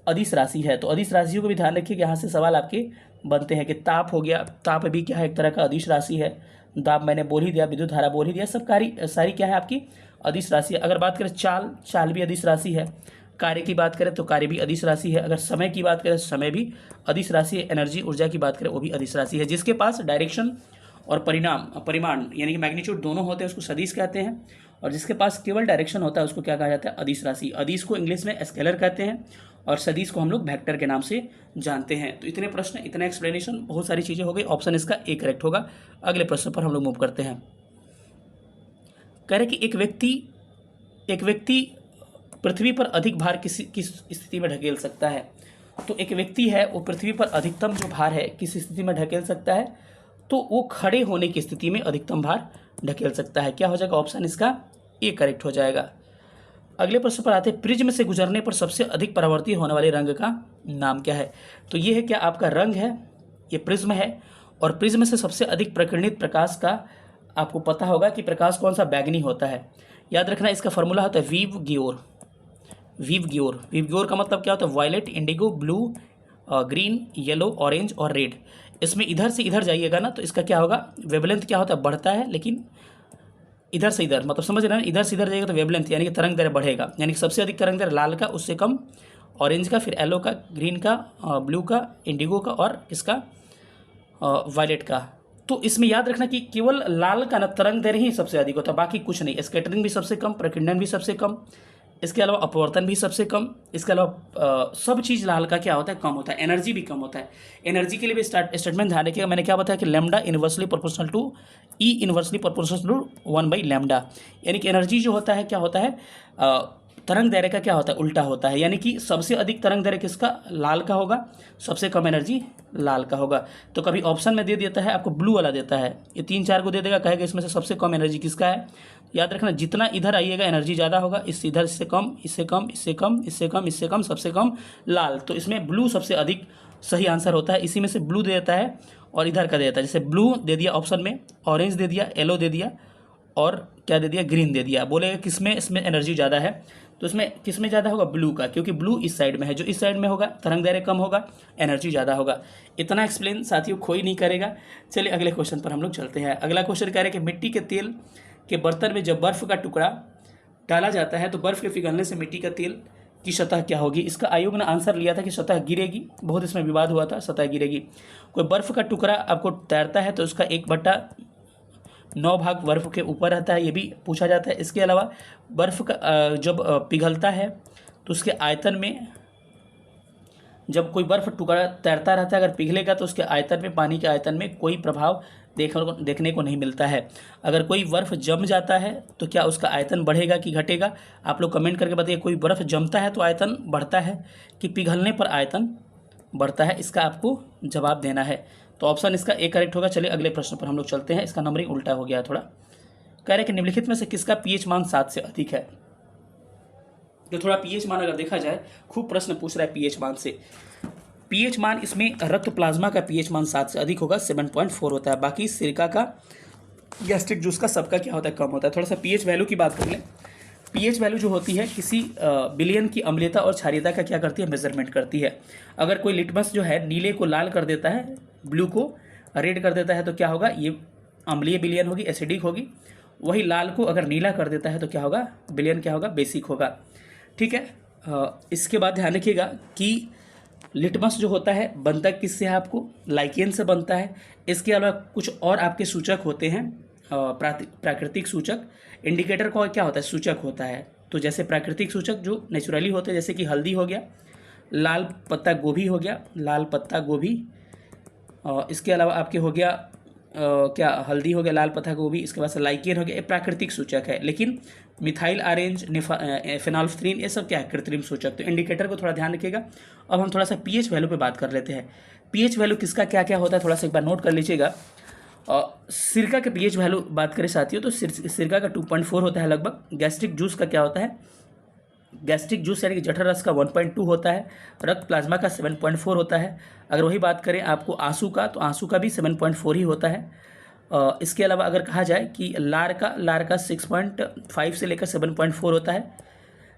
अदिश राशि है। तो अदिश राशियों को भी ध्यान रखिए कि यहाँ से सवाल आपके बनते हैं। कि ताप हो गया, ताप भी क्या है? एक तरह का अदिश राशि है। दाब मैंने बोल ही दिया, विद्युत धारा बोल ही दिया, सब सारी क्या है आपकी? अदिश राशि है। अगर बात करें चाल भी अदिश राशि है। कार्य की बात करें तो कार्य भी अदिश राशि है। अगर समय की बात करें समय भी अदिश राशि है। एनर्जी, ऊर्जा की बात करें वो भी अदिश राशि है। जिसके पास डायरेक्शन और परिमाण यानी कि मैग्नीट्यूड दोनों होते हैं उसको सदिश कहते हैं। और जिसके पास केवल डायरेक्शन होता है उसको क्या कहा जाता है? अदिश राशि। अदिश को इंग्लिश में स्केलर कहते हैं और सदिश को हम लोग वेक्टर के नाम से जानते हैं। तो इतने प्रश्न, इतना एक्सप्लेनेशन, बहुत सारी चीज़ें हो गई। ऑप्शन इसका ए करेक्ट होगा। अगले प्रश्न पर हम लोग मूव करते हैं। कह रहे कि एक व्यक्ति पृथ्वी पर अधिक भार किस स्थिति में ढकेल सकता है? तो एक व्यक्ति है वो पृथ्वी पर अधिकतम जो भार है किस स्थिति में ढकेल सकता है? तो वो खड़े होने की स्थिति में अधिकतम भार ढकेल सकता है। क्या हो जाएगा? ऑप्शन इसका ए करेक्ट हो जाएगा। अगले प्रश्न पर आते हैं, प्रिज्म से गुजरने पर सबसे अधिक परावर्तित होने वाले रंग का नाम क्या है? तो ये है क्या आपका रंग है, ये प्रिज्म है, और प्रिज्म से सबसे अधिक प्रकीर्णित प्रकाश का आपको पता होगा कि प्रकाश कौन सा? बैगनी होता है। याद रखना इसका फॉर्मूला होता है वीव ग्योर। वीव ग्योर का मतलब क्या होता है? Violet, indigo, blue, green, yellow, orange और रेड। इसमें इधर से इधर जाइएगा ना तो इसका क्या होगा? वेवलेंथ क्या होता है? बढ़ता है, लेकिन इधर से इधर, मतलब समझ रहे हैं, इधर से इधर जाएगा तो वेवलेंथ यानी कि तरंग दैर्घ्य बढ़ेगा। यानी कि सबसे अधिक तरंग दैर्घ्य लाल का, उससे कम ऑरेंज का, फिर येलो का, ग्रीन का, ब्लू का, इंडिगो का और किसका? वायलेट का। तो इसमें याद रखना कि केवल लाल का ना तरंग दैर्घ्य ही सबसे अधिक होता है, बाकी कुछ नहीं। स्कैटरिंग भी सबसे कम, प्रकीर्णन भी सबसे कम, इसके अलावा अपवर्तन भी सबसे कम, इसके अलावा सब चीज़ लाल का क्या होता है? कम होता है। एनर्जी भी कम होता है। एनर्जी के लिए भी स्टेटमेंट ध्यान रखिएगा, मैंने क्या बताया कि lambda inversely proportional to E inversely proportional to 1/λ। यानी कि एनर्जी जो होता है क्या होता है? तरंग दैर्घ्य का क्या होता है? उल्टा होता है। यानी कि सबसे अधिक तरंग दैर्घ्य किसका? लाल का होगा, सबसे कम एनर्जी लाल का होगा। तो कभी ऑप्शन में दे देता है आपको ब्लू वाला देता है, ये 3-4 को दे देगा, कहेगा इसमें से सबसे कम एनर्जी किसका है? याद रखना जितना इधर आइएगा एनर्जी ज़्यादा होगा, इससे इधर इससे कम, इससे कम, इससे कम, इससे कम, इससे कम, सबसे कम लाल। तो इसमें ब्लू सबसे अधिक सही आंसर होता है। इसी में से ब्लू दे देता है और इधर का दे देता है। जैसे ब्लू दे दिया ऑप्शन में, ऑरेंज दे दिया, येलो दे दिया और क्या दे दिया? ग्रीन दे दिया। बोलेगा किसमें इसमें एनर्जी ज़्यादा है? तो इसमें किसमें ज़्यादा होगा? ब्लू का, क्योंकि ब्लू इस साइड में है। जो इस साइड में होगा तरंग दैर्घ्य कम होगा, एनर्जी ज़्यादा होगा। इतना एक्सप्लेन साथियों कोई नहीं करेगा। चलिए अगले क्वेश्चन पर हम लोग चलते हैं। अगला क्वेश्चन कह रहे हैं कि मिट्टी के तेल के बर्तन में जब बर्फ़ का टुकड़ा डाला जाता है तो बर्फ़ के पिघलने से मिट्टी का तेल की सतह क्या होगी? इसका आयोग ने आंसर लिया था कि सतह गिरेगी। बहुत इसमें विवाद हुआ था, सतह गिरेगी। कोई बर्फ़ का टुकड़ा आपको तैरता है तो उसका 1/9 भाग बर्फ़ के ऊपर रहता है, ये भी पूछा जाता है। इसके अलावा बर्फ़ का जब पिघलता है तो उसके आयतन में, जब कोई बर्फ़ टुकड़ा तैरता रहता है अगर पिघलेगा तो उसके आयतन में, पानी के आयतन में कोई प्रभाव देखने को नहीं मिलता है। अगर कोई बर्फ़ जम जाता है तो क्या उसका आयतन बढ़ेगा कि घटेगा? आप लोग कमेंट करके बताइए। कोई बर्फ़ जमता है तो आयतन बढ़ता है कि पिघलने पर आयतन बढ़ता है? इसका आपको जवाब देना है। तो ऑप्शन इसका ए करेक्ट होगा। चलिए अगले प्रश्न पर हम लोग चलते हैं। इसका नंबरिंग उल्टा हो गया है थोड़ा। कह रहे हैं कि निम्नलिखित में से किसका पीएच मान 7 से अधिक है? तो थोड़ा पीएच मान अगर देखा जाए, खूब प्रश्न पूछ रहा है पीएच मान से। पीएच मान इसमें रक्त प्लाज्मा का पीएच मान 7 से अधिक होगा, 7.4 होता है। बाकी सिरका का, गैस्ट्रिक जूस का, सबका क्या होता है? कम होता है। थोड़ा सा पीएच वैल्यू की बात कर लें। पीएच वैल्यू जो होती है किसी विलयन की अम्लीयता और क्षारीयता का क्या करती है? मेजरमेंट करती है। अगर कोई लिटमस जो है नीले को लाल कर देता है, ब्लू को रेड कर देता है तो क्या होगा? ये अम्लीय विलयन होगी, एसिडिक होगी। वही लाल को अगर नीला कर देता है तो क्या होगा? विलयन क्या होगा? बेसिक होगा। ठीक है। इसके बाद ध्यान रखिएगा कि लिटमस जो होता है बनता किससे है? आपको लाइकेन से बनता है। इसके अलावा कुछ और आपके सूचक होते हैं, प्राकृतिक सूचक। इंडिकेटर को क्या होता है? सूचक होता है। तो जैसे प्राकृतिक सूचक जो नेचुरली होते हैं, जैसे कि हल्दी हो गया, लाल पत्ता गोभी हो गया, लाल पत्ता गोभी। इसके अलावा आपके हो गया क्या? हल्दी हो गया, लाल पत्ता गोभी, इसके बाद से लाइकेन हो गया, ये प्राकृतिक सूचक है। लेकिन मिथाइल ऑरेंज, फेनोल्फथ्रीन, ये सब क्या है? कृत्रिम सूचक। तो इंडिकेटर को थोड़ा ध्यान रखिएगा। अब हम थोड़ा सा पीएच वैल्यू पे बात कर लेते हैं। पीएच वैल्यू किसका क्या क्या होता है थोड़ा सा एक बार नोट कर लीजिएगा। सिरका के पीएच वैल्यू बात करें साथियों तो सिरका का 2.4 होता है लगभग। गैस्ट्रिक जूस का क्या होता है? गैस्ट्रिक जूस यानी कि जठर रस का 1.2 होता है। रक्त प्लाज्मा का 7.4 होता है। अगर वही बात करें आपको आंसू का, तो आंसू का भी 7.4 ही होता है। इसके अलावा अगर कहा जाए कि लार का 6.5 से लेकर 7.4 होता है।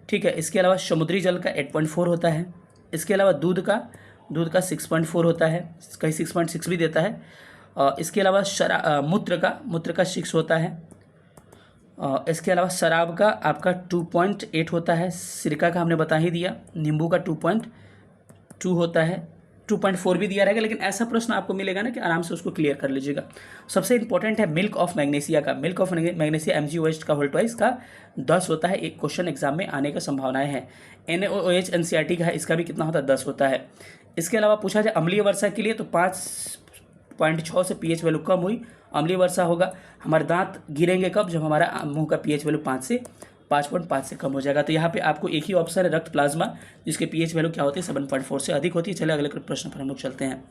ठीक है। इसके अलावा समुद्री जल का 8.4 होता है। इसके अलावा दूध का 6.4 होता है, कहीं 6.6 भी देता है। इसके अलावा मूत्र का 6 होता है। इसके अलावा शराब का आपका 2.8 होता है। सिरका का हमने बता ही दिया। नींबू का 2.2 होता है। 2.4 भी दिया रहेगा, लेकिन ऐसा प्रश्न आपको मिलेगा ना कि आराम से उसको क्लियर कर लीजिएगा। सबसे इंपॉर्टेंट है मिल्क ऑफ मैग्नीशिया का। मिल्क ऑफ मैग्नीशिया MgOH का होल ट्वाइस का 10 होता है। एक क्वेश्चन एग्जाम में आने का संभावनाएं हैं। NaOH NCERT का है, इसका भी कितना होता है? 10 होता है। इसके अलावा पूछा जाए अम्लीय वर्षा के लिए तो 5.6 से पीएच वैल्यू कम हुई, अम्लीय वर्षा होगा। हमारे दांत गिरेंगे कब? जब हमारा मुंह का पीएच वैल्यू 5 से 5.5 से कम हो जाएगा। तो यहाँ पे आपको एक ही ऑप्शन है रक्त प्लाज्मा, जिसके पीएच वैल्यू क्या होती है 7.4 से अधिक होती है। चलिए अगले प्रश्न पर हम लोग चलते हैं।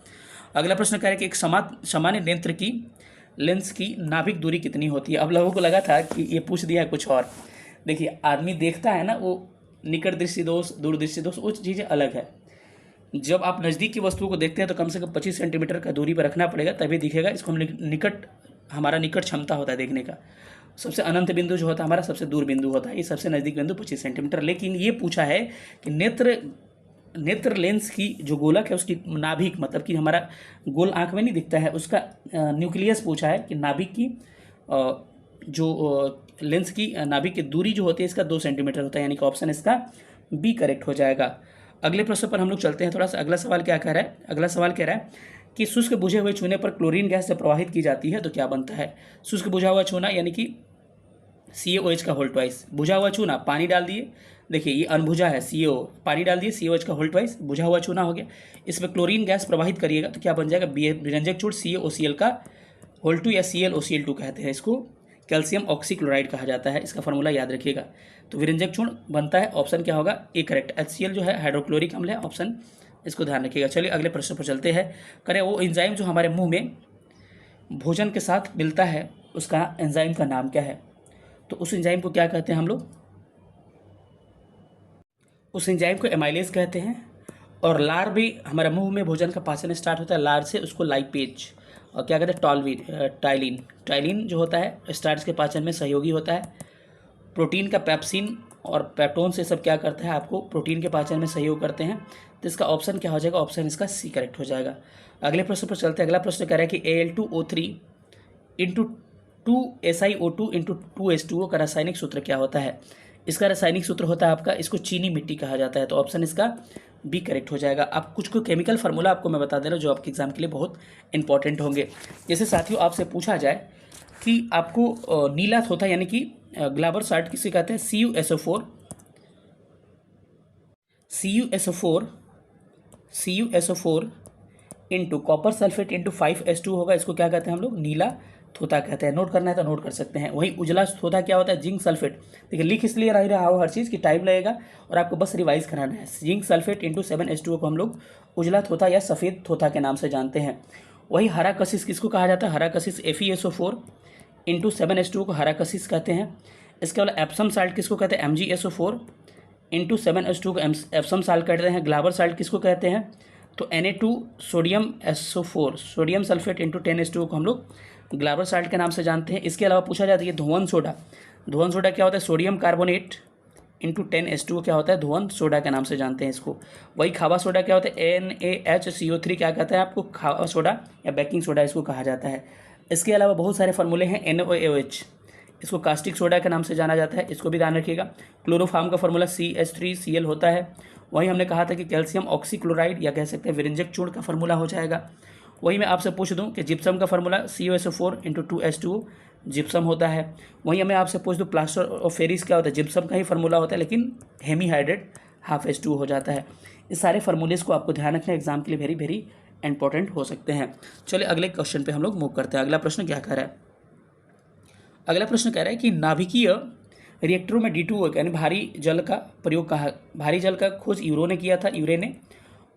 अगला प्रश्न कह रहे हैं कि एक सामान्य नेत्र की लेंस की नाभिक दूरी कितनी होती है। अब लोगों को लगा था कि ये पूछ दिया है कुछ और। देखिए आदमी देखता है ना, वो निकट दृष्टि दोष, दूर दृष्टि दोष, वो चीज़ें अलग है। जब आप नज़दीक की वस्तुओं को देखते हैं तो कम से कम 25 सेंटीमीटर का दूरी पर रखना पड़ेगा, तभी दिखेगा। इसको हम निकट, हमारा निकट क्षमता होता है देखने का। सबसे अनंत बिंदु जो होता है हमारा सबसे दूर बिंदु होता है, ये सबसे नज़दीक बिंदु 25 सेंटीमीटर। लेकिन ये पूछा है कि नेत्र लेंस की जो गोलक है उसकी नाभिक, मतलब कि हमारा गोल आंख में नहीं दिखता है, उसका न्यूक्लियस पूछा है कि नाभिक की जो लेंस की नाभिक की दूरी जो होती है इसका 2 सेंटीमीटर होता है, यानी कि ऑप्शन इसका बी करेक्ट हो जाएगा। अगले प्रश्न पर हम लोग चलते हैं थोड़ा सा। अगला सवाल क्या कह रहा है? अगला सवाल कह रहा है कि शुष्क बुझे हुए चूने पर क्लोरीन गैस जब प्रवाहित की जाती है तो क्या बनता है। शुष्क बुझा हुआ चूना यानी कि CaOH का होल ट्वाइस। बुझा हुआ चूना, पानी डाल दिए, देखिए ये अनबुझा है CO, पानी डाल दिए, CaOH का होल ट्वाइस, बुझा हुआ चूना हो गया। इसमें क्लोरीन गैस प्रवाहित करिएगा तो क्या बन जाएगा? विरंजक चूर्ण CaOCl का होल 2 या ClOCl2 कहते हैं। इसको कैल्शियम ऑक्सीक्लोराइड कहा जाता है, इसका फॉर्मूला याद रखिएगा। तो विरंजक चूर्ण बनता है, ऑप्शन क्या होगा? A correct. HCl जो है हाइड्रोक्लोरिक अम्ल है, ऑप्शन इसको ध्यान रखिएगा। चलिए अगले प्रश्न पर चलते हैं। करें वो एंजाइम जो हमारे मुंह में भोजन के साथ मिलता है उसका एंजाइम का नाम क्या है? तो उस एंजाइम को क्या कहते हैं हम लोग? उस एंजाइम को एमाइलेज कहते हैं। और लार भी हमारे मुंह में भोजन का पाचन स्टार्ट होता है लार से, उसको लाइपेज। और क्या कहते हैं? टाइलिन जो होता है स्टार्च के पाचन में सहयोगी होता है। प्रोटीन का पेप्सिन और पेप्टोन से सब क्या करता है? आपको प्रोटीन के पाचन में सहयोग करते हैं। तो इसका ऑप्शन क्या हो जाएगा? ऑप्शन इसका सी करेक्ट हो जाएगा। अगले प्रश्न पर चलते हैं। अगला प्रश्न कह रहा है कि Al2O3 into 2SiO2 into 2H2O का रासायनिक सूत्र क्या होता है? इसका रासायनिक सूत्र होता है आपका, इसको चीनी मिट्टी कहा जाता है। तो ऑप्शन इसका बी करेक्ट हो जाएगा। अब कुछ केमिकल फार्मूला आपको मैं बता दे रहा हूँ जो आपके एग्जाम के लिए बहुत इंपॉर्टेंट होंगे। जैसे साथियों आपसे पूछा जाए कि आपको नीला थोथा यानी कि ग्लाबर साल्ट किसे कहते हैं? CuSO4 into copper sulphate into 5H2 होगा, इसको क्या कहते हैं हम लोग? नीला थोथा कहते हैं। नोट करना है तो नोट कर सकते हैं। वहीं उजला थोथा क्या होता है? Zinc sulphate. देखिए लिख इसलिए रहा हो हर चीज़ की टाइम लगेगा और आपको बस रिवाइज कराना है। जिंक सल्फेट इंटू 7H2O को हम लोग उजला थोथा या सफ़ेद थोथा के नाम से जानते हैं। वही हरा कशिश किसको कहा जाता है? हरा कशिश FeSO4 इंटू 7H2O को हरा कशिश कहते हैं। इसके अलावा एप्सम साल्ट किसको कहते हैं? MgSO4 इंटू 7H2O को एप्सम साल्ट कहते हैं। ग्लाबर साल्ट किसको कहते हैं? तो Na2 sodium SO4 sodium sulphate into 10H2O को हम लोग ग्लाबर साल्ट के नाम से जानते हैं। इसके अलावा पूछा जाता है धुआं सोडा क्या होता है? सोडियम कार्बोनेट इंटू 10H2O क्या होता है? धुआं सोडा के नाम से जानते हैं इसको। वही खावा सोडा क्या होता है? NaHCO3 क्या कहता है आपको? खावा सोडा या बेकिंग सोडा इसको कहा जाता है। इसके अलावा बहुत सारे फार्मूले हैं। NaOH इसको कास्टिक सोडा के नाम से जाना जाता है, इसको भी ध्यान रखिएगा। क्लोरोफार्म का फॉर्मूला CH3Cl होता है। वही हमने कहा था कि कैल्शियम ऑक्सीक्लोराइड या कह सकते हैं विरंजक चूर्ण का फॉर्मूला हो जाएगा। वही मैं आपसे पूछ दूं कि जिप्सम का formula CuSO4 into 2H2O gypsum होता है। वहीं मैं आपसे पूछ दूं प्लास्टर ऑफ पेरिस क्या होता है? जिप्सम का ही फॉर्मूला होता है लेकिन हेमीहाइड्रेट हाफ H2O हो जाता है। इस सारे फार्मूलेस को आपको ध्यान रखना, एग्जाम के लिए वेरी वेरी इंपॉर्टेंट हो सकते हैं। चलिए अगले क्वेश्चन पे हम लोग मूव करते हैं। अगला प्रश्न क्या कह रहा है? अगला प्रश्न कह रहा है कि नाभिकीय रिएक्टरों में D2O यानी भारी जल का प्रयोग कहा। भारी जल का खोज यूरो ने किया था, यूरे ने,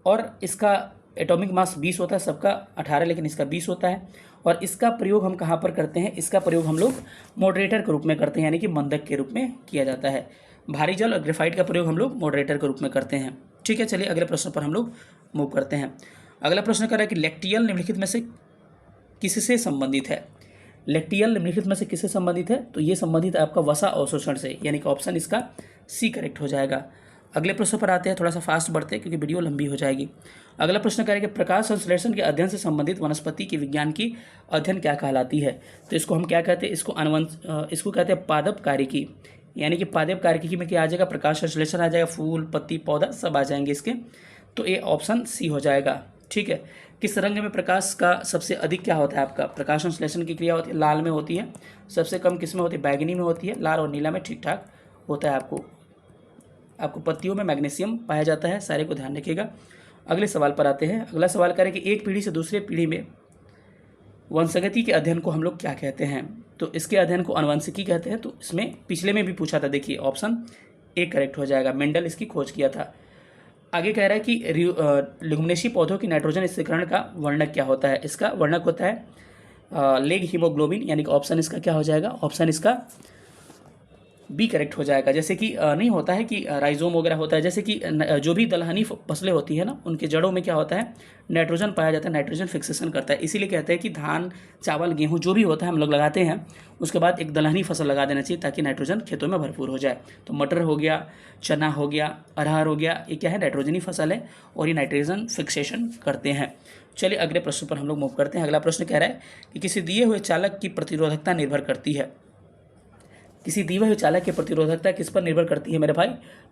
और इसका एटॉमिक मास 20 होता है, सबका 18 लेकिन इसका 20 होता है। और इसका प्रयोग हम कहाँ पर करते हैं? इसका प्रयोग हम लोग मॉडरेटर के रूप में करते हैं, यानी कि मंदक के रूप में किया जाता है। भारी जल और ग्रेफाइट का प्रयोग हम लोग मॉडरेटर के रूप में करते हैं। ठीक है, चलिए अगले प्रश्न पर हम लोग मूव करते हैं। अगला प्रश्न कर रहा है कि लैक्टियल निम्नलिखित में से किससे संबंधित है? लैक्टियल निम्नलिखित में से किससे संबंधित है? तो ये संबंधित है आपका वसा अवशोषण से, यानी कि ऑप्शन इसका सी करेक्ट हो जाएगा। अगले प्रश्न पर आते हैं, थोड़ा सा फास्ट बढ़ते हैं क्योंकि वीडियो लंबी हो जाएगी। अगला प्रश्न करें कि प्रकाश संश्लेषण के अध्ययन से संबंधित वनस्पति की विज्ञान की अध्ययन क्या कहलाती है? तो इसको हम क्या कहते हैं? इसको कहते हैं पादप कार्यकी, यानी कि पादप कार्यकी में क्या आ जाएगा? प्रकाश संश्लेषण आ जाएगा, फूल पत्ती पौधा सब आ जाएंगे इसके। तो ये ऑप्शन सी हो जाएगा। ठीक है, किस रंग में प्रकाश का सबसे अधिक क्या होता है? आपका प्रकाश संश्लेषण की क्रिया होती है लाल में होती है, सबसे कम किस में होती है? बैगनी में होती है। लाल और नीला में ठीक ठाक होता है। आपको पत्तियों में मैग्नीशियम पाया जाता है, सारे को ध्यान रखिएगा। अगले सवाल पर आते हैं। अगला सवाल करें कि एक पीढ़ी से दूसरे पीढ़ी में वंशगति के अध्ययन को हम लोग क्या कहते हैं? तो इसके अध्ययन को आनुवंशिकी कहते हैं। तो इसमें पिछले में भी पूछा था, देखिए ऑप्शन ए करेक्ट हो जाएगा, मेंडल इसकी खोज किया था। आगे कह रहा है कि लिग्यूमिनेसी पौधों की नाइट्रोजन स्थिरीकरण का वर्णक क्या होता है। इसका वर्णक होता है लेग हीमोग्लोबिन, यानी कि ऑप्शन इसका क्या हो जाएगा, ऑप्शन इसका बी करेक्ट हो जाएगा। जैसे कि नहीं होता है कि राइजोम वगैरह होता है, जैसे कि जो भी दलहनी फसलें होती है ना, उनके जड़ों में क्या होता है, नाइट्रोजन पाया जाता है, नाइट्रोजन फिक्सेशन करता है। इसीलिए कहते हैं कि धान, चावल, गेहूं जो भी होता है हम लोग लगाते हैं, उसके बाद एक दलहनी फसल लगा देना चाहिए ताकि नाइट्रोजन खेतों में भरपूर हो जाए। तो मटर हो गया, चना हो गया, अरहर हो गया, ये क्या है, नाइट्रोजनी फसल है और ये नाइट्रोजन फिक्सेशन करते हैं। चलिए अगले प्रश्न पर हम लोग मूव करते हैं। अगला प्रश्न कह रहा है कि किसी दिए हुए चालक की प्रतिरोधकता निर्भर करती है। किसी दिए हुए चालक की प्रतिरोधकता किस पर निर्भर करती है मेरे भाई,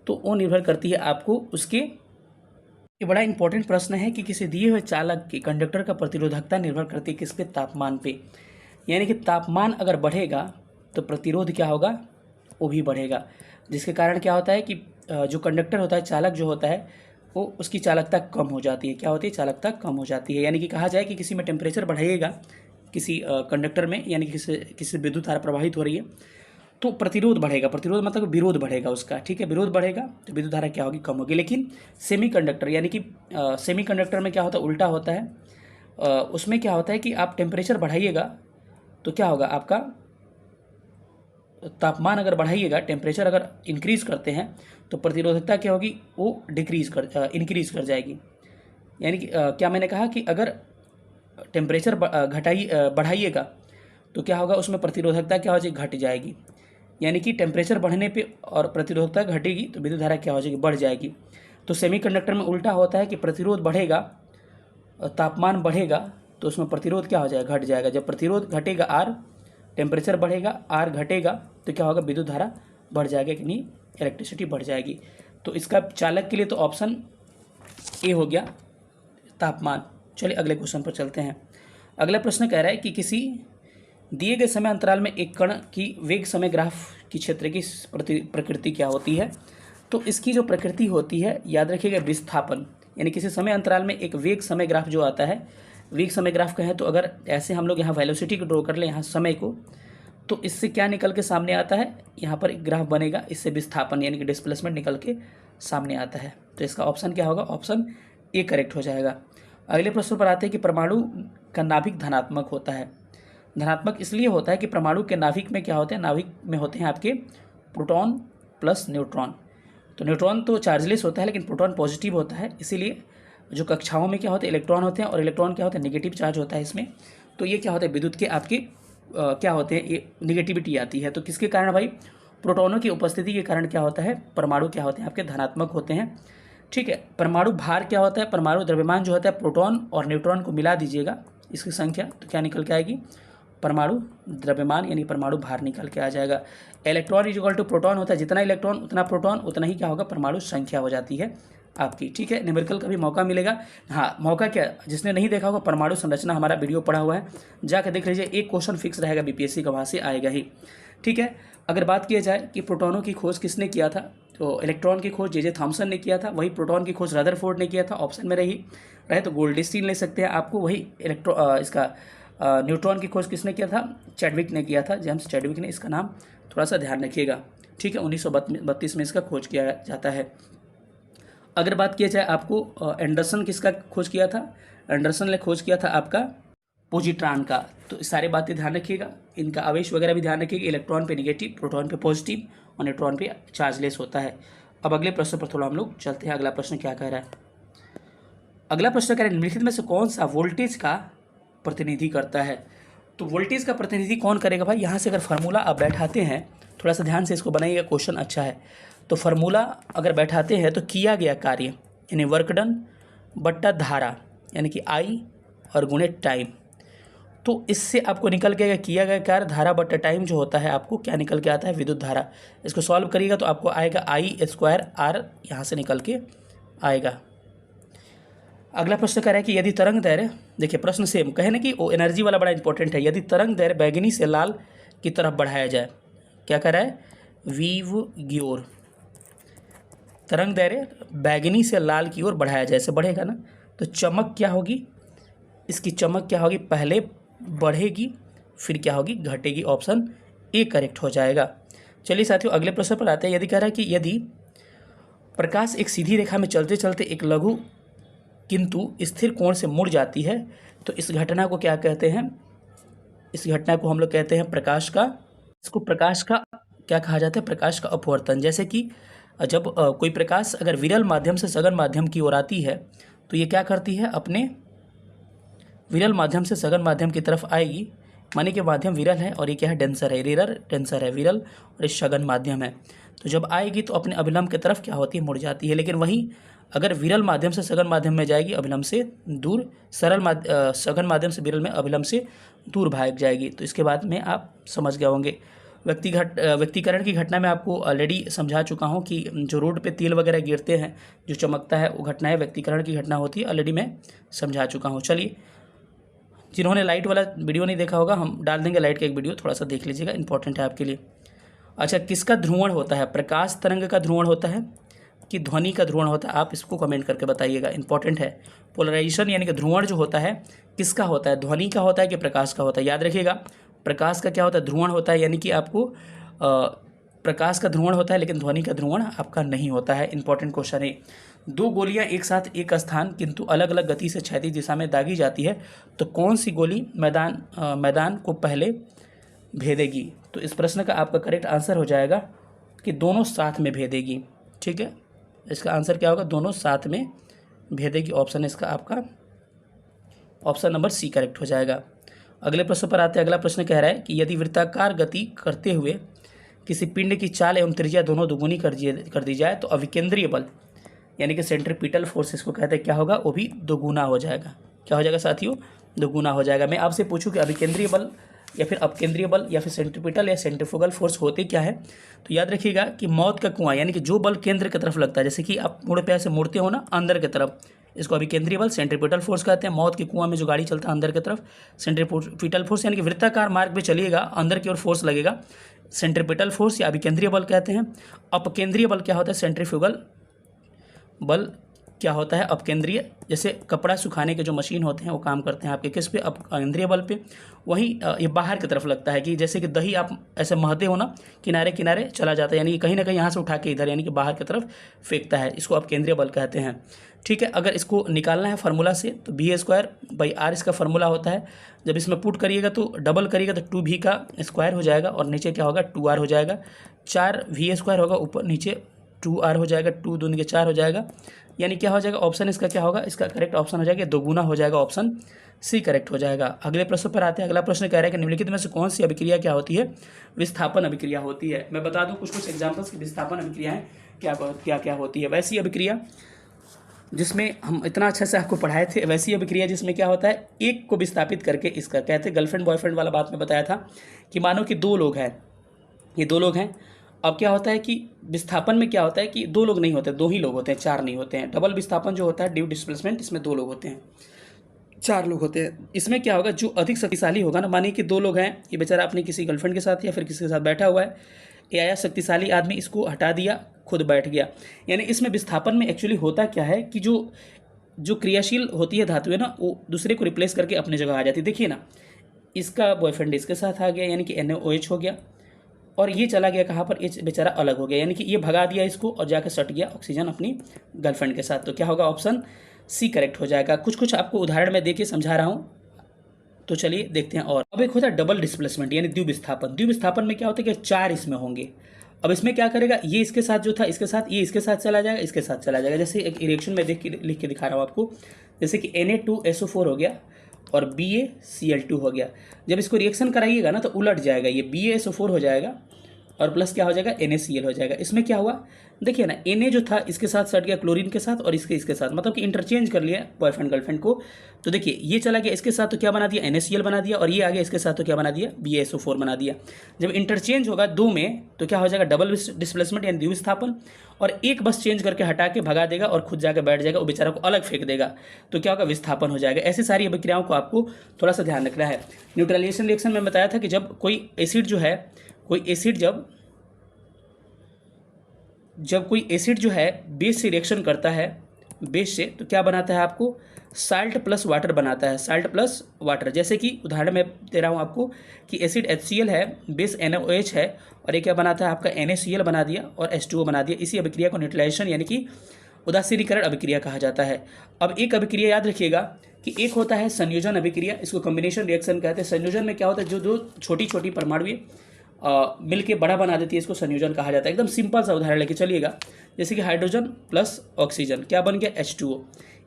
तो वो निर्भर करती है आपको उसके, ये बड़ा इंपॉर्टेंट प्रश्न है कि किसी दिए हुए चालक की कंडक्टर का प्रतिरोधकता निर्भर करती है किस पे, तापमान पे। यानी कि तापमान अगर बढ़ेगा तो प्रतिरोध क्या होगा, वो भी बढ़ेगा, जिसके कारण क्या होता है कि जो कंडक्टर होता है, चालक जो होता है, वो उसकी चालकता कम हो जाती है। क्या होती है, चालकता कम हो जाती है। यानी कि कहा जाए कि किसी में टेम्परेचर बढ़ाइएगा किसी कंडक्टर में, यानी कि किसी विद्युत धारा प्रवाहित हो रही है तो प्रतिरोध बढ़ेगा, प्रतिरोध मतलब विरोध बढ़ेगा उसका, ठीक है, विरोध बढ़ेगा तो विद्युत धारा क्या होगी, कम होगी। लेकिन सेमीकंडक्टर, यानी कि सेमीकंडक्टर में क्या होता है, उल्टा होता है। उसमें क्या होता है कि आप टेम्परेचर बढ़ाइएगा तो क्या होगा, आपका तापमान अगर बढ़ाइएगा, टेम्परेचर अगर इंक्रीज करते हैं तो प्रतिरोधकता क्या होगी, वो इंक्रीज कर जाएगी। यानी कि क्या मैंने कहा कि अगर टेम्परेचर बढ़ाइएगा तो क्या होगा, उसमें प्रतिरोधकता क्या हो जाएगी, घट जाएगी। यानी कि टेम्परेचर बढ़ने पे और प्रतिरोधकता घटेगी तो विद्युत धारा क्या हो जाएगी, बढ़ जाएगी। तो सेमीकंडक्टर में उल्टा होता है कि प्रतिरोध बढ़ेगा, तापमान बढ़ेगा तो उसमें प्रतिरोध क्या हो जाएगा, घट जाएगा। जब प्रतिरोध घटेगा आर, टेम्परेचर बढ़ेगा, आर घटेगा तो क्या होगा, विद्युत धारा बढ़ जाएगा कि नहीं, इलेक्ट्रिसिटी बढ़ जाएगी। तो इसका चालक के लिए तो ऑप्शन ए हो गया, तापमान। चलिए अगले क्वेश्चन पर चलते हैं। अगला प्रश्न कह रहा है कि किसी दिए गए समय अंतराल में एक कण की वेग समय ग्राफ की क्षेत्र की प्रकृति क्या होती है। तो इसकी जो प्रकृति होती है, याद रखिएगा, विस्थापन। यानी किसी समय अंतराल में एक वेग समय ग्राफ जो आता है, वेग समय ग्राफ का है, तो अगर ऐसे हम लोग यहाँ वेलोसिटी को ड्रॉ कर लें, यहाँ समय को, तो इससे क्या निकल के सामने आता है, यहाँ पर एक ग्राफ बनेगा, इससे विस्थापन यानी कि डिस्प्लेसमेंट निकल के सामने आता है। तो इसका ऑप्शन क्या होगा, ऑप्शन ए करेक्ट हो जाएगा। अगले प्रश्न पर आते हैं कि परमाणु का नाभिक धनात्मक होता है। धनात्मक इसलिए होता है कि परमाणु के नाभिक में क्या होते हैं, नाभिक में होते हैं आपके प्रोटॉन प्लस न्यूट्रॉन। तो न्यूट्रॉन तो चार्जलेस होता है लेकिन प्रोटॉन पॉजिटिव होता है, इसीलिए जो कक्षाओं में क्या होते हैं, इलेक्ट्रॉन होते हैं और इलेक्ट्रॉन क्या होते हैं, नेगेटिव चार्ज होता है इसमें। तो ये क्या होता है, विद्युत के आपके क्या होते हैं, ये निगेटिविटी आती है। तो किसके कारण भाई, प्रोटॉनों की उपस्थिति के कारण क्या होता है, परमाणु क्या होते हैं आपके धनात्मक होते हैं, ठीक है। परमाणु भार क्या होता है, परमाणु द्रव्यमान जो होता है, प्रोटॉन और न्यूट्रॉन को मिला दीजिएगा इसकी संख्या, तो क्या निकल के आएगी, परमाणु द्रव्यमान यानी परमाणु भार निकल के आ जाएगा। Electron is equal to proton होता है, जितना इलेक्ट्रॉन उतना प्रोटॉन, उतना ही क्या होगा, परमाणु संख्या हो जाती है आपकी, ठीक है। न्यूमेरिकल का भी मौका मिलेगा, हाँ मौका क्या, जिसने नहीं देखा होगा परमाणु संरचना हमारा वीडियो पड़ा हुआ है, जाकर देख लीजिए, एक क्वेश्चन फिक्स रहेगा बीपीएससी का, वहाँ से आएगा ही, ठीक है। अगर बात किया जाए कि प्रोटॉनों की खोज किसने किया था, तो इलेक्ट्रॉन की खोज जे थॉमसन ने किया था, वही प्रोटॉन की खोज रदरफोर्ड ने किया था, ऑप्शन में रहे तो गोल्डस्टीन ले सकते हैं आपको, वही इसका न्यूट्रॉन की खोज किसने किया था, चैडविक ने किया था, जेम्स चैडविक ने, इसका नाम थोड़ा सा ध्यान रखिएगा, ठीक है। 1932 में इसका खोज किया जाता है। अगर बात किया जाए आपको एंडरसन किसका खोज किया था, एंडरसन ने खोज किया था आपका पोजिट्रॉन का। तो सारी बातें ध्यान रखिएगा, इनका आवेश वगैरह भी ध्यान रखिएगा, इलेक्ट्रॉन पे नेगेटिव, प्रोटॉन पे पॉजिटिव और न्यूट्रॉन पे चार्जलेस होता है। अब अगले प्रश्न पर थोड़ा हम लोग चलते हैं। अगला प्रश्न क्या कह रहा है, अगला प्रश्न कह रहा है निम्नलिखित में से कौन सा वोल्टेज का प्रतिनिधि करता है। तो वोल्टेज का प्रतिनिधि कौन करेगा भाई, यहाँ से अगर फार्मूला आप बैठाते हैं, थोड़ा सा ध्यान से इसको बनाइएगा, क्वेश्चन अच्छा है। तो फार्मूला अगर बैठाते हैं तो किया गया कार्य यानी वर्क डन बट्टा धारा यानी कि आई और गुणे टाइम, तो इससे आपको निकल के किया गया कार्य धारा बट्टा टाइम जो होता है, आपको क्या निकल के आता है, विद्युत धारा। इसको सॉल्व करिएगा तो आपको आएगा आई स्क्वायर आर, यहाँ से निकल के आएगा। अगला प्रश्न कह रहा है कि यदि तरंग दैर्घ्य, देखिए प्रश्न सेम कहे ना कि वो एनर्जी वाला बड़ा इंपॉर्टेंट है, यदि तरंग दैर्घ्य बैगनी से लाल की तरफ बढ़ाया जाए, क्या कह रहा है, वीव की ओर, तरंग दैर्घ्य बैगनी से लाल की ओर बढ़ाया जाए, ऐसे बढ़ेगा ना, तो चमक क्या होगी, इसकी चमक क्या होगी, पहले बढ़ेगी फिर क्या होगी, घटेगी। ऑप्शन ए करेक्ट हो जाएगा। चलिए साथियों अगले प्रश्न पर आते हैं। यदि कह रहा है कि यदि प्रकाश एक सीधी रेखा में चलते चलते एक लघु किंतु स्थिर कोण से मुड़ जाती है तो इस घटना को क्या कहते हैं? इस घटना को हम लोग कहते हैं प्रकाश का, इसको प्रकाश का क्या कहा जाता है? प्रकाश का अपवर्तन। जैसे कि जब कोई प्रकाश अगर विरल माध्यम से सघन माध्यम की ओर आती है तो ये क्या करती है, अपने विरल माध्यम से सघन माध्यम की तरफ आएगी। माने कि माध्यम विरल है और ये क्या है, डेंसर है, रेरर डेंसर है, विरल और ये सघन माध्यम है। तो जब आएगी तो अपने अभिलंब की तरफ क्या होती है, मुड़ जाती है। लेकिन वहीं अगर विरल माध्यम से सघन माध्यम में जाएगी, अभिलंब से दूर, सघन माध्यम से विरल में अभिलंब से दूर भाग जाएगी। तो इसके बाद में आप समझ गए होंगे। व्यक्तिकरण की घटना में आपको ऑलरेडी समझा चुका हूँ कि जो रोड पे तेल वगैरह गिरते हैं, जो चमकता है, वो घटना है व्यक्तिकरण की घटना होती है। ऑलरेडी मैं समझा चुका हूँ। चलिए, जिन्होंने लाइट वाला वीडियो नहीं देखा होगा, हम डाल देंगे लाइट का एक वीडियो, थोड़ा सा देख लीजिएगा, इंपॉर्टेंट है आपके लिए। अच्छा, किसका ध्रुवण होता है? प्रकाश तरंग का ध्रुवण होता है कि ध्वनि का ध्रुवण होता है? आप इसको कमेंट करके बताइएगा, इंपॉर्टेंट है। पोलराइजेशन यानी कि ध्रुवण जो होता है किसका होता है, ध्वनि का होता है कि प्रकाश का होता है? याद रखिएगा, प्रकाश का क्या होता है, ध्रुवण होता है, यानी कि आपको प्रकाश का ध्रुवण होता है लेकिन ध्वनि का ध्रुवण आपका नहीं होता है। इंपॉर्टेंट क्वेश्चन है। दो गोलियां एक साथ एक स्थान किंतु अलग अलग गति से क्षैतिज दिशा में दागी जाती है तो कौन सी गोली मैदान को पहले भेदेगी? तो इस प्रश्न का आपका करेक्ट आंसर हो जाएगा कि दोनों साथ में भेदेगी। ठीक है, इसका आंसर क्या होगा, दोनों साथ में भेदेगी। ऑप्शन इसका आपका ऑप्शन नंबर सी करेक्ट हो जाएगा। अगले प्रश्न पर आते हैं। अगला प्रश्न कह रहा है कि यदि वृत्ताकार गति करते हुए किसी पिंड की चाल एवं त्रिज्या दोनों दुगुनी कर दी जाए तो अभिकेंद्रीय बल यानी कि सेंट्रीपिटल फोर्स इसको कहते हैं, क्या होगा, वो भी दोगुना हो जाएगा। क्या हो जाएगा साथियों, दोगुना हो जाएगा। मैं आपसे पूछूं कि अभिकेंद्रीय बल या फिर अपकेंद्रीय बल या फिर सेंट्रीपिटल या सेंट्रीफ्यूगल फोर्स होते क्या है? तो याद रखिएगा कि मौत का कुआं यानी कि जो बल केंद्र की तरफ लगता है, जैसे कि आप मुड़ पे ऐसे मुड़ते हो ना अंदर की तरफ, इसको अभिकेंद्रीय बल सेंट्रीपिटल फोर्स कहते हैं। मौत के कुआं में जो गाड़ी चलता है अंदर की तरफ, सेंट्रीपिटल फोर्स यानी कि वृत्ताकार मार्ग पे चलिएगा, अंदर की ओर फोर्स लगेगा, सेंट्रीपिटल फोर्स या अभिकेंद्रीय बल कहते हैं। अपकेंद्रीय बल क्या होता है, सेंट्रीफ्यूगल बल क्या होता है, अपकेंद्रीय। जैसे कपड़ा सुखाने के जो मशीन होते हैं वो काम करते हैं आपके किस पे, अपकेंद्रीय बल पे। वहीं ये बाहर की तरफ लगता है कि जैसे कि दही आप ऐसे महते हो ना, किनारे किनारे चला जाता है, यानी कि कहीं ना कहीं यहाँ से उठा के इधर यानी कि बाहर की तरफ फेंकता है, इसको अपकेंद्रीय बल कहते हैं। ठीक है, अगर इसको निकालना है फार्मूला से तो V²/R इसका फार्मूला होता है। जब इसमें पुट करिएगा तो डबल करिएगा तो 2V का स्क्वायर हो जाएगा और नीचे क्या होगा, 2R हो जाएगा। 4V² होगा, ऊपर नीचे 2R हो जाएगा, 2 दूनी के 4 हो जाएगा, यानी क्या हो जाएगा, ऑप्शन इसका क्या होगा, इसका करेक्ट ऑप्शन हो जाएगा दोगुना हो जाएगा, ऑप्शन सी करेक्ट हो जाएगा। अगले प्रश्न पर आते हैं। अगला प्रश्न कह रहा है कि निम्नलिखित में से कौन सी अभिक्रिया क्या होती है, विस्थापन अभिक्रिया होती है। मैं बता दूं कुछ एग्जांपल्स की विस्थापन अभिक्रियाएं क्या क्या होती है। वैसी अभिक्रिया जिसमें हम इतना अच्छे से आपको पढ़ाए थे, वैसी अभिक्रिया जिसमें क्या होता है, एक को विस्थापित करके इसका कहते हैं गर्लफ्रेंड बॉयफ्रेंड वाला बात में बताया था कि मानो कि दो लोग हैं, ये दो लोग हैं। अब क्या होता है कि विस्थापन में क्या होता है कि दो लोग नहीं होते, दो ही लोग होते हैं, चार नहीं होते हैं। डबल विस्थापन जो होता है, ड्यू डिस्प्लेसमेंट, इसमें दो लोग होते हैं, चार लोग होते हैं। इसमें क्या होगा, जो अधिक शक्तिशाली होगा ना, मानिए कि दो लोग हैं, ये बेचारा अपनी किसी गर्लफ्रेंड के साथ या फिर किसी के साथ बैठा हुआ है, ये आया शक्तिशाली आदमी, इसको हटा दिया, खुद बैठ गया। यानी इसमें विस्थापन में एक्चुअली होता क्या है कि जो क्रियाशील होती है धातु है ना, वो दूसरे को रिप्लेस करके अपनी जगह आ जाती है। देखिए ना, इसका बॉयफ्रेंड इसके साथ आ गया यानी कि NaOH हो गया, और ये चला गया कहाँ पर, ये बेचारा अलग हो गया, यानी कि ये भगा दिया इसको और जाकर सट गया ऑक्सीजन अपनी गर्लफ्रेंड के साथ। तो क्या होगा, ऑप्शन सी करेक्ट हो जाएगा। कुछ आपको उदाहरण में देके समझा रहा हूँ, तो चलिए देखते हैं। और अब एक होता है डबल डिस्प्लेसमेंट यानी द्विविस्थापन। द्विविस्थापन में क्या होता है कि चार इसमें होंगे। अब इसमें क्या करेगा, ये इसके साथ जो था इसके साथ, ये इसके साथ चला जाएगा, इसके साथ चला जाएगा। जैसे एक रिएक्शन में लिख के दिखा रहा हूँ आपको, जैसे कि Na2SO4 हो गया और BaCl2 हो गया। जब इसको रिएक्शन कराइएगा ना तो उलट जाएगा, ये BaSO4 हो जाएगा और प्लस क्या हो जाएगा, NaCl हो जाएगा। इसमें क्या हुआ, देखिए ना, Na जो था इसके साथ सट गया क्लोरीन के साथ और इसके साथ, मतलब कि इंटरचेंज कर लिया बॉयफ्रेंड गर्लफ्रेंड को। तो देखिए ये चला गया इसके साथ तो क्या बना दिया, NaCl बना दिया, और ये आ गया इसके साथ तो क्या बना दिया, BaSO4 बना दिया। जब इंटरचेंज होगा दो में तो क्या हो जाएगा, डबल डिस्प्लेसमेंट यानी द्विविस्थापन, और एक बस चेंज करके हटा के भगा देगा और खुद जाकर बैठ जाएगा, वो बेचारा को अलग फेंक देगा, तो क्या होगा, विस्थापन हो जाएगा। ऐसी सारी अभिक्रियाओं को आपको थोड़ा सा ध्यान रखना है। न्यूट्रलाइजेशन रिएक्शन में बताया था कि जब कोई एसिड जो है, कोई एसिड जब कोई एसिड जो है बेस से रिएक्शन करता है बेस से, तो क्या बनाता है आपको साल्ट प्लस वाटर बनाता है, साल्ट प्लस वाटर। जैसे कि उदाहरण मैं दे रहा हूँ आपको कि एसिड HCl है, बेस NaOH है, और ये क्या बनाता है आपका NaCl बना दिया और H2O बना दिया। इसी अभिक्रिया को न्यूट्रलाइजेशन यानी कि उदासीनीकरण अभिक्रिया कहा जाता है। अब एक अभिक्रिया याद रखिएगा कि एक होता है संयोजन अभिक्रिया, इसको कॉम्बिनेशन रिएक्शन कहते हैं। संयोजन में क्या होता है, जो दो छोटी छोटी परमाणु मिल के बड़ा बना देती है, इसको संयोजन कहा जाता है। एकदम सिंपल सा उदाहरण लेके चलिएगा, जैसे कि हाइड्रोजन प्लस ऑक्सीजन क्या बन गया H2O,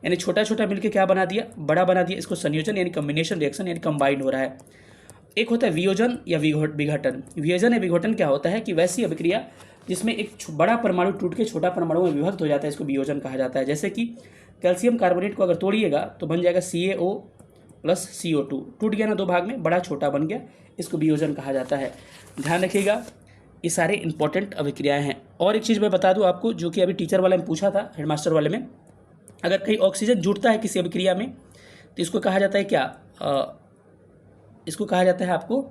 यानी छोटा छोटा मिलके क्या बना दिया, बड़ा बना दिया। इसको संयोजन यानी कॉम्बिनेशन रिएक्शन यानी कंबाइंड हो रहा है। एक होता है वियोजन या विघटन। वियोजन या विघटन क्या होता है कि वैसी अभिक्रिया जिसमें एक बड़ा परमाणु टूट के छोटा परमाणु में विभक्त हो जाता है, इसको वियोजन कहा जाता है। जैसे कि कैल्शियम कार्बोनेट को अगर तोड़िएगा तो बन जाएगा CaO प्लस CO2, टूट गया ना दो भाग में, बड़ा छोटा बन गया, इसको वियोजन कहा जाता है। ध्यान रखिएगा, ये सारे इंपॉर्टेंट अभिक्रियाएं हैं। और एक चीज़ मैं बता दूं आपको, जो कि अभी टीचर वाले में पूछा था, हेडमास्टर वाले में, अगर कहीं ऑक्सीजन जुड़ता है किसी अभिक्रिया में तो इसको कहा जाता है क्या, इसको कहा जाता है आपको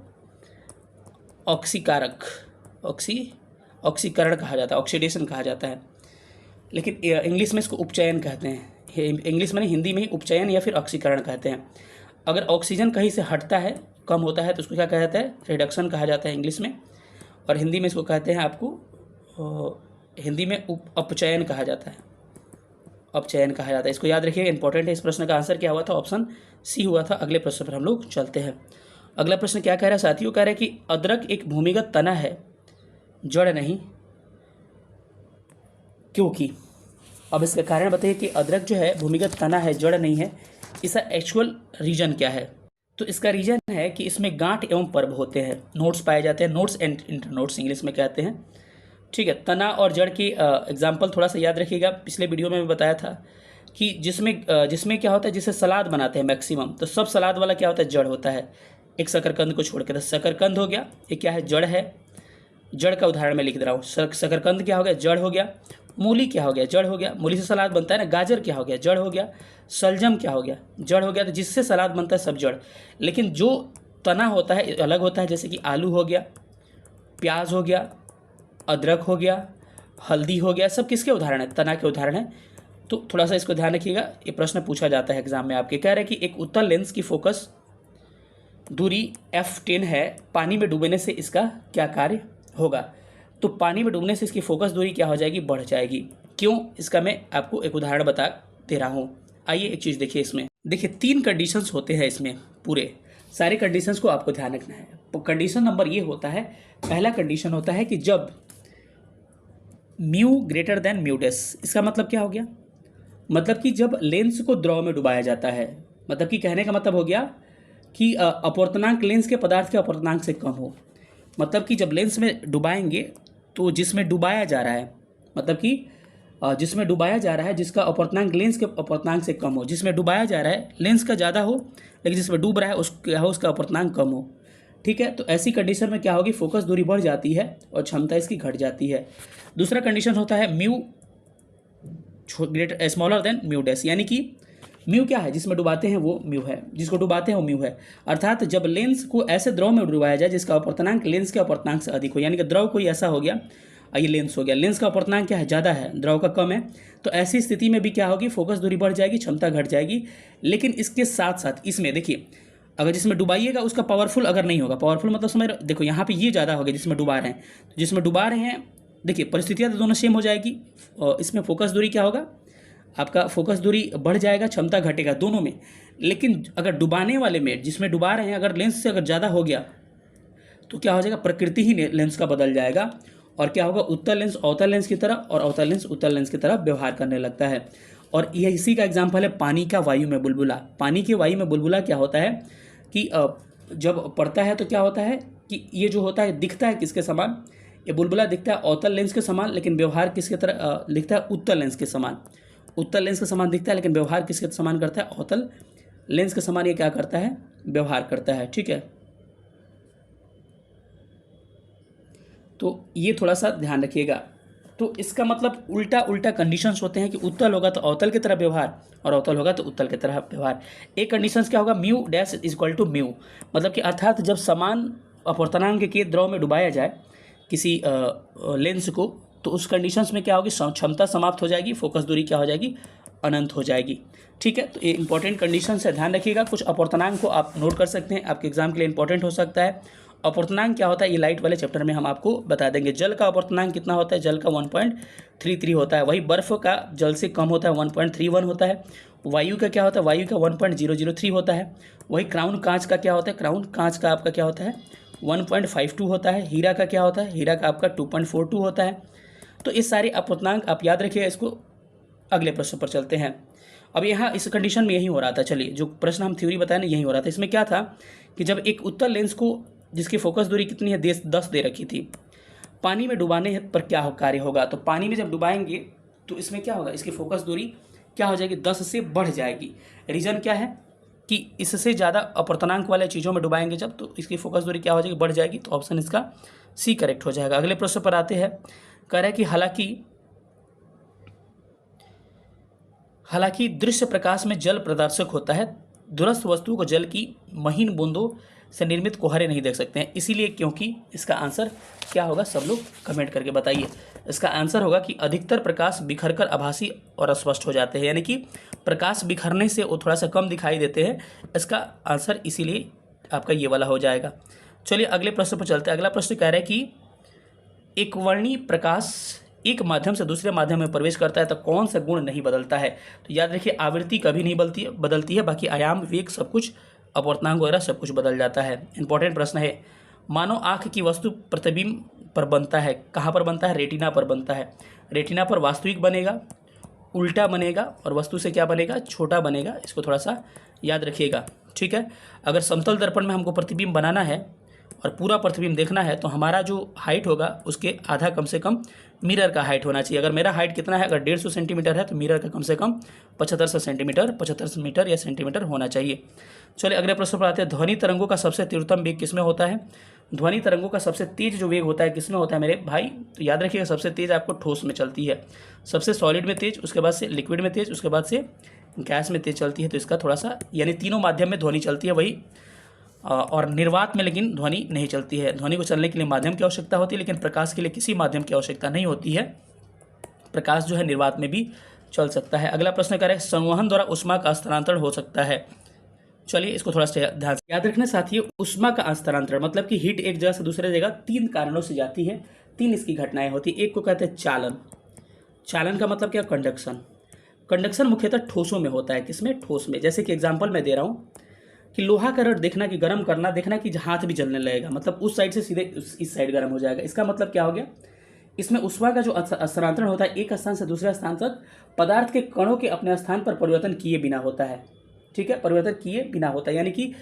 ऑक्सीकारक, ऑक्सीकरण कहा जाता है, ऑक्सीडेशन कहा जाता है। लेकिन इंग्लिश में इसको उपचयन कहते हैं। इंग्लिश में नहीं, हिंदी में ही उपचयन या फिर ऑक्सीकरण कहते हैं। अगर ऑक्सीजन कहीं से हटता है, कम होता है, तो उसको क्या कहा जाता है, रिडक्शन कहा जाता है इंग्लिश में, और हिंदी में इसको कहते हैं आपको हिंदी में अपचयन कहा जाता है, अपचयन कहा जाता है। इसको याद रखिएगा, इंपॉर्टेंट है। इस प्रश्न का आंसर क्या हुआ था, ऑप्शन C हुआ था। अगले प्रश्न पर हम लोग चलते हैं। अगला प्रश्न क्या कह रहा है साथियों, कह रहा है कि अदरक एक भूमिगत तना है, जड़ नहीं, क्योंकि। अब इसका कारण बताइए कि अदरक जो है भूमिगत तना है, जड़ नहीं है, इसका एक्चुअल रीजन क्या है। तो इसका रीजन है कि इसमें गांठ एवं पर्व होते हैं, नोड्स पाए जाते हैं, नोड्स एंड इंटरनोड्स इंग्लिश में कहते हैं। ठीक है, तना और जड़ की एग्जाम्पल थोड़ा सा याद रखिएगा। पिछले वीडियो में मैं बताया था कि जिसमें क्या होता है, जिसे सलाद बनाते हैं मैक्सिमम, तो सब सलाद वाला क्या होता है, जड़ होता है, एक शकरकंद को छोड़ के। तो शकरकंद हो गया, ये क्या है, जड़ है। जड़ का उदाहरण मैं लिख दे रहा हूँ। शकरकंद क्या हो गया, जड़ हो गया। मूली क्या हो गया, जड़ हो गया, मूली से सलाद बनता है ना। गाजर क्या हो गया, जड़ हो गया। शलजम क्या हो गया, जड़ हो गया। तो जिससे सलाद बनता है सब जड़, लेकिन जो तना होता है अलग होता है। जैसे कि आलू हो गया, प्याज हो गया, अदरक हो गया, हल्दी हो गया, सब किसके उदाहरण है, तना के उदाहरण है। तो थोड़ा सा इसको ध्यान रखिएगा, ये प्रश्न पूछा जाता है एग्जाम में आपके। कह रहे हैं कि एक उत्तल लेंस की फोकस दूरी f10 है, पानी में डूबने से इसका क्या कार्य होगा। तो पानी में डूबने से इसकी फोकस दूरी क्या हो जाएगी, बढ़ जाएगी। क्यों, इसका मैं आपको एक उदाहरण बता दे रहा हूँ। आइए एक चीज़ देखिए, इसमें देखिए 3 कंडीशंस होते हैं इसमें, पूरे सारे कंडीशंस को आपको ध्यान रखना है। तो कंडीशन नंबर ये होता है, पहला कंडीशन होता है कि जब mu greater than mu dash. इसका मतलब क्या हो गया, मतलब कि जब लेंस को द्रव में डुबाया जाता है, मतलब कि कहने का मतलब हो गया कि अपवर्तनांक लेंस के पदार्थ के अपवर्तनांक से कम हो। मतलब कि जब लेंस में डुबाएंगे तो जिसमें डुबाया जा रहा है, मतलब कि जिसमें डुबाया जा रहा है जिसका अपवर्तनांक लेंस के अपवर्तनांक से कम हो। जिसमें डुबाया जा रहा है लेंस का ज़्यादा हो, लेकिन जिसमें डूब रहा है उसका अपवर्तनांक कम हो। ठीक है, तो ऐसी कंडीशन में क्या होगी, फोकस दूरी बढ़ जाती है और क्षमता इसकी घट जाती है। दूसरा कंडीशन होता है mu greater smaller than mu dash, यानी कि म्यू क्या है, जिसमें डुबाते हैं वो म्यू है, जिसको डुबाते हैं वो म्यू है। अर्थात जब लेंस को ऐसे द्रव में डुबाया जाए जिसका अपवर्तनांक लेंस के अपवर्तनांक से अधिक हो, यानी कि द्रव कोई ऐसा हो गया, ये लेंस हो गया, लेंस का अपवर्तनांक क्या है, ज़्यादा है, द्रव का कम है, तो ऐसी स्थिति में भी क्या होगी, फोकस दूरी बढ़ जाएगी, क्षमता घट जाएगी। लेकिन इसके साथ साथ इसमें देखिए, अगर जिसमें डुबाइएगा उसका पावरफुल अगर नहीं होगा, पावरफुल मतलब समझ, देखो यहाँ पे ये ज़्यादा हो गया जिसमें डुबा रहे हैं, तो जिसमें डुबा रहे हैं देखिए परिस्थितियाँ तो दोनों सेम हो जाएगी, और इसमें फोकस दूरी क्या होगा, आपका फोकस दूरी बढ़ जाएगा, क्षमता घटेगा दोनों में। लेकिन अगर डुबाने वाले में, जिसमें डुबा रहे हैं, अगर लेंस से अगर ज़्यादा हो गया तो क्या हो जाएगा, प्रकृति ही लेंस का बदल जाएगा, और क्या होगा, उत्तल लेंस अवतल लेंस की तरह और अवतल लेंस उत्तल लेंस की तरह व्यवहार करने लगता है। और यह इसी का एग्जाम्पल है पानी का वायु में बुलबुला। पानी के वायु में बुलबुला क्या होता है कि जब पड़ता है तो क्या होता है कि ये जो होता है दिखता है किसके समान, ये बुलबुला दिखता है अवतल लेंस के समान, लेकिन व्यवहार किसके तरह दिखता है, उत्तल लेंस के समान। उत्तल लेंस के समान दिखता है लेकिन व्यवहार किसके समान करता है, अवतल लेंस के समान ये क्या करता है, व्यवहार करता है। ठीक है, तो ये थोड़ा सा ध्यान रखिएगा। तो इसका मतलब उल्टा उल्टा कंडीशंस होते हैं कि उत्तल होगा तो अवतल की तरह व्यवहार और अवतल होगा तो उत्तल की तरह व्यवहार। एक कंडीशंस क्या होगा, mu dash is equal to mu, मतलब कि अर्थात जब समान अपवर्तनांक के द्रव में डुबाया जाए किसी लेंस को, तो उस कंडीशंस में क्या होगी, क्षमता समाप्त हो जाएगी, फोकस दूरी क्या हो जाएगी, अनंत हो जाएगी। ठीक है, तो ये इंपॉर्टेंट कंडीशन है, ध्यान रखिएगा। कुछ अपूर्णांक को आप नोट कर सकते हैं, आपके एग्जाम के लिए इंपॉर्टेंट हो सकता है। अपूर्णांक क्या होता है ये लाइट वाले चैप्टर में हम आपको बता देंगे। जल का अपूर्णांक कितना होता है, जल का 1.33 होता है। वही बर्फ का जल से कम होता है 1.31 होता है। वायु का क्या होता है, वायु का 1.003 होता है। वही क्राउन कांच का क्या होता है, क्राउन कांच का आपका क्या होता है 1.52 होता है। हीरा का क्या होता है, हीरा का आपका 2.42 होता है। तो इस सारे अपूर्णांक आप याद रखिएगा। इसको अगले प्रश्न पर चलते हैं। अब यहाँ इस कंडीशन में यही हो रहा था, चलिए जो प्रश्न हम थ्योरी बताए ना यही हो रहा था। इसमें क्या था कि जब एक उत्तल लेंस को जिसकी फोकस दूरी कितनी है 10 दे रखी थी, पानी में डुबाने पर क्या कार्य होगा, तो पानी में जब डुबाएंगे तो इसमें क्या होगा, इसकी फोकस दूरी क्या हो जाएगी 10 से बढ़ जाएगी। रीज़न क्या है कि इससे ज़्यादा अपूर्णांक वाले चीज़ों में डुबाएंगे जब, तो इसकी फोकस दूरी क्या हो जाएगी, बढ़ जाएगी। तो ऑप्शन इसका सी करेक्ट हो जाएगा। अगले प्रश्न पर आते हैं। कह रहा है कि हालांकि दृश्य प्रकाश में जल प्रदर्शक होता है, दूरस्थ वस्तु को जल की महीन बूंदों से निर्मित कोहरे नहीं देख सकते हैं, इसीलिए क्योंकि। इसका आंसर क्या होगा, सब लोग कमेंट करके बताइए। इसका आंसर होगा कि अधिकतर प्रकाश बिखरकर आभासी और अस्पष्ट हो जाते हैं, यानी कि प्रकाश बिखरने से वो थोड़ा सा कम दिखाई देते हैं। इसका आंसर इसीलिए आपका ये वाला हो जाएगा। चलिए अगले प्रश्न पर चलते हैं। अगला प्रश्न कह रहा है कि एक वर्णीय प्रकाश एक माध्यम से दूसरे माध्यम में प्रवेश करता है तो कौन सा गुण नहीं बदलता है, तो याद रखिए आवृत्ति कभी नहीं बदलती है, बाकी आयाम, वेग, सब कुछ, अपूर्णांक वगैरह सब कुछ बदल जाता है। इंपॉर्टेंट प्रश्न है। मानव आँख की वस्तु प्रतिबिंब पर बनता है, कहाँ पर बनता है, रेटिना पर बनता है। रेटिना पर वास्तविक बनेगा, उल्टा बनेगा, और वस्तु से क्या बनेगा, छोटा बनेगा। इसको थोड़ा सा याद रखिएगा। ठीक है, अगर समतल दर्पण में हमको प्रतिबिंब बनाना है और पूरा प्रतिबिंब देखना है तो हमारा जो हाइट होगा उसके आधा कम से कम मिरर का हाइट होना चाहिए। अगर मेरा हाइट कितना है, अगर 150 सेंटीमीटर है तो मिरर का कम से कम 75 मीटर या सेंटीमीटर होना चाहिए। चलिए अगले प्रश्न पर आते हैं। ध्वनि तरंगों का सबसे तीव्रतम वेग किसमें होता है, ध्वनि तरंगों का सबसे तेज जो वेग होता है किसमें होता है मेरे भाई, तो याद रखिएगा सबसे तेज आपको ठोस में चलती है, सबसे सॉलिड में तेज, उसके बाद से लिक्विड में तेज, उसके बाद से गैस में तेज चलती है। तो इसका थोड़ा सा, यानी तीनों माध्यम में ध्वनि चलती है वही, और निर्वात में लेकिन ध्वनि नहीं चलती है। ध्वनि को चलने के लिए माध्यम की आवश्यकता होती है, लेकिन प्रकाश के लिए किसी माध्यम की आवश्यकता नहीं होती है। प्रकाश जो है निर्वात में भी चल सकता है। अगला प्रश्न करें, संवहन द्वारा ऊष्मा का स्थानांतरण हो सकता है। चलिए इसको थोड़ा सा ध्यान से याद रखना साथियों। ऊष्मा का स्थानांतरण मतलब कि हीट एक जगह से दूसरे जगह 3 कारणों से जाती है, 3 इसकी घटनाएं होती है। एक को कहते हैं चालन। चालन का मतलब क्या, कंडक्शन। कंडक्शन मुख्यतः ठोसों में होता है, किसमें, ठोस में। जैसे कि एग्जाम्पल मैं दे रहा हूँ कि लोहा का रड देखना कि गर्म करना, देखना कि हाथ भी जलने लगेगा, मतलब उस साइड से सीधे इस साइड गर्म हो जाएगा। इसका मतलब क्या हो गया, इसमें ऊष्मा का जो स्थानांतरण होता है एक स्थान से दूसरे स्थान तक पदार्थ के कणों के अपने स्थान पर परिवर्तन किए बिना होता है। ठीक है, परिवर्तन किए बिना होता है, यानी कि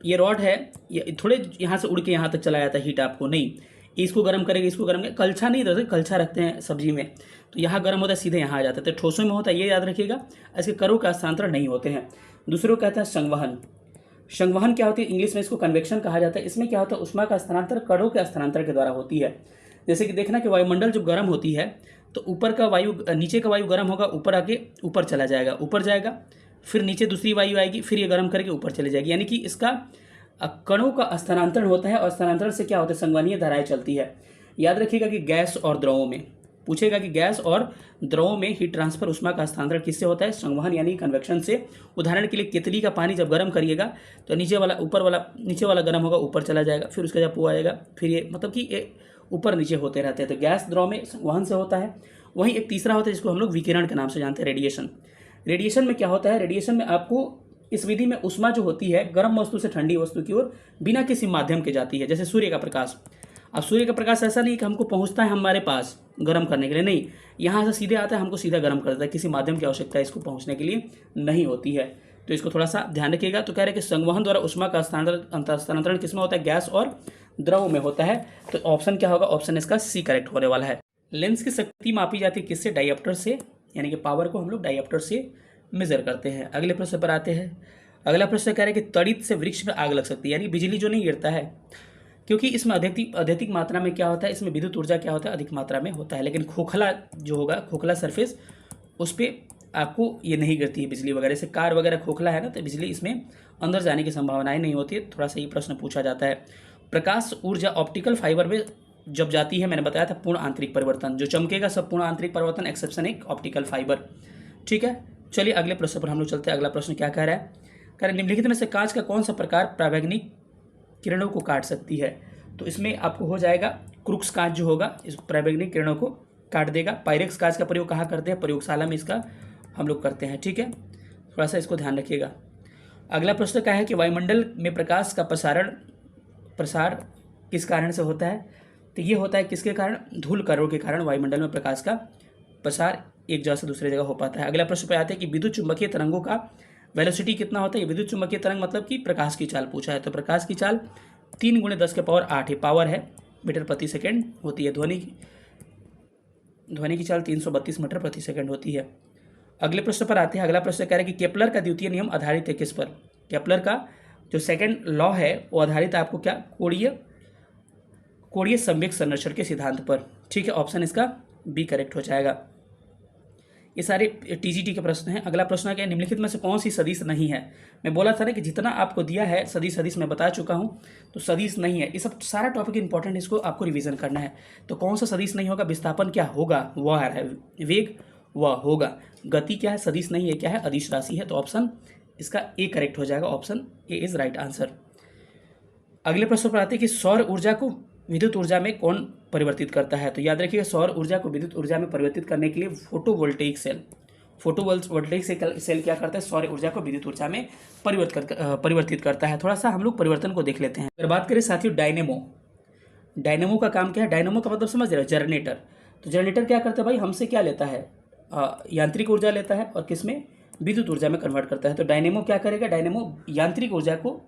ये रॉड है, ये थोड़े यहाँ से उड़ के यहाँ तक चला जाता है हीट, आपको नहीं, इसको गर्म करेंगे, इसको गर्म करेंगे, कलछा नहीं देते, कलछा रखते हैं सब्जी में, तो यहाँ गर्म होता है सीधे यहाँ आ जाता है। तो ठोसों में होता है, ये याद रखिएगा। ऐसे कणों का स्थानांतरण नहीं होते हैं। दूसरे को कहता है संवहन। संवहन क्या होती है, इंग्लिश में इसको कन्वेक्शन कहा जाता है। इसमें क्या होता है, ऊष्मा का स्थानांतरण कणों के स्थानांतरण के द्वारा होती है। जैसे कि देखना कि वायुमंडल जो गर्म होती है तो ऊपर का वायु, नीचे का वायु गर्म होगा, ऊपर आके ऊपर चला जाएगा, ऊपर जाएगा, फिर नीचे दूसरी वायु आएगी, फिर ये गर्म करके ऊपर चली जाएगी, यानी कि इसका कणों का स्थानांतरण होता है। और स्थानांतरण से क्या होता है, संवहनीय धाराएं चलती है। याद रखिएगा कि गैस और द्रवों में पूछेगा कि गैस और द्रवों में हीट ट्रांसफर ऊष्मा का स्थानांतरण किससे होता है, संवहन यानी कन्वेक्शन से। उदाहरण के लिए केतली का पानी जब गर्म करिएगा तो नीचे वाला गर्म होगा, ऊपर चला जाएगा, फिर उसका जब वो आएगा, फिर ये मतलब कि ये ऊपर नीचे होते रहते हैं। तो गैस द्रव में संवहन से होता है। वहीं एक तीसरा होता है जिसको हम लोग विकिरण के नाम से जानते हैं, रेडिएशन। रेडिएशन में क्या होता है, रेडिएशन में आपको इस विधि में ऊष्मा जो होती है गर्म वस्तु से ठंडी वस्तु की ओर बिना किसी माध्यम के जाती है। जैसे सूर्य का प्रकाश, अब सूर्य का प्रकाश ऐसा नहीं कि हमको पहुंचता है हमारे पास गर्म करने के लिए, नहीं, यहाँ से सीधे आता है, हमको सीधा गर्म करता है, किसी माध्यम की आवश्यकता इसको पहुंचने के लिए नहीं होती है। तो इसको थोड़ा सा ध्यान रखिएगा। तो कह रहे हैं कि संवहन द्वारा ऊष्मा का स्थानांतरण किसमें होता है, गैस और द्रव में होता है। तो ऑप्शन क्या होगा, ऑप्शन इसका सी करेक्ट होने वाला है। लेंस की शक्ति मापी जाती है किससे, डायप्टर से, यानी कि पावर को हम लोग डायप्टर से मेजर करते हैं। अगले प्रश्न पर आते हैं। अगला प्रश्न कह रहे हैं कि तड़ित से वृक्ष में आग लग सकती है, यानी बिजली जो नहीं गिरता है, क्योंकि इसमें अधिक मात्रा में क्या होता है, इसमें विद्युत ऊर्जा क्या होता है, अधिक मात्रा में होता है। लेकिन खोखला जो होगा, खोखला सरफेस, उस पर आपको ये नहीं गिरती है बिजली वगैरह से। कार वगैरह खोखला है ना, तो बिजली इसमें अंदर जाने की संभावनाएं नहीं होती है। थोड़ा सा ये प्रश्न पूछा जाता है। प्रकाश ऊर्जा ऑप्टिकल फाइबर में जब जाती है, मैंने बताया था पूर्ण आंतरिक परिवर्तन, जो चमकेगा सब पूर्ण आंतरिक परिवर्तन, एक्सेप्शन एक ऑप्टिकल फाइबर। ठीक है, चलिए अगले प्रश्न पर हम लोग चलते हैं। अगला प्रश्न क्या कह रहा है, कह रहा है निम्नलिखित में से कांच का कौन सा प्रकार पराबैंगनी किरणों को काट सकती है। तो इसमें आपको हो जाएगा क्रूक्स कांच जो होगा इस पराबैंगनी किरणों को काट देगा। पायरेक्स कांच का प्रयोग कहाँ करते हैं, प्रयोगशाला में इसका हम लोग करते हैं। ठीक है, थोड़ा सा इसको ध्यान रखिएगा। अगला प्रश्न क्या है कि वायुमंडल में प्रकाश का प्रसार किस कारण से होता है। तो ये होता है किसके कारण, धूल कणों के कारण वायुमंडल में प्रकाश का प्रसार एक जगह से दूसरे जगह हो पाता है। अगला प्रश्न पे आते हैं कि विद्युत चुंबकीय तरंगों का वेलोसिटी कितना होता है। विद्युत चुंबकीय तरंग मतलब कि प्रकाश की चाल पूछा है, तो प्रकाश की चाल 3 × 10⁸ है, पावर है, मीटर प्रति सेकेंड होती है। ध्वनि की चाल 332 मीटर प्रति सेकेंड होती है। अगले प्रश्न पर आते हैं। अगला प्रश्न कह रहा है कि केपलर का द्वितीय नियम आधारित है किस पर। केपलर का जो सेकंड लॉ है वो आधारित है आपको क्या, कोणीय संवेग संरक्षण के सिद्धांत पर। ठीक है, ऑप्शन इसका बी करेक्ट हो जाएगा। ये सारे टीजीटी के प्रश्न हैं। अगला प्रश्न है कि निम्नलिखित में से कौन सी सदिश नहीं है। मैं बोला था ना कि जितना आपको दिया है सदिश मैं बता चुका हूँ, तो सदिश नहीं है। ये सब सारा टॉपिक इंपॉर्टेंट, इसको आपको रिवीजन करना है। तो कौन सा सदिश नहीं होगा, विस्थापन क्या होगा, वह है वेग, वह होगा। गति क्या है, सदिश नहीं है, क्या है, अदिश राशि है। तो ऑप्शन इसका ए करेक्ट हो जाएगा, option A is right answer. अगले प्रश्न पर आते हैं कि सौर ऊर्जा को विद्युत ऊर्जा में कौन परिवर्तित करता है। तो याद रखिएगा, सौर ऊर्जा को विद्युत ऊर्जा में परिवर्तित करने के लिए फोटोवोल्टेइक सेल क्या करता है, सौर ऊर्जा को विद्युत ऊर्जा में परिवर्तित करता है। थोड़ा सा हम लोग परिवर्तन को देख लेते हैं। अगर बात करें साथियों डायनेमो का काम क्या है। डायनेमो का मतलब समझ रहे हो, जनरेटर। तो जनरेटर क्या करता है भाई, हमसे क्या लेता है, यांत्रिक ऊर्जा लेता है और किसमें, विद्युत ऊर्जा में कन्वर्ट करता है। तो डायनेमो क्या करेगा, डायनेमो यांत्रिक ऊर्जा को,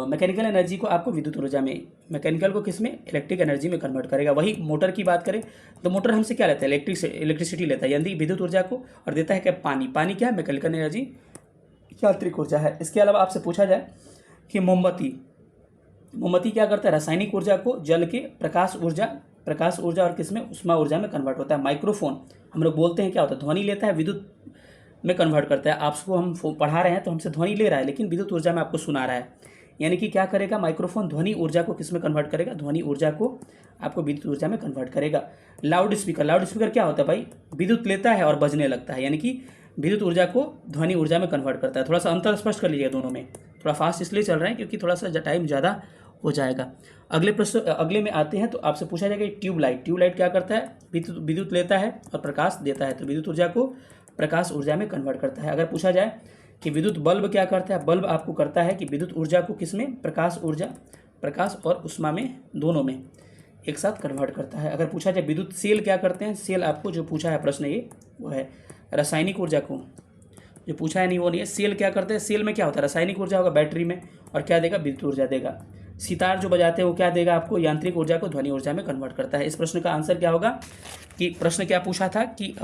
मैकेनिकल एनर्जी को आपको विद्युत ऊर्जा में, मैकेनिकल को किस में, इलेक्ट्रिक एनर्जी में कन्वर्ट करेगा। वही मोटर की बात करें तो मोटर हमसे क्या लेता है, इलेक्ट्रिसिटी लेता है, यानी विद्युत ऊर्जा को, और देता है क्या, पानी क्या है, मैकेनिकल एनर्जी, यांत्रिक ऊर्जा है। इसके अलावा आपसे पूछा जाए कि मोमबत्ती क्या करता है, रासायनिक ऊर्जा को जल के प्रकाश ऊर्जा और किस में, उष्मा ऊर्जा में कन्वर्ट होता है। माइक्रोफोन हम लोग बोलते हैं क्या होता है, ध्वनि लेता है, विद्युत में कन्वर्ट करता है। आपको हम पढ़ा रहे हैं तो हमसे ध्वनि ले रहा है, लेकिन विद्युत ऊर्जा में आपको सुना रहा है। यानी कि क्या करेगा, माइक्रोफोन ध्वनि ऊर्जा को किस में कन्वर्ट करेगा, ध्वनि ऊर्जा को आपको विद्युत ऊर्जा में कन्वर्ट करेगा। लाउड स्पीकर क्या होता है भाई, विद्युत लेता है और बजने लगता है, यानी कि विद्युत ऊर्जा को ध्वनि ऊर्जा में कन्वर्ट करता है। थोड़ा सा अंतर स्पष्ट कर लीजिएगा दोनों में, थोड़ा फास्ट इसलिए चल रहे हैं क्योंकि थोड़ा सा टाइम ज़्यादा हो जाएगा। अगले में आते हैं तो आपसे पूछा जाएगा ट्यूबलाइट क्या करता है, विद्युत लेता है और प्रकाश देता है, तो विद्युत ऊर्जा को प्रकाश ऊर्जा में कन्वर्ट करता है। अगर पूछा जाए कि विद्युत बल्ब क्या करता है, बल्ब आपको करता है कि विद्युत ऊर्जा को किसमें, प्रकाश और उष्मा में, दोनों में एक साथ कन्वर्ट करता है। अगर पूछा जाए विद्युत सेल क्या करते हैं, सेल आपको जो पूछा है प्रश्न ये वो है रासायनिक ऊर्जा को, जो पूछा है नहीं वो नहीं है। सेल क्या करते हैं, सेल में क्या होता है, रासायनिक ऊर्जा होगा बैटरी में, और क्या देगा, विद्युत ऊर्जा देगा। सितार जो बजाते हैं वो क्या देगा आपको, यांत्रिक ऊर्जा को ध्वनि ऊर्जा में कन्वर्ट करता है। इस प्रश्न का आंसर क्या होगा कि प्रश्न क्या पूछा था कि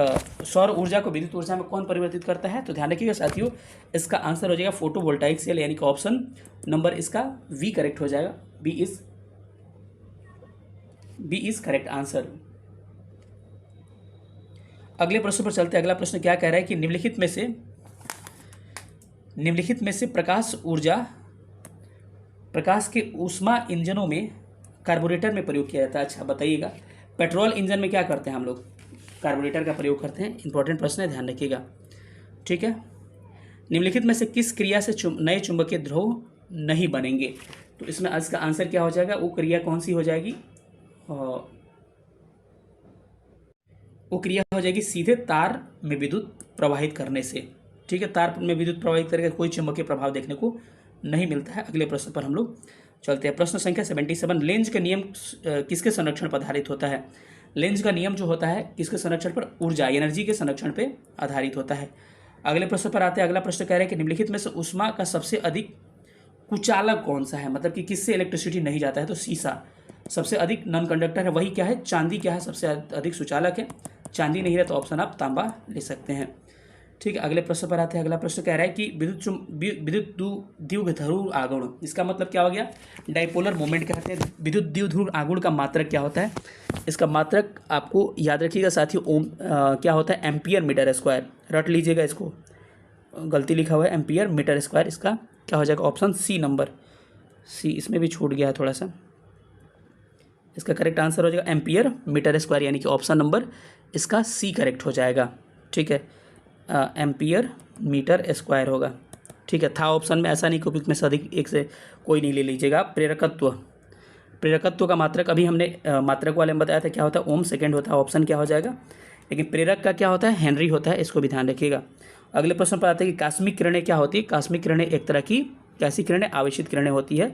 सौर ऊर्जा को विद्युत ऊर्जा में कौन परिवर्तित करता है। तो ध्यान रखिएगा साथियों, इसका आंसर हो जाएगा फोटोवोल्टाइक सेल, यानी कि ऑप्शन नंबर इसका वी करेक्ट हो जाएगा। B is correct answer. अगले प्रश्न पर चलते हैं। अगला प्रश्न क्या कह रहा है कि निम्नलिखित में से प्रकाश के ऊष्मा इंजनों में कार्बोरेटर में प्रयोग किया जाता है। अच्छा बताइएगा, पेट्रोल इंजन में क्या करते हैं हम लोग, कार्बोरेटर का प्रयोग करते हैं। इंपॉर्टेंट प्रश्न है, ध्यान रखिएगा। ठीक है, निम्नलिखित में से किस क्रिया से नए चुंबकीय ध्रुव नहीं बनेंगे। तो इसमें इसका आंसर क्या हो जाएगा, वो क्रिया कौन सी हो जाएगी, वो क्रिया हो जाएगी सीधे तार में विद्युत प्रवाहित करने से। ठीक है, तार में विद्युत प्रवाहित करके कोई चुंबकीय प्रभाव देखने को नहीं मिलता है। अगले प्रश्न पर हम लोग चलते हैं। प्रश्न संख्या 77, लेंज का नियम किसके संरक्षण पर आधारित होता है। लेंज का नियम जो होता है किसके संरक्षण पर, ऊर्जा, एनर्जी के संरक्षण पर आधारित होता है। अगले प्रश्न पर आते हैं। अगला प्रश्न कह रहा है कि निम्नलिखित में से ऊष्मा का सबसे अधिक कुचालक कौन सा है, मतलब कि किससे इलेक्ट्रिसिटी नहीं जाता है। तो सीसा सबसे अधिक नॉन कंडक्टर है, वही क्या है, चांदी क्या है, सबसे अधिक सुचालक है। चांदी नहीं है तो ऑप्शन आप तांबा ले सकते हैं। ठीक है, अगले प्रश्न पर आते हैं। अगला प्रश्न कह रहा है कि विद्युत द्विध्रुव आघूर्ण, इसका मतलब क्या हो गया, डाइपोलर मोमेंट कहते हैं। विद्युत द्विध्रुव आघूर्ण का मात्रक क्या होता है, इसका मात्रक आपको याद रखिएगा साथियों, क्या होता है, एम्पियर मीटर स्क्वायर। रट लीजिएगा, इसको गलती लिखा हुआ है, एम्पियर मीटर स्क्वायर। इसका क्या हो जाएगा, ऑप्शन सी नंबर, सी इसमें भी छूट गया है थोड़ा सा। इसका करेक्ट आंसर हो जाएगा एम्पियर मीटर स्क्वायर, यानी कि ऑप्शन नंबर इसका सी करेक्ट हो जाएगा। ठीक है, एम्पियर मीटर स्क्वायर होगा। ठीक है, था ऑप्शन में, ऐसा नहीं क्यूबिक में से अधिक एक से कोई नहीं ले लीजिएगा। प्रेरकत्व का मात्रक अभी हमने मात्रक वाले में बताया था क्या होता है, ओम। सेकंड होता है ऑप्शन क्या हो जाएगा, लेकिन प्रेरक का क्या होता है, हेनरी होता है, इसको भी ध्यान रखिएगा। अगले प्रश्न पर आते हैं कि कास्मिक किरणें क्या होती है। कास्मिक किरणें एक तरह की कैसी किरणें, आवेशित किरणें होती है,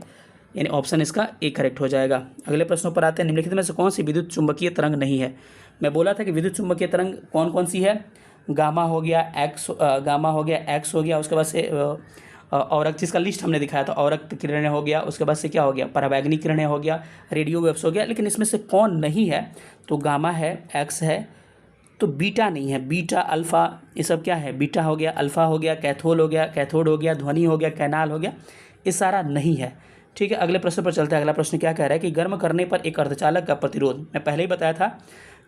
यानी ऑप्शन इसका ए करेक्ट हो जाएगा। अगले प्रश्नों पर आते हैं, निम्नलिखित में से कौन सी विद्युत चुंबकीय तरंग नहीं है। मैं बोला था कि विद्युत चुंबकीय तरंग कौन कौन सी है, गामा हो गया, एक्स हो गया, उसके बाद से औरक, जिसका लिस्ट हमने दिखाया था, औरक किरणें हो गया, उसके बाद से क्या हो गया, पराबैंगनी किरणें हो गया, रेडियो वेव्स हो गया। लेकिन इसमें से कौन नहीं है, तो गामा है, एक्स है, तो बीटा नहीं है। बीटा, अल्फ़ा, ये सब क्या है, बीटा हो गया, अल्फ़ा हो गया, कैथोड हो गया, ध्वनि हो गया, कैनाल हो गया, ये सारा नहीं है। ठीक है, अगले प्रश्न पर चलते हैं। अगला प्रश्न क्या कह रहा है कि गर्म करने पर एक अर्धचालक का प्रतिरोध, मैं पहले ही बताया था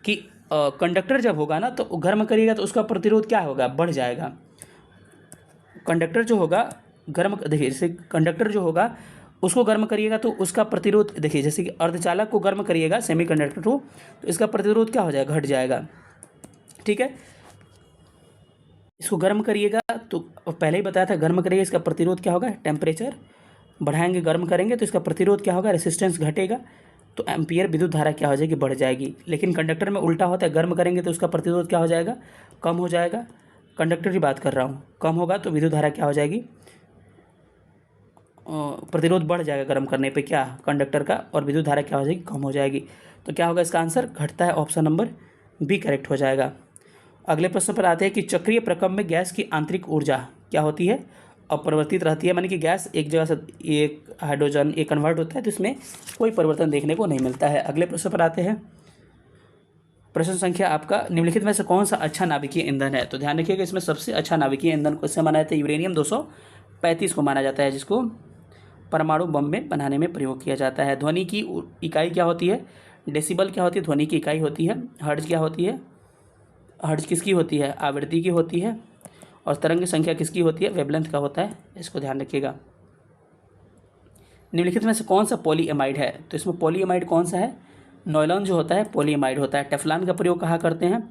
कि कंडक्टर जब होगा ना, तो गर्म करिएगा तो उसका प्रतिरोध क्या होगा, बढ़ जाएगा। कंडक्टर जो होगा गर्म, देखिए जैसे कंडक्टर जो होगा उसको गर्म करिएगा तो उसका प्रतिरोध, देखिए जैसे कि अर्धचालक को गर्म करिएगा, सेमीकंडक्टर को, तो इसका प्रतिरोध क्या हो जाएगा, घट जाएगा। ठीक है, इसको गर्म करिएगा तो पहले ही बताया था, गर्म करिएगा इसका प्रतिरोध क्या होगा, टेम्परेचर बढ़ाएंगे, गर्म करेंगे तो इसका प्रतिरोध क्या होगा, रेसिस्टेंस घटेगा, तो एम्पियर विद्युत धारा क्या हो जाएगी, बढ़ जाएगी। लेकिन कंडक्टर में उल्टा होता है, गर्म करेंगे तो उसका प्रतिरोध क्या हो जाएगा, कम हो जाएगा। कंडक्टर की बात कर रहा हूँ, कम होगा तो विद्युत धारा क्या हो जाएगी, प्रतिरोध बढ़ जाएगा गर्म करने पे क्या, कंडक्टर का, और विद्युत धारा क्या हो जाएगी, कम हो जाएगी। तो क्या होगा इसका आंसर, घटता है, ऑप्शन नंबर बी करेक्ट हो जाएगा। अगले प्रश्न पर आते हैं कि चक्रीय प्रक्रम में गैस की आंतरिक ऊर्जा क्या होती है, अपरिवर्तित रहती है, मानी कि गैस एक जगह से एक हाइड्रोजन एक कन्वर्ट होता है, तो इसमें कोई परिवर्तन देखने को नहीं मिलता है। अगले प्रश्न पर आते हैं, प्रश्न संख्या आपका, निम्नलिखित में से कौन सा अच्छा नाभिकीय ईंधन है। तो ध्यान रखिएगा, इसमें सबसे अच्छा नाभिकीय ईंधन किससे माना जाता है, यूरेनियम 235 को माना जाता है, जिसको परमाणु बम में बनाने में प्रयोग किया जाता है। ध्वनि की इकाई क्या होती है, डेसिबल क्या होती है, ध्वनि की इकाई होती है। हर्ट्ज क्या होती है, हर्ट्ज किसकी होती है, आवृत्ति की होती है। और तरंग संख्या किसकी होती है, वेवलेंथ का होता है, इसको ध्यान रखिएगा। निम्नलिखित में से कौन सा पॉलीएमाइड है, तो इसमें पॉलीएमाइड कौन सा है, नॉयलॉन जो होता है पॉलीएमाइड होता है। टेफ्लॉन का प्रयोग कहाँ करते हैं,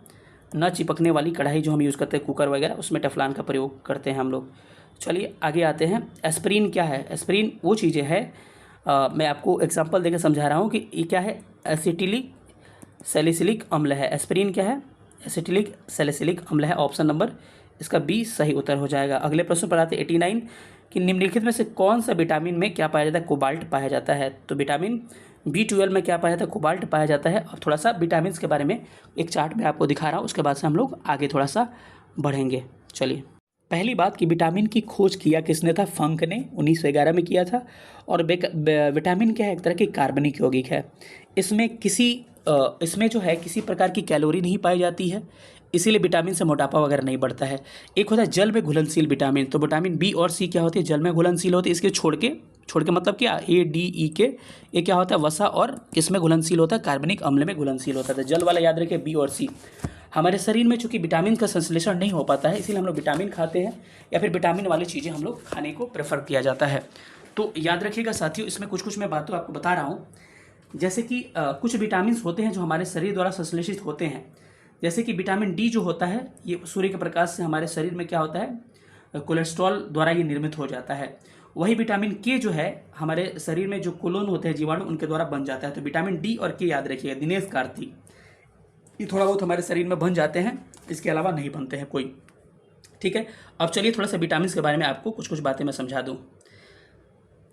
न चिपकने वाली कढ़ाई जो हम यूज़ करते हैं, कुकर वगैरह, उसमें टेफ्लॉन का प्रयोग करते हैं हम लोग। चलिए आगे आते हैं। एस्प्रिन क्या है, एस्प्रिन वो चीज़ें है, मैं आपको एग्जांपल देकर समझा रहा हूँ कि ये क्या है, एसिटिलिक सैलिसिलिक अम्ल है। एस्प्रिन क्या है, एसिटिलिक सैलिसिलिक अम्ल है, ऑप्शन नंबर इसका बी सही उत्तर हो जाएगा। अगले प्रश्न पर आते हैं 89 कि निम्नलिखित में से कौन सा विटामिन में क्या पाया जाता है, कोबाल्ट पाया जाता है। तो विटामिन B12 में क्या पाया जाता है, कोबाल्ट पाया जाता है। अब थोड़ा सा विटामिन के बारे में एक चार्ट में आपको दिखा रहा हूँ, उसके बाद से हम लोग आगे थोड़ा सा बढ़ेंगे। चलिए, पहली बात कि विटामिन की खोज किया किसने था, फंक ने 1911 में किया था। और विटामिन क्या है, एक तरह की कार्बनिक यौगिक है। इसमें जो है किसी प्रकार की कैलोरी नहीं पाई जाती है, इसीलिए विटामिन से मोटापा वगैरह नहीं बढ़ता है। एक होता है जल में घुलनशील विटामिन, तो विटामिन बी और सी क्या होती है, जल में घुलनशील होती है। इसके छोड़ के मतलब क्या, ए डी ई के, ये क्या होता है, वसा, और किसमें घुलनशील होता है, कार्बनिक अम्ल में घुलनशील होता है। तो जल वाला याद रखिए, बी और सी। हमारे शरीर में चूंकि विटामिन का संश्लेषण नहीं हो पाता है, इसीलिए हम लोग विटामिन खाते हैं, या फिर विटामिन वाली चीज़ें हम लोग खाने को प्रेफर किया जाता है। तो याद रखिएगा साथियों, इसमें कुछ मैं बातों आपको बता रहा हूँ। जैसे कि कुछ विटामिन होते हैं जो हमारे शरीर द्वारा संश्लेषित होते हैं। जैसे कि विटामिन डी जो होता है, ये सूर्य के प्रकाश से हमारे शरीर में क्या होता है, कोलेस्ट्रॉल द्वारा ये निर्मित हो जाता है। वही विटामिन के जो है हमारे शरीर में जो कोलोन होते हैं जीवाणु, उनके द्वारा बन जाता है। तो विटामिन डी और के याद रखिएगा, दिनेश कार्तिक, ये थोड़ा बहुत हमारे शरीर में बन जाते हैं, इसके अलावा नहीं बनते हैं कोई। ठीक है, अब चलिए थोड़ा सा विटामिन के बारे में आपको कुछ बातें मैं समझा दूँ।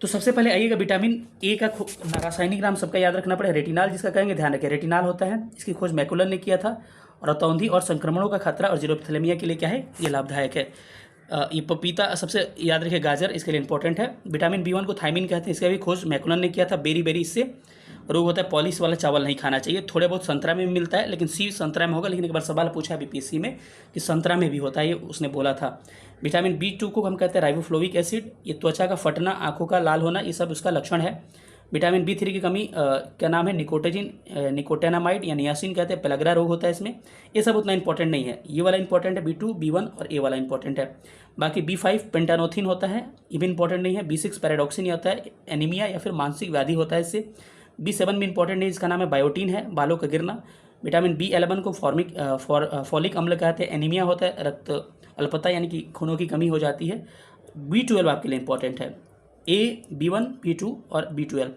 तो सबसे पहले आइएगा, विटामिन ए का रासायनिक नाम सबका याद रखना पड़ेगा, रेटिनाल जिसका कहेंगे, ध्यान रखें, रेटिनाल होता है। इसकी खोज मैकुलर ने किया था। और रतौंधी और संक्रमणों का खतरा और जीरोथैलेमिया के लिए क्या है, ये लाभदायक है। ये पपीता सबसे याद रखिए, गाजर इसके लिए इंपॉर्टेंट है। विटामिन B1 को थायमिन कहते हैं, इसका भी खोज मैकुलर ने किया था। बेरी इससे रोग होता है, पॉलिश वाला चावल नहीं खाना चाहिए। थोड़े बहुत संतरा में भी मिलता है, लेकिन सी संतरा में होगा। लेकिन एक बार सवाल पूछा बीपीएससी में कि संतरा में भी होता है, ये उसने बोला था। विटामिन B2 को हम कहते हैं राइबोफ्लोविक एसिड, ये त्वचा का फटना, आंखों का लाल होना, ये सब उसका लक्षण है। विटामिन B3 की कमी क्या नाम है, निकोटेनामाइड या नियासिन कहते हैं, पेलग्रा रोग होता है इसमें। ये सब उतना इंपॉर्टेंट नहीं है, ये वाला इंपॉर्टेंट है, B2 B1 और ए वाला इंपॉर्टेंट है। बाकी B5 पेंटानोथिन होता है, ये भी इंपॉर्टेंट नहीं है। B6 पैराडॉक्सिन होता है, एनीमिया या फिर मानसिक व्याधि होता है इससे। B7 भी इंपॉर्टेंट नहीं, इसका नाम है बायोटीन है, बालों का गिरना। विटामिन B11 को फॉलिक अम्ल कहते हैं, एनीमिया होता है, रक्त अल्पता यानी कि खूनों की कमी हो जाती है। B12 आपके लिए इंपॉर्टेंट है, B1 B2 और B12।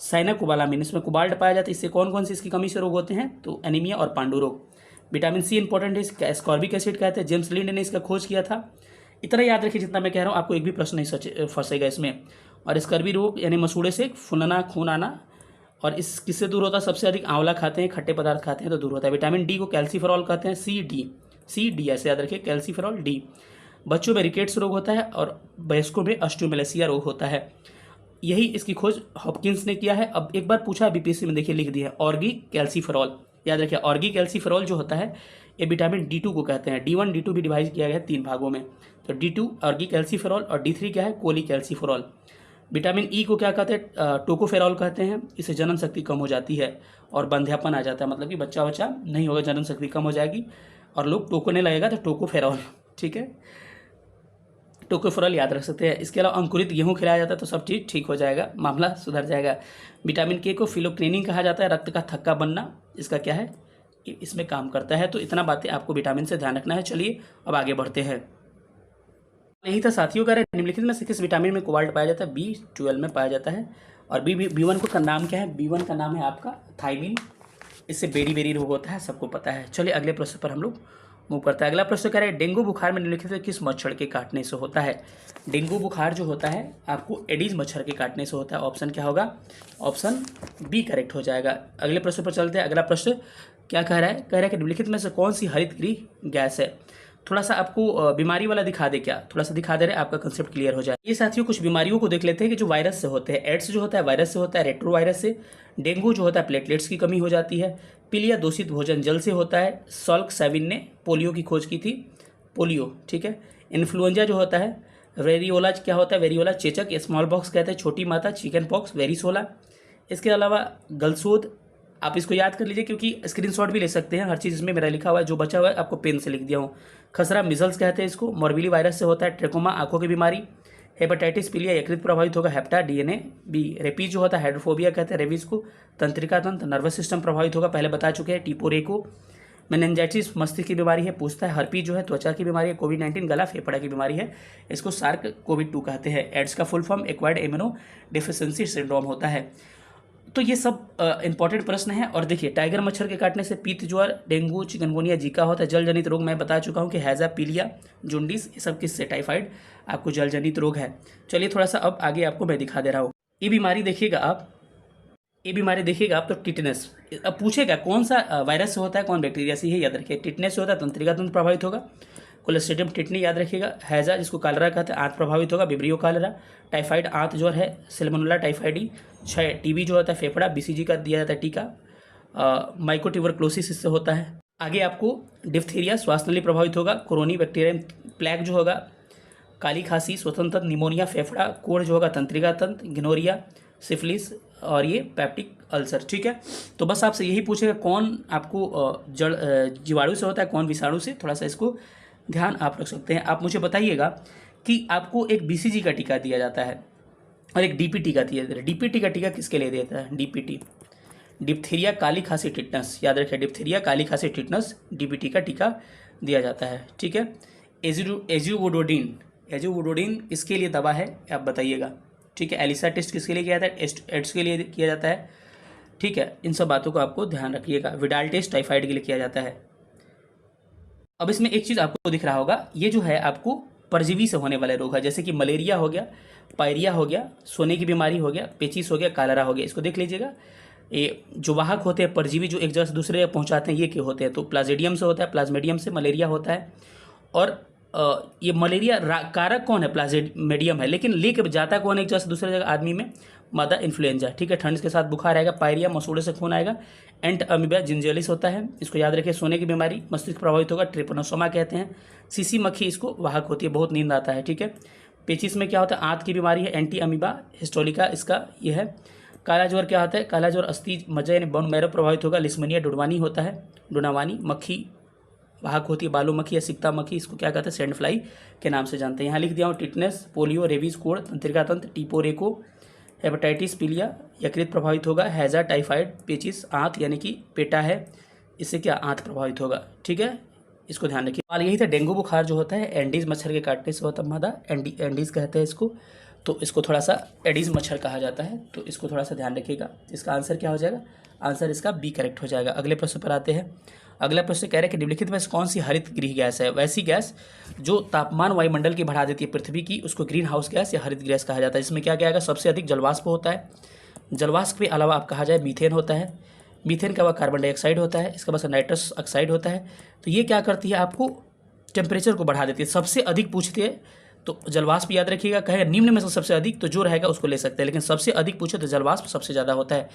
साइनाकोबालामिन, इसमें कोबाल्ट पाया जाता है, इससे कौन कौन से इसकी कमी से रोग होते हैं, तो एनीमिया और पांडु रोग। विटामिन सी इंपॉर्टेंट है, इसका एस्कॉर्बिक एसिड कहते हैं, जेम्स लिंड ने इसका खोज किया था। इतना याद रखिए जितना मैं कह रहा हूँ, आपको एक भी प्रश्न नहीं फंसेगा इसमें। और स्कर्वी रोग यानी मसूड़े से फुनना, खून आना, और इस किससे दूर होता है, सबसे अधिक आंवला खाते हैं, खट्टे पदार्थ खाते हैं तो दूर होता है। विटामिन डी को कैल्सीफेरॉल कहते हैं, सी डी ऐसे याद रखिए, कैल्सीफेरॉल डी। बच्चों में रिकेट्स रोग होता है और वयस्कों में ऑस्टियोमेलेसिया रोग होता है। यही इसकी खोज हॉपकिंस ने किया है। अब एक बार पूछा है बीपीएससी में, देखिए लिख दिया है ऑर्गी कैल्सीफेरॉल, याद रखिए ऑर्गी कैल्सीफेरॉल जो होता है ये विटामिन D2 को कहते हैं। D1 D2 भी डिवाइड किया गया है 3 भागों में, तो D2 ऑर्गी कैल्सीफेरॉल और D3 क्या है, कोली कैल्सीफेरॉल। विटामिन ई को क्या कहते हैं, टोकोफेरॉल कहते हैं। इससे जनन शक्ति कम हो जाती है और बंध्यापन आ जाता है, मतलब कि बच्चा नहीं होगा, जनन शक्ति कम हो जाएगी और लोग टोकोने लगेगा तो टोकोफेरॉल, ठीक है, टोकोफेरॉल याद रख सकते हैं। इसके अलावा अंकुरित गेहूं खिलाया जाता है तो सब चीज़ ठीक हो जाएगा, मामला सुधर जाएगा। विटामिन के को फिलोक्रेनिन कहा जाता है, रक्त का थक्का बनना, इसका क्या है, इसमें काम करता है। तो इतना बातें आपको विटामिन से ध्यान रखना है। चलिए अब आगे बढ़ते हैं। यही था साथियों का, निम्नलिखित में से किस विटामिन में कोबाल्ट पाया जाता है, B12 में पाया जाता है। और B1 का नाम क्या है, B1 का नाम है आपका थाइमिन। इससे बेरी बेरी रोग होता है, सबको पता है। चलिए अगले प्रश्न पर हम लोग मूव करते हैं। अगला प्रश्न कह रहे हैं, डेंगू बुखार में निम्नलिखित में किस मच्छर के काटने से होता है। डेंगू बुखार जो होता है आपको एडीज मच्छर के काटने से होता है। ऑप्शन क्या होगा, ऑप्शन बी करेक्ट हो जाएगा। अगले प्रश्न पर चलते हैं। अगला प्रश्न क्या कह रहा है, कह रहा है कि निम्नलिखित में से कौन सी हरित गृह गैस है। थोड़ा सा आपको बीमारी वाला दिखा दे, क्या थोड़ा सा दिखा दे रहे, आपका कंसेप्ट क्लियर हो जाए। ये साथियों कुछ बीमारियों को देख लेते हैं कि जो वायरस से होते हैं। एड्स जो होता है वायरस से होता है, रेट्रो वायरस से। डेंगू जो होता है प्लेटलेट्स की कमी हो जाती है। पीलिया दूषित भोजन जल से होता है। सॉल्क सेविन ने पोलियो की खोज की थी, पोलियो, ठीक है। इन्फ्लुएंजा जो होता है, वेरियोला क्या होता है, वेरियोला चेचक, स्मॉल बॉक्स कहते हैं, छोटी माता, चिकन पॉक्स, वेरिसोला। इसके अलावा गलसोद, आप इसको याद कर लीजिए क्योंकि स्क्रीनशॉट भी ले सकते हैं, हर चीज़ इसमें मेरा लिखा हुआ है, जो बचा हुआ है आपको पेन से लिख दिया हूँ। खसरा मिजल्स कहते हैं इसको, मोरबिली वायरस से होता है। ट्रेकोमा आंखों की बीमारी। हेपेटाइटिस पीलिया यकृत प्रभावित होगा, हेप्टा DNA बी। रेपीज जो होता है हाइड्रोफोबिया कहते हैं, रेबीज को। तंत्रिका तंत्र नर्वस सिस्टम प्रभावित होगा, पहले बता चुके हैं, टीपोरेको। मेनिंजाइटिस मस्तिष्क की बीमारी है, पूछता है। हर्पी जो है त्वचा की बीमारी है। कोविड-19 गला फेफड़ा की बीमारी है, इसको सार्क कोविड-2 कहते हैं। एड्स का full form acquired immuno deficiency syndrome होता है। तो ये सब इंपॉर्टेंट प्रश्न है। और देखिए टाइगर मच्छर के काटने से पीत ज्वर, डेंगू, चिकनगुनिया, जीका होता है। जल जनित रोग मैं बता चुका हूँ कि हैजा, पीलिया, जूंडिस, ये सब किससे, टाइफाइड, आपको जल जनित रोग है। चलिए थोड़ा सा अब आगे आपको मैं दिखा दे रहा हूँ। ये बीमारी देखिएगा आप, तो टिटनेस। अब पूछेगा कौन सा वायरस से होता है, कौन बैक्टीरिया से, ही याद रखिए। टिटनेस से होता है, तंत्रिका तंत्र प्रभावित होगा। कोलेस्ट्रीडियम टिटनी याद रखिएगा। हैजा जिसको कालरा कहते हैं, आंत प्रभावित होगा, विब्रियो कालरा। टाइफाइड आंत ज्वर है, सैल्मोनेला टाइफाइडी। 6 टीबी जो होता है फेफड़ा, BCG का दिया जाता है टीका। माइकोट्यूबरक्लोसिस इससे होता है। आगे आपको डिप्थीरिया, श्वास नली प्रभावित होगा। कोरोनी बैक्टीरियम प्लेग जो होगा। काली खांसी, स्वतंत्र निमोनिया, फेफड़ा। कोढ़ जो होगा तंत्रिका तंत्र, गिनोरिया, सिफिलिस, और ये पैप्टिक अल्सर, ठीक है। तो बस आपसे यही पूछेगा कौन आपको जड़ जीवाणु से होता है, कौन विषाणु से, थोड़ा सा इसको ध्यान आप रख सकते हैं। आप मुझे बताइएगा कि आपको एक BCG का टीका दिया जाता है और एक DPT का दिया जाता है। DPT का टीका किसके लिए देता है, DPT, डिप्थीरिया, काली खांसी, टिटनस, याद रखिए, डिप्थीरिया, काली खांसी, टिटनस, DPT का टीका दिया जाता है, ठीक है। एजुवोडोडिन किसके लिए दवा है, आप बताइएगा, ठीक है। एलिसा टेस्ट किसके लिए किया जाता है, एड्स के लिए किया जाता है, ठीक है। इन सब बातों को आपको ध्यान रखिएगा। विडाल टेस्ट टाइफाइड के लिए किया जाता है। अब इसमें एक चीज़ आपको दिख रहा होगा, ये जो है आपको परजीवी से होने वाले रोग है, जैसे कि मलेरिया हो गया, पायरिया हो गया, सोने की बीमारी हो गया, पेचिस हो गया, कालरा हो गया। इसको देख लीजिएगा। ये जो वाहक होते हैं परजीवी जो एक जगह से दूसरे जगह पहुंचाते हैं, ये क्या होते हैं, तो प्लाज्मोडियम से होता है, प्लाज्मोडियम से मलेरिया होता है। और ये मलेरिया कारक कौन है, प्लाज्मोडियम है, लेकिन लेके जाता कौन है एक जगह से दूसरे जगह आदमी में, मादा इन्फ्लुएंजा, ठीक है। ठंड के साथ बुखार आएगा, पायरिया, मसूड़े से खून आएगा। एंट अमीबा जिंजियलिस होता है, इसको याद रखिए। सोने की बीमारी, मस्तिष्क प्रभावित होगा, ट्रिपनोसोमा कहते हैं। सीसी मक्खी इसको वाहक होती है, बहुत नींद आता है, ठीक है। पेचिस में क्या होता है, आंत की बीमारी है, एंटी अमीबा हिस्टोलिका इसका ये है। काला ज्वर क्या होता है, काला ज्वर अस्थि मज्जा यानी बोन मैरो प्रभावित होगा। लिस्मनिया डुडवानी होता है, डुनावानी मक्खी वाहक होती है, बालू मक्खी या सिक्ता मक्खी, इसको क्या कहते हैं, सैंड फ्लाई के नाम से जानते हैं। यहाँ लिख दिया हूँ, टिटनेस, पोलियो, रेबीज, कोढ़, तंत्रिका तंत्र, टीपोरेको, हेपेटाइटिस, पीलिया, यकृत प्रभावित होगा, हैजा, टाइफाइड, पेचिस, आंत यानी कि पेटा है, इससे क्या आंत प्रभावित होगा, ठीक है। इसको ध्यान रखिए। सवाल यही था, डेंगू बुखार जो होता है एंडीज मच्छर के काटने से होता है मादा, एंडीज कहते हैं इसको, तो इसको थोड़ा सा एडीज मच्छर कहा जाता है, तो इसको थोड़ा सा ध्यान रखिएगा। इसका आंसर क्या हो जाएगा? आंसर इसका बी करेक्ट हो जाएगा। अगले प्रश्न पर आते हैं। अगला प्रश्न कह रहे हैं कि निम्नलिखित में से कौन सी हरित गृह गैस है? वैसी गैस जो तापमान वायुमंडल की बढ़ा देती है पृथ्वी की, उसको ग्रीन हाउस गैस या हरित गैस कहा जाता है। इसमें क्या क्या आएगा? सबसे अधिक जलवाष्प होता है, जलवाष्प के अलावा आप कहा जाए मीथेन होता है, मीथेन के अलावा कार्बन डाइऑक्साइड होता है, इसके बाद नाइट्रस ऑक्साइड होता है। तो ये क्या करती है? आपको टेम्परेचर को बढ़ा देती है। सबसे अधिक पूछती है तो जलवाष्प याद रखिएगा, कहेगा निम्न में से सबसे अधिक, तो जो रहेगा उसको ले सकते हैं, लेकिन सबसे अधिक पूछे तो जलवाष्प सबसे ज़्यादा होता है।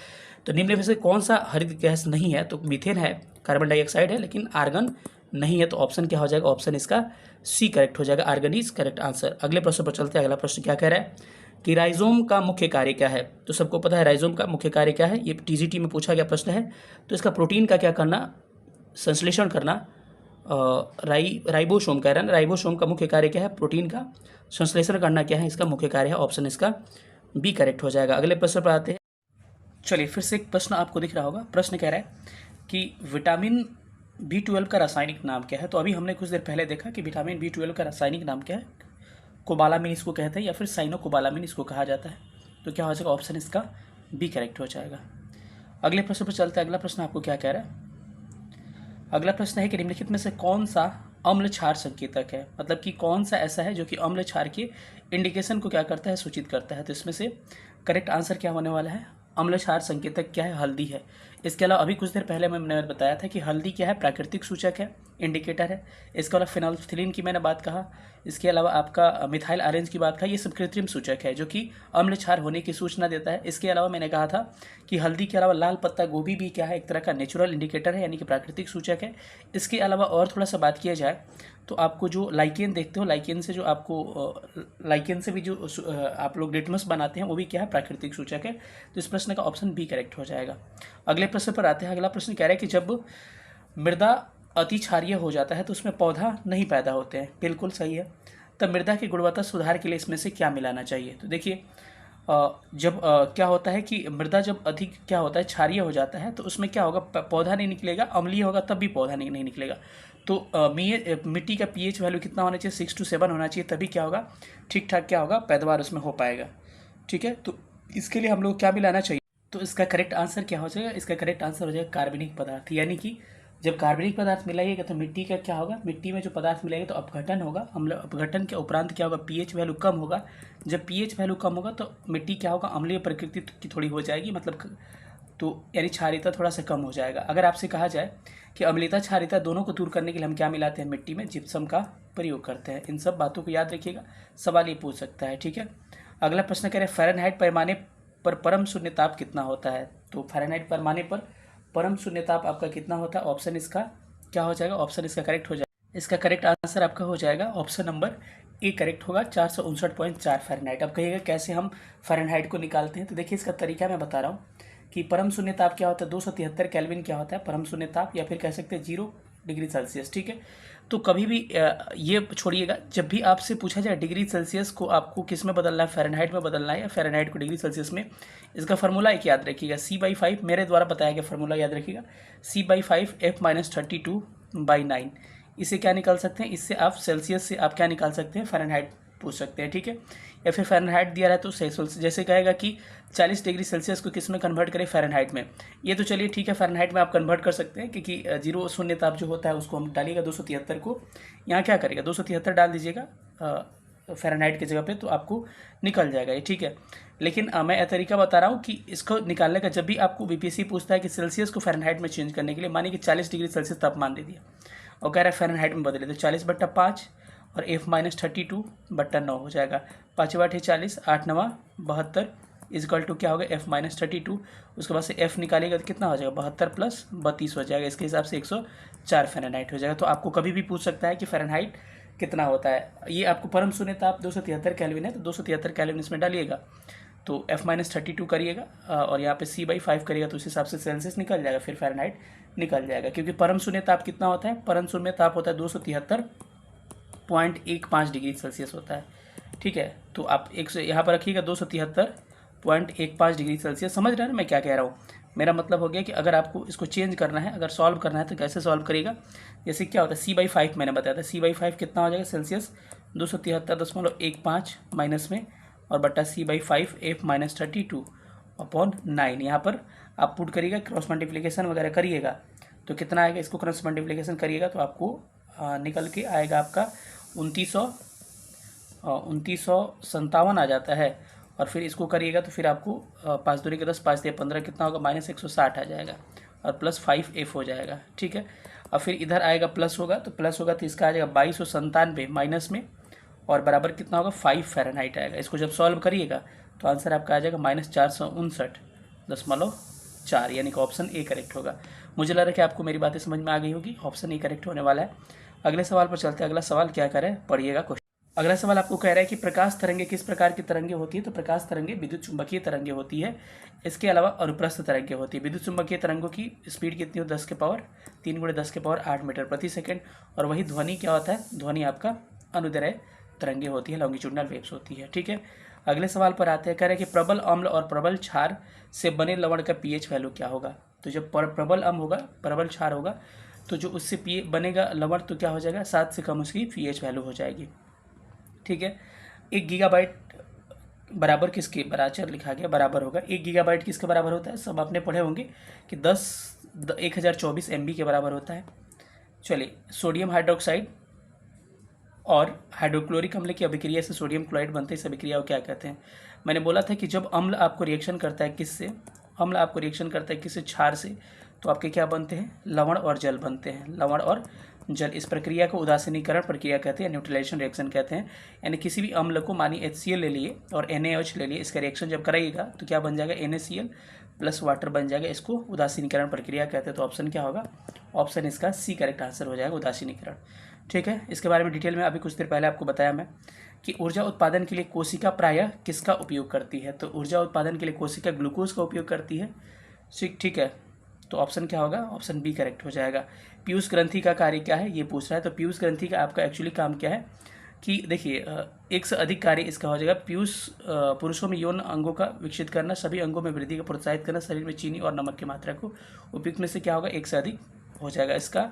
तो निम्न में से कौन सा हरित गैस नहीं है? तो मीथेन है, कार्बन डाइऑक्साइड है, लेकिन आर्गन नहीं है। तो ऑप्शन क्या हो जाएगा? ऑप्शन इसका सी करेक्ट हो जाएगा। Argon is correct answer. अगले प्रश्न पर चलते हैं। अगला प्रश्न क्या कह रहा है कि राइजोम का मुख्य कार्य क्या है? तो सबको पता है राइजोम का मुख्य कार्य क्या है, ये टीजीटी में पूछा गया प्रश्न है। तो इसका प्रोटीन का क्या करना? संश्लेषण करना। राइबोसोम कह रहा है ना, राइबोसोम का मुख्य कार्य क्या है? प्रोटीन का संश्लेषण करना क्या है इसका मुख्य कार्य है। ऑप्शन इसका बी करेक्ट हो जाएगा। अगले प्रश्न पर आते हैं। चलिए फिर से एक प्रश्न आपको दिख रहा होगा। प्रश्न कह रहा है कि विटामिन B12 का रासायनिक नाम क्या है? तो अभी हमने कुछ देर पहले देखा कि विटामिन B12 का रासायनिक नाम क्या है? कोबालामिन इसको कहते हैं, या फिर साइनोकोबालामिन इसको कहा जाता है। तो क्या हो जाएगा? ऑप्शन इसका बी करेक्ट हो जाएगा। अगले प्रश्न पर चलते हैं। अगला प्रश्न आपको क्या कह रहा है? अगला प्रश्न है कि निम्नलिखित में से कौन सा अम्ल क्षार संकेतक है? मतलब कि कौन सा ऐसा है जो कि अम्ल क्षार के इंडिकेशन को क्या करता है? सूचित करता है। तो इसमें से करेक्ट आंसर क्या होने वाला है? अम्ल क्षार संकेतक क्या है? हल्दी है। इसके अलावा अभी कुछ देर पहले मैंने बताया था कि हल्दी क्या है? प्राकृतिक सूचक है, इंडिकेटर है। इसके अलावा फिनोल्फ्थालीन की मैंने बात कहा। इसके अलावा आपका मिथाइल ऑरेंज की बात कहा। ये सब कृत्रिम सूचक है जो कि अम्ल क्षार होने की सूचना देता है। इसके अलावा मैंने कहा था कि हल्दी के अलावा लाल पत्ता गोभी भी क्या है? एक तरह का नेचुरल इंडिकेटर है, यानी कि प्राकृतिक सूचक है। इसके अलावा और थोड़ा सा बात किया जाए तो आपको जो लाइकेन देखते हो, लाइकेन से जो आपको लाइकेन से भी जो आप लोग लिटमस बनाते हैं वो भी क्या है? प्राकृतिक सूचक है। तो इस प्रश्न का ऑप्शन बी करेक्ट हो जाएगा। अगले प्रश्न पर आते हैं। अगला प्रश्न कह रहा है कि जब मृदा अति क्षारीय हो जाता है तो उसमें पौधा नहीं पैदा होते हैं। बिल्कुल सही है। तब मृदा की गुणवत्ता सुधार के लिए इसमें से क्या मिलाना चाहिए? तो देखिए जब क्या होता है कि मृदा जब अधिक क्या होता है क्षारीय हो जाता है तो उसमें क्या होगा? पौधा नहीं निकलेगा। अम्लीय होगा तब भी पौधा नहीं निकलेगा। तो मिट्टी का पीएच वैल्यू कितना होना चाहिए? 6 to 7 होना चाहिए, तभी क्या होगा? ठीक ठाक क्या होगा? पैदावार उसमें हो पाएगा। ठीक है, तो इसके लिए हम लोग क्या मिलाना चाहिए? तो इसका करेक्ट आंसर क्या हो जाएगा? इसका करेक्ट आंसर हो जाएगा कार्बनिक पदार्थ। यानी कि जब कार्बनिक पदार्थ मिलाइएगा तो मिट्टी का क्या होगा? मिट्टी में जो पदार्थ मिलाएगा तो अपघटन होगा। अम्ल अपघटन के उपरांत क्या होगा? पीएच वैल्यू कम होगा। जब पीएच वैल्यू कम होगा तो मिट्टी क्या होगा? अम्लीय प्रकृति की थोड़ी हो जाएगी, मतलब तो यानी क्षारीयता थोड़ा सा कम हो जाएगा। अगर आपसे कहा जाए कि अम्लीयता क्षारीयता दोनों को दूर करने के लिए हम क्या मिलाते हैं? मिट्टी में जिप्सम का प्रयोग करते हैं। इन सब बातों को याद रखिएगा, सवाल ये पूछ सकता है। ठीक है, अगला प्रश्न कह रहे हैं फ़ारेनहाइट पैमाने पर परम शून्य ताप कितना होता है? तो फ़ारेनहाइट पैमाने पर परम शून्य ताप आपका कितना होता है? ऑप्शन इसका क्या हो जाएगा? ऑप्शन इसका करेक्ट हो जाएगा। इसका करेक्ट आंसर आपका हो जाएगा ऑप्शन नंबर ए करेक्ट होगा, 459.4 फ़ारेनहाइट। अब कहिएगा कैसे हम फ़ारेनहाइट को निकालते हैं? तो देखिए इसका तरीका मैं बता रहा हूँ कि परम शून्य ताप क्या होता है? 273 केल्विन क्या होता है परम शून्य ताप, या फिर कह सकते हैं 0 डिग्री सेल्सियस। ठीक है, तो कभी भी ये छोड़िएगा, जब भी आपसे पूछा जाए डिग्री सेल्सियस को आपको किस में बदलना है? फ़ारेनहाइट में बदलना है या फ़ारेनहाइट को डिग्री सेल्सियस में? इसका फार्मूला एक याद रखिएगा, C/5 मेरे द्वारा बताया गया फार्मूला याद रखिएगा, C/5 F-32/9। इसे क्या निकाल सकते हैं? इससे आप सेल्सियस से आप क्या निकाल सकते हैं? फ़ारेनहाइट पूछ सकते हैं। ठीक है, या फिर फ़ारेनहाइट दिया रहा है तो सेल्सियस, जैसे कहेगा कि 40 डिग्री सेल्सियस को किस में कन्वर्ट करें? फ़ारेनहाइट में। ये तो चलिए ठीक है, फ़ारेनहाइट में आप कन्वर्ट कर सकते हैं, क्योंकि 0 शून्य ताप जो होता है उसको हम डालिएगा 273 को, यहाँ क्या करेगा? 273 डाल दीजिएगा फ़ारेनहाइट की जगह पे, तो आपको निकल जाएगा ये। ठीक है, लेकिन मैं तरीका बता रहा हूँ कि इसको निकालने का, जब भी आपको बीपीएससी पूछता है कि सेल्सियस को फ़ारेनहाइट में चेंज करने के लिए, मानिए कि 40 डिग्री सेल्सियस तापमान दे दिया और कह रहा है फ़ारेनहाइट में बदले, तो 40/5 और F-32/9 हो जाएगा। 5/8 40, 8×9 72 इजकल टू क्या होगा? F-32। उसके बाद से F निकालेगा तो कितना हो जाएगा? 72 + 32 हो जाएगा। इसके हिसाब से 104 फ़ारेनहाइट हो जाएगा। तो आपको कभी भी पूछ सकता है कि फ़ारेनहाइट कितना होता है। ये आपको परम शून्य ताप 273 केल्विन है, तो 273 केल्विन इसमें डालिएगा, तो F-32 करिएगा और यहाँ पे C/5 करिएगा, तो उस हिसाब से सेल्सियस निकल जाएगा, फिर फ़ारेनहाइट निकल जाएगा। क्योंकि परम शून्य ताप कितना होता है? परम शून्य ताप होता है 273.15 डिग्री सेल्सियस होता है। ठीक है, तो आप यहाँ पर रखिएगा 273.15 डिग्री सेल्सियस। समझ रहे हैं ना मैं क्या कह रहा हूँ? मेरा मतलब हो गया कि अगर आपको इसको चेंज करना है, अगर सॉल्व करना है तो कैसे सॉल्व करिएगा। जैसे क्या होता है C/5 मैंने बताया था, C/5 कितना हो जाएगा सेल्सियस 273.15 माइनस में और बट्टा C/5 F-32/9। यहाँ पर आप पुट करिएगा, क्रॉस मल्टीप्लिकेशन वगैरह करिएगा तो कितना आएगा, इसको क्रॉस मल्टीप्लिकेशन करिएगा तो आपको निकल के आएगा आपका 2957 आ जाता है। और फिर इसको करिएगा तो फिर आपको 5 दूनी के 10, 5 दिया 15 कितना होगा, -160 आ जाएगा और प्लस 5F हो जाएगा। ठीक है, और फिर इधर आएगा प्लस होगा तो इसका आ जाएगा 2297 माइनस में और बराबर कितना होगा 5 फ़ारेनहाइट आएगा। इसको जब सॉल्व करिएगा तो आंसर आपका आ जाएगा -459.4, यानी कि ऑप्शन ए करेक्ट होगा। मुझे लग रहा है कि आपको मेरी बातें समझ में आ गई होगी, ऑप्शन ए करेक्ट होने वाला है। अगले सवाल पर चलते हैं। अगला सवाल क्या करें, पढ़िएगा क्वेश्चन। अगला सवाल आपको कह रहा है कि प्रकाश तरंगे किस प्रकार की तरंगे होती है। तो प्रकाश तरंगे विद्युत चुंबकीय तरंगे होती है, इसके अलावा अनुप्रस्थ तरंगे होती है। विद्युत चुंबकीय तरंगों की स्पीड कितनी हो, 10 के पावर 3 × 10 के पावर 8 मीटर प्रति सेकंड। और वही ध्वनि क्या होता है, ध्वनि आपका अनुदैर्घ्य तरंगे होती है, लॉन्गिट्यूडनल वेव्स होती है। ठीक है, अगले सवाल पर आते हैं। कह रहे हैं कि प्रबल अम्ल और प्रबल क्षार से बने लवण का पीएच वैल्यू क्या होगा। तो जब प्रबल अम्ल होगा, प्रबल क्षार होगा तो जो उससे बनेगा लवण तो क्या हो जाएगा, 7 से कम उसकी पीएच वैल्यू हो जाएगी। ठीक है, 1 गीगाबाइट बराबर किसके, बराबर लिखा गया बराबर होगा, 1 गीगाबाइट किसके बराबर होता है, सब आपने पढ़े होंगे कि 1024 MB के बराबर होता है। चलिए, सोडियम हाइड्रोक्साइड और हाइड्रोक्लोरिक अम्ल की अभिक्रिया से सोडियम क्लोराइड बनते हैं, इस अभिक्रिया को क्या कहते हैं। मैंने बोला था कि जब अम्ल आपको रिएक्शन करता है किससे, अम्ल आपको रिएक्शन करता है किससे, क्षार से, तो आपके क्या बनते हैं, लवण और जल बनते हैं, लवण और जल। इस प्रक्रिया को उदासीनीकरण प्रक्रिया कहते हैं, न्यूट्रलाइजेशन रिएक्शन कहते हैं। यानी किसी भी अम्ल को मानिए HCl ले लिए और NaOH ले लिए, इसका रिएक्शन जब कराइएगा तो क्या बन जाएगा, NaCl प्लस वाटर बन जाएगा, इसको उदासीनीकरण प्रक्रिया कहते हैं। तो ऑप्शन क्या होगा, ऑप्शन इसका सी करेक्ट आंसर हो जाएगा, उदासीनीकरण। ठीक है, इसके बारे में डिटेल में अभी कुछ देर पहले आपको बताया मैं कि ऊर्जा उत्पादन के लिए कोशिका प्रायः किसका उपयोग करती है। तो ऊर्जा उत्पादन के लिए कोशिका ग्लूकोज का उपयोग करती है। ठीक है, तो ऑप्शन क्या होगा, ऑप्शन बी करेक्ट हो जाएगा। पीयूष ग्रंथि का कार्य क्या है, ये पूछ रहा है। तो पीयूष ग्रंथि का आपका एक्चुअली काम क्या है कि देखिए, एक से अधिक कार्य इसका हो जाएगा। पीयूष पुरुषों में यौन अंगों का विकसित करना, सभी अंगों में वृद्धि को प्रोत्साहित करना, शरीर में चीनी और नमक की मात्रा को उपयुक्त में से क्या होगा, एक से अधिक हो जाएगा। इसका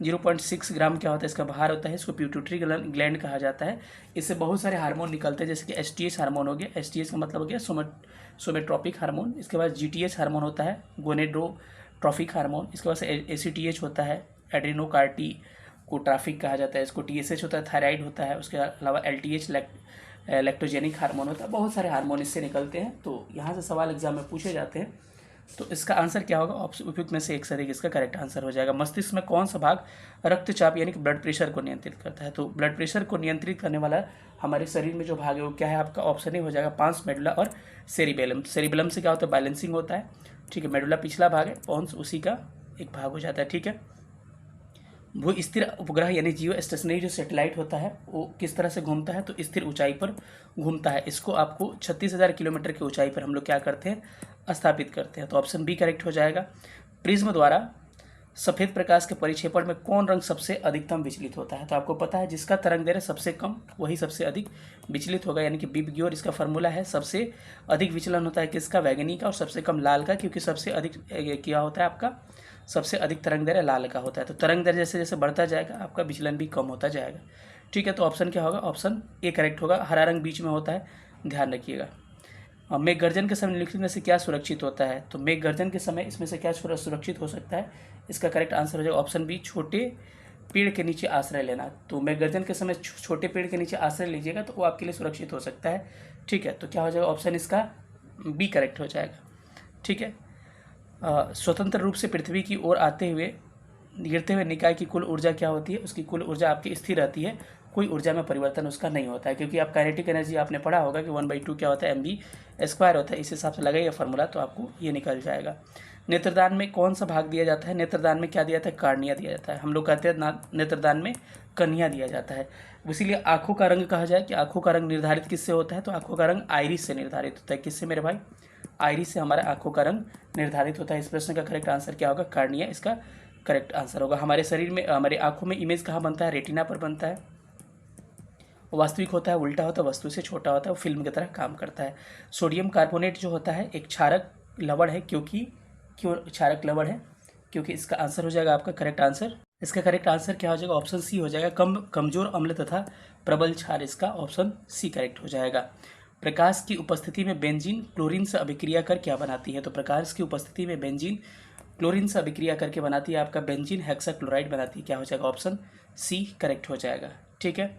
0.6 ग्राम क्या होता है, इसका भार होता है। इसको पिट्यूटरी ग्लैंड कहा जाता है। इससे बहुत सारे हार्मोन निकलते हैं, जैसे कि STH हार्मोन हो गया, STH का मतलब हो गया सोमेट्रोपिक हार्मोन। इसके बाद GTH हार्मोन होता है, गोनेडोट्रोफिक हार्मोन। इसके बाद से ACTH होता है, एड्रेनोकार्टिकोट्राफिक कहा जाता है। इसको TSH होता है, थायराइड होता है। उसके अलावा LTH लैक्टोजेनिक हार्मोन होता है। बहुत सारे हार्मोन इससे निकलते हैं, तो यहाँ से सवाल एग्जाम में पूछे जाते हैं। तो इसका आंसर क्या होगा, उपयुक्त में से एक से अधिक इसका करेक्ट आंसर हो जाएगा। मस्तिष्क में कौन सा भाग रक्तचाप यानी कि ब्लड प्रेशर को नियंत्रित करता है। तो ब्लड प्रेशर को नियंत्रित करने वाला हमारे शरीर में जो भाग है वो क्या है, आपका ऑप्शन ही हो जाएगा पांस मेडुला और सेरिबेलम। सेरिबेलम से क्या होता है, बैलेंसिंग होता है। ठीक है, मेडुला पिछला भाग है, पॉन्स उसी का एक भाग हो जाता है। ठीक है, भू स्थिर उपग्रह यानी जियो स्टेशनरी जो सैटेलाइट होता है वो किस तरह से घूमता है, तो स्थिर ऊंचाई पर घूमता है। इसको आपको 36,000 किलोमीटर की ऊंचाई पर हम लोग क्या करते हैं, स्थापित करते हैं। तो ऑप्शन बी करेक्ट हो जाएगा। प्रिज्म द्वारा सफ़ेद प्रकाश के परिक्षेपण में कौन रंग सबसे अधिकतम विचलित होता है। तो आपको पता है जिसका तरंग दैर्घ्य सबसे कम वही सबसे अधिक विचलित होगा, यानी कि बिबग्योर इसका फॉर्मूला है। सबसे अधिक विचलन होता है किसका, बैगनी का, और सबसे कम लाल का, क्योंकि सबसे अधिक क्या होता है आपका, सबसे अधिक तरंग दैर्घ्य लाल का होता है। तो तरंग दैर्घ्य जैसे जैसे बढ़ता जाएगा आपका विचलन भी कम होता जाएगा। ठीक है, तो ऑप्शन क्या होगा, ऑप्शन ए करेक्ट होगा। हरा रंग बीच में होता है, ध्यान रखिएगा। मेघ गर्जन के समय निम्नलिखित में से क्या सुरक्षित होता है। तो मेघ गर्जन के समय इसमें से क्या सुरक्षित हो सकता है, इसका करेक्ट आंसर हो जाएगा ऑप्शन बी, छोटे पेड़ के नीचे आश्रय लेना। तो मेघ गर्जन के समय छोटे पेड़ के नीचे आश्रय लीजिएगा तो वो आपके लिए सुरक्षित हो सकता है। ठीक है, तो क्या हो जाएगा, ऑप्शन इसका बी करेक्ट हो जाएगा। ठीक है, स्वतंत्र रूप से पृथ्वी की ओर आते हुए गिरते हुए निकाय की कुल ऊर्जा क्या होती है, उसकी कुल ऊर्जा आपकी स्थिर रहती है, कोई ऊर्जा में परिवर्तन उसका नहीं होता है। क्योंकि आप काइनेटिक एनर्जी आपने पढ़ा होगा कि 1/2 क्या होता है, mv² होता है। इस हिसाब से लगाइए फार्मूला तो आपको ये निकल जाएगा। नेत्रदान में कौन सा भाग दिया जाता है, नेत्रदान में क्या दिया जाता है, कार्निया दिया जाता है। हम लोग कहते हैं नेत्रदान में कन्या दिया जाता है। इसीलिए आँखों का रंग कहा जाए कि आँखों का रंग निर्धारित किससे होता है, तो आँखों का रंग आइरिस से निर्धारित होता है। किससे मेरे भाई, आइरिस से हमारा आँखों का रंग निर्धारित होता है। इस प्रश्न का करेक्ट आंसर क्या होगा, कार्निया इसका करेक्ट आंसर होगा। हमारे शरीर में, हमारे आँखों में इमेज कहाँ बनता है, रेटिना पर बनता है। वास्तविक होता है, उल्टा होता है, वस्तु से छोटा होता है, वो फिल्म की तरह काम करता है। सोडियम कार्बोनेट जो होता है एक क्षारक लवण है, क्योंकि क्यों क्षारक लवण है? क्योंकि इसका आंसर हो जाएगा आपका करेक्ट आंसर, इसका करेक्ट आंसर क्या हो जाएगा? ऑप्शन सी हो जाएगा, कमजोर अम्ल तथा प्रबल क्षार, इसका ऑप्शन सी करेक्ट हो जाएगा। प्रकाश की उपस्थिति में बेंजीन क्लोरीन से अभिक्रिया कर क्या बनाती है? तो प्रकाश की उपस्थिति में बेंजीन क्लोरीन से अभिक्रिया करके बनाती है आपका बेंजीन हेक्साक्लोराइड बनाती है, क्या हो जाएगा? ऑप्शन सी करेक्ट हो जाएगा। ठीक है,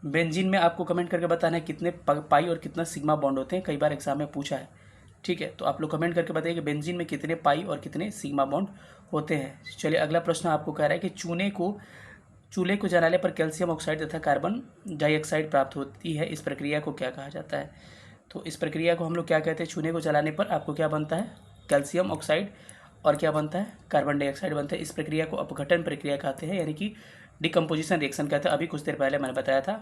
बेंजीन में आपको कमेंट करके बताना है कितने पाई और कितना सिग्मा बॉन्ड होते हैं, कई बार एग्जाम में पूछा है। ठीक है, तो आप लोग कमेंट करके बताइए कि बेंजीन में कितने पाई और कितने सिग्मा बॉन्ड होते हैं। चलिए अगला प्रश्न आपको कह रहा है कि चूल्हे को जलाने पर कैल्शियम ऑक्साइड तथा कार्बन डाइऑक्साइड प्राप्त होती है, इस प्रक्रिया को क्या कहा जाता है? तो इस प्रक्रिया को हम लोग क्या कहते हैं? चूल्हे को जलाने पर आपको क्या बनता है? कैल्शियम ऑक्साइड और क्या बनता है? कार्बन डाइऑक्साइड बनता है। इस प्रक्रिया को अपघटन प्रक्रिया कहते हैं, यानी कि डिकम्पोजिशन रिएक्शन कहते हैं। अभी कुछ देर पहले मैंने बताया था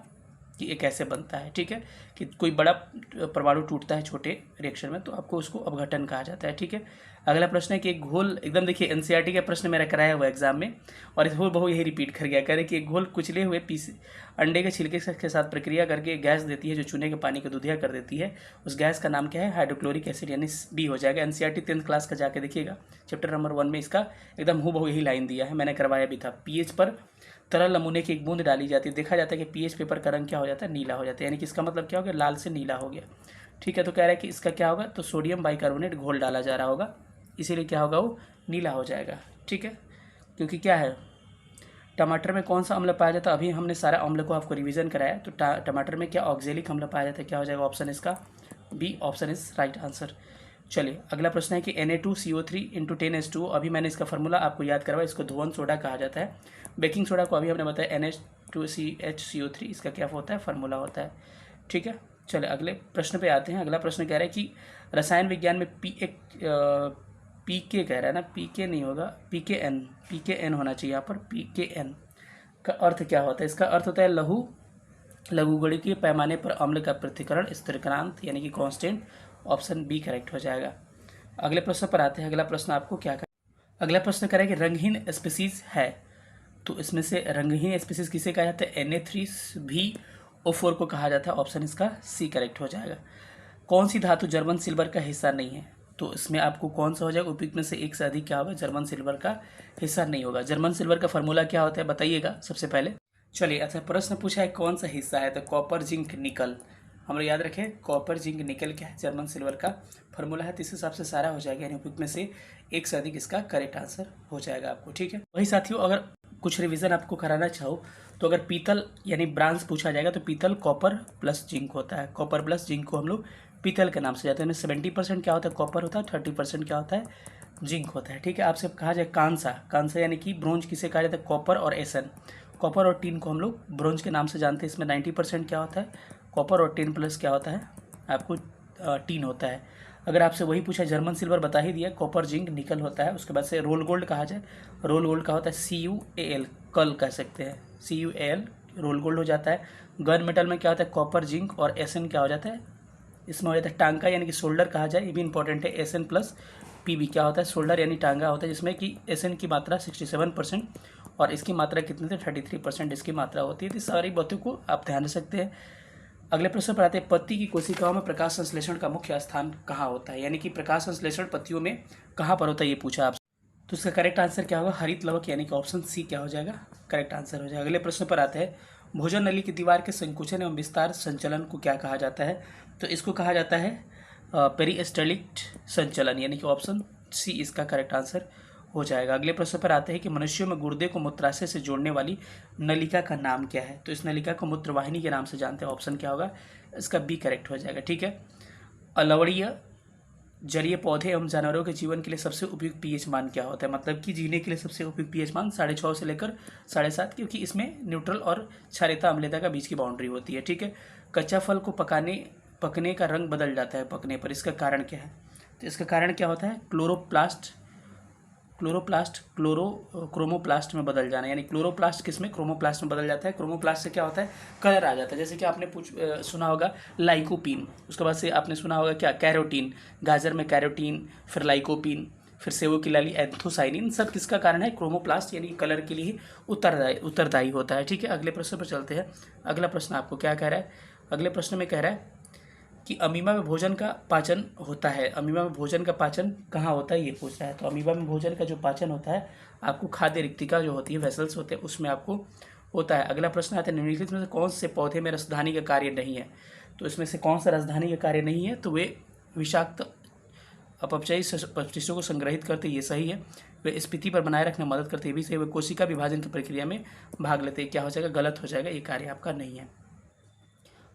कि ये कैसे बनता है। ठीक है, कि कोई बड़ा परमाणु टूटता है छोटे रिएक्शन में तो आपको उसको अपघटन कहा जाता है। ठीक है, अगला प्रश्न है कि एक घोल, एकदम देखिए एनसीईआरटी का प्रश्न मेरा कराया हुआ एग्जाम में और इस बहु यही रिपीट कर गया, कह रहे कि एक घोल कुचले हुए पीस अंडे के छिलके के साथ प्रक्रिया करके गैस देती है जो चूने के पानी को दूधिया कर देती है, उस गैस का नाम क्या है? हाइड्रोक्लोरिक एसिड, यानी बी हो जाएगा। एनसीईआरटी 10th क्लास का जाके देखिएगा, चैप्टर नंबर 1 में इसका एकदम हूबहू यही लाइन दिया है, मैंने करवाया भी था। पीएच पर तरल नमूने की एक बूंद डाली जाती है, देखा जाता है कि पीएच पेपर का रंग क्या हो जाता है? नीला हो जाता है, यानी कि इसका मतलब क्या हो गया? लाल से नीला हो गया। ठीक है, तो कह रहा है कि इसका क्या होगा? तो सोडियम बाइकार्बोनेट घोल डाला जा रहा होगा, इसीलिए क्या होगा? वो नीला हो जाएगा। ठीक है, क्योंकि क्या है, टमाटर में कौन सा अम्ल पाया जाता है? अभी हमने सारा अम्ल को आपको रिवीजन कराया, तो टमाटर में क्या ऑक्जेलिक अम्ल पाया जाता है, क्या हो जाएगा? ऑप्शन इसका B, option is right answer. चलिए अगला प्रश्न है कि Na2CO3 × 10H2O, अभी मैंने इसका फॉर्मूला आपको याद करवाया, इसको धुवन सोडा कहा जाता है। बेकिंग सोडा को अभी हमने बताया NH2CH CO3, इसका क्या होता है? फार्मूला होता है। ठीक है, चलिए अगले प्रश्न पे आते हैं। अगला प्रश्न कह रहा है कि रसायन विज्ञान में पीके कह रहा है ना, पीके नहीं होगा, पीकेएन होना चाहिए यहाँ पर। पीकेएन का अर्थ क्या होता है? इसका अर्थ होता है लघुगणकीय पैमाने पर अम्ल का पृथक्करण स्थिरांक, यानी कि कांस्टेंट। ऑप्शन बी करेक्ट हो जाएगा। अगले प्रश्न पर आते हैं। अगला प्रश्न आपको क्या करें? अगला प्रश्न करें कि रंगहीन स्पीसीज है, तो इसमें से रंगहीन स्पीसीज किसे कहा जाता है? Na3VO4 को कहा जाता है। ऑप्शन इसका सी करेक्ट हो जाएगा। कौन सी धातु जर्मन सिल्वर का हिस्सा नहीं है? तो इसमें आपको कौन सा हो जाएगा? उपयुक्त में से एक से अधिक क्या होगा? जर्मन सिल्वर का हिस्सा नहीं होगा। जर्मन सिल्वर का फॉर्मूला क्या होता है बताइएगा सबसे पहले। चलिए अच्छा, प्रश्न पूछा है कौन सा हिस्सा है, तो कॉपर जिंक निकल, हम लोग याद रखें कॉपर जिंक निकल क्या है? जर्मन सिल्वर का फॉर्मूला है, तो इस हिसाब से सारा हो जाएगा, यानी उपयुक्त में से एक से अधिक इसका करेक्ट आंसर हो जाएगा आपको। ठीक है, वही साथियों अगर कुछ रिवीजन आपको कराना चाहो तो अगर पीतल यानी ब्रांज पूछा जाएगा तो पीतल कॉपर प्लस जिंक होता है। कॉपर प्लस जिंक को हम लोग पीतल के नाम से जाते हैं। 70% क्या होता है? कॉपर होता है, 30% क्या होता है? जिंक होता है। ठीक है, आपसे कहा जाए कांसा यानी कि ब्रोंज किसे कहा जाता है? कॉपर और एसन, कॉपर और टिन को हम लोग ब्रोंज के नाम से जानते हैं। इसमें 90% क्या होता है? कॉपर और 10 प्लस क्या होता है? आपको टिन होता है। अगर आपसे वही पूछा, जर्मन सिल्वर बता ही दिया, कॉपर जिंक निकल होता है। उसके बाद से रोल गोल्ड कहा जाए, रोल गोल्ड का होता है CuAl, कल कह सकते हैं, CuAl रोल गोल्ड हो जाता है। गन मेटल में क्या होता है? कॉपर जिंक और एसन क्या हो जाता है? इसमें हो जाता है टांका, यानी कि शोल्डर कहा जाए, ये भी इंपॉर्टेंट है। एसन प्लस Pb क्या होता है? शोल्डर यानी टांगा होता है, जिसमें कि एसन की मात्रा 67% और इसकी मात्रा कितनी थी? 33% इसकी मात्रा होती है। तो सारी बातों को आप ध्यान रख सकते हैं। अगले प्रश्न पर आते हैं, पत्ती की कोशिकाओं में प्रकाश संश्लेषण का मुख्य स्थान कहाँ होता है? यानी कि प्रकाश संश्लेषण पत्तियों में कहाँ पर होता है, ये पूछा आपसे। तो इसका करेक्ट आंसर क्या होगा? हरित लवक, यानी कि ऑप्शन सी क्या हो जाएगा? करेक्ट आंसर हो जाएगा। अगले प्रश्न पर आते हैं, भोजन नली की दीवार के संकुचन एवं विस्तार संचलन को क्या कहा जाता है? तो इसको कहा जाता है पेरिस्टलिक संचलन, यानी कि ऑप्शन सी इसका करेक्ट आंसर हो जाएगा। अगले प्रश्न पर आते हैं कि मनुष्यों में गुर्दे को मूत्राशय से जोड़ने वाली नलिका का नाम क्या है? तो इस नलिका को मूत्रवाहिनी के नाम से जानते हैं। ऑप्शन क्या होगा? इसका बी करेक्ट हो जाएगा। ठीक है, अलवणीय जलीय पौधे एवं जानवरों के जीवन के लिए सबसे उपयुक्त पीएच मान क्या होता है? मतलब कि जीने के लिए सबसे उपयुक्त पीएच मान 6.5 से लेकर 7.5, क्योंकि इसमें न्यूट्रल और क्षारीयता अम्लता का बीच की बाउंड्री होती है। ठीक है, कच्चा फल को पकने का रंग बदल जाता है पकने पर, इसका कारण क्या है? तो इसका कारण क्या होता है? क्रोमोप्लास्ट में बदल जाना, यानी क्लोरोप्लास्ट किस में? क्रोमोप्लास्ट में बदल जाता है। क्रोमोप्लास्ट से क्या होता है? कलर आ जाता है। जैसे कि आपने सुना होगा लाइकोपीन, उसके बाद से आपने सुना होगा क्या? कैरोटीन, गाजर में कैरोटीन, फिर लाइकोपीन, फिर सेवो की लाली एंथोसाइनिन, सब किसका कारण है? क्रोमोप्लास्ट, यानी कलर के लिए उत्तरदायी होता है। ठीक है, अगले प्रश्न पर चलते हैं। अगला प्रश्न आपको क्या कह रहा है? अगले प्रश्न में कह रहा है कि अमीबा में भोजन का पाचन होता है। अमीबा में भोजन का पाचन कहाँ होता है ये पूछ रहा है। तो अमीबा में भोजन का जो पाचन होता है आपको खाद्य रिक्तिका जो होती है, वेसल्स होते हैं, उसमें आपको होता है। अगला प्रश्न आता है निम्नलिखित में से कौन से पौधे में रसधानी का कार्य नहीं है। तो इसमें से कौन सा रसधानी का कार्य नहीं है, तो वे विषाक्त अपचयी अपशिष्टों को संग्रहित करते, ये सही है। वे स्फीति पर बनाए रखने में मदद करते, ये भी सही। वे कोशिका विभाजन की प्रक्रिया में भाग लेते, क्या हो जाएगा, गलत हो जाएगा, ये कार्य आपका नहीं है।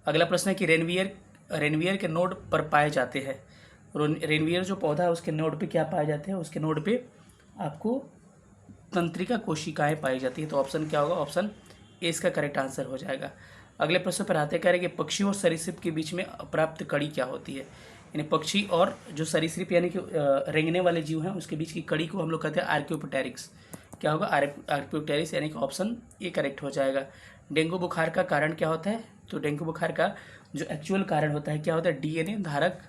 अगला प्रश्न है कि रेनवियर के नोड पर पाए जाते हैं। रेनवियर जो पौधा है उसके नोड पे क्या पाए जाते हैं, उसके नोड पे आपको तंत्रिका कोशिकाएं पाई जाती है। तो ऑप्शन क्या होगा, ऑप्शन ए इसका करेक्ट आंसर हो जाएगा। अगले प्रश्न पर आते कह रहे कि पक्षी और सरीसृप के बीच में अप्राप्त कड़ी क्या होती है। यानी पक्षी और जो सरीसृप यानी कि रेंगने वाले जीव हैं उसके बीच की कड़ी को हम लोग कहते हैं आर्कियोप्टेरिक्स। क्या होगा, आर्कियोप्टेरिक्स, यानी कि ऑप्शन ए करेक्ट हो जाएगा। डेंगू बुखार का कारण क्या होता है, तो डेंगू बुखार का जो एक्चुअल कारण होता है क्या होता है, डीएनए धारक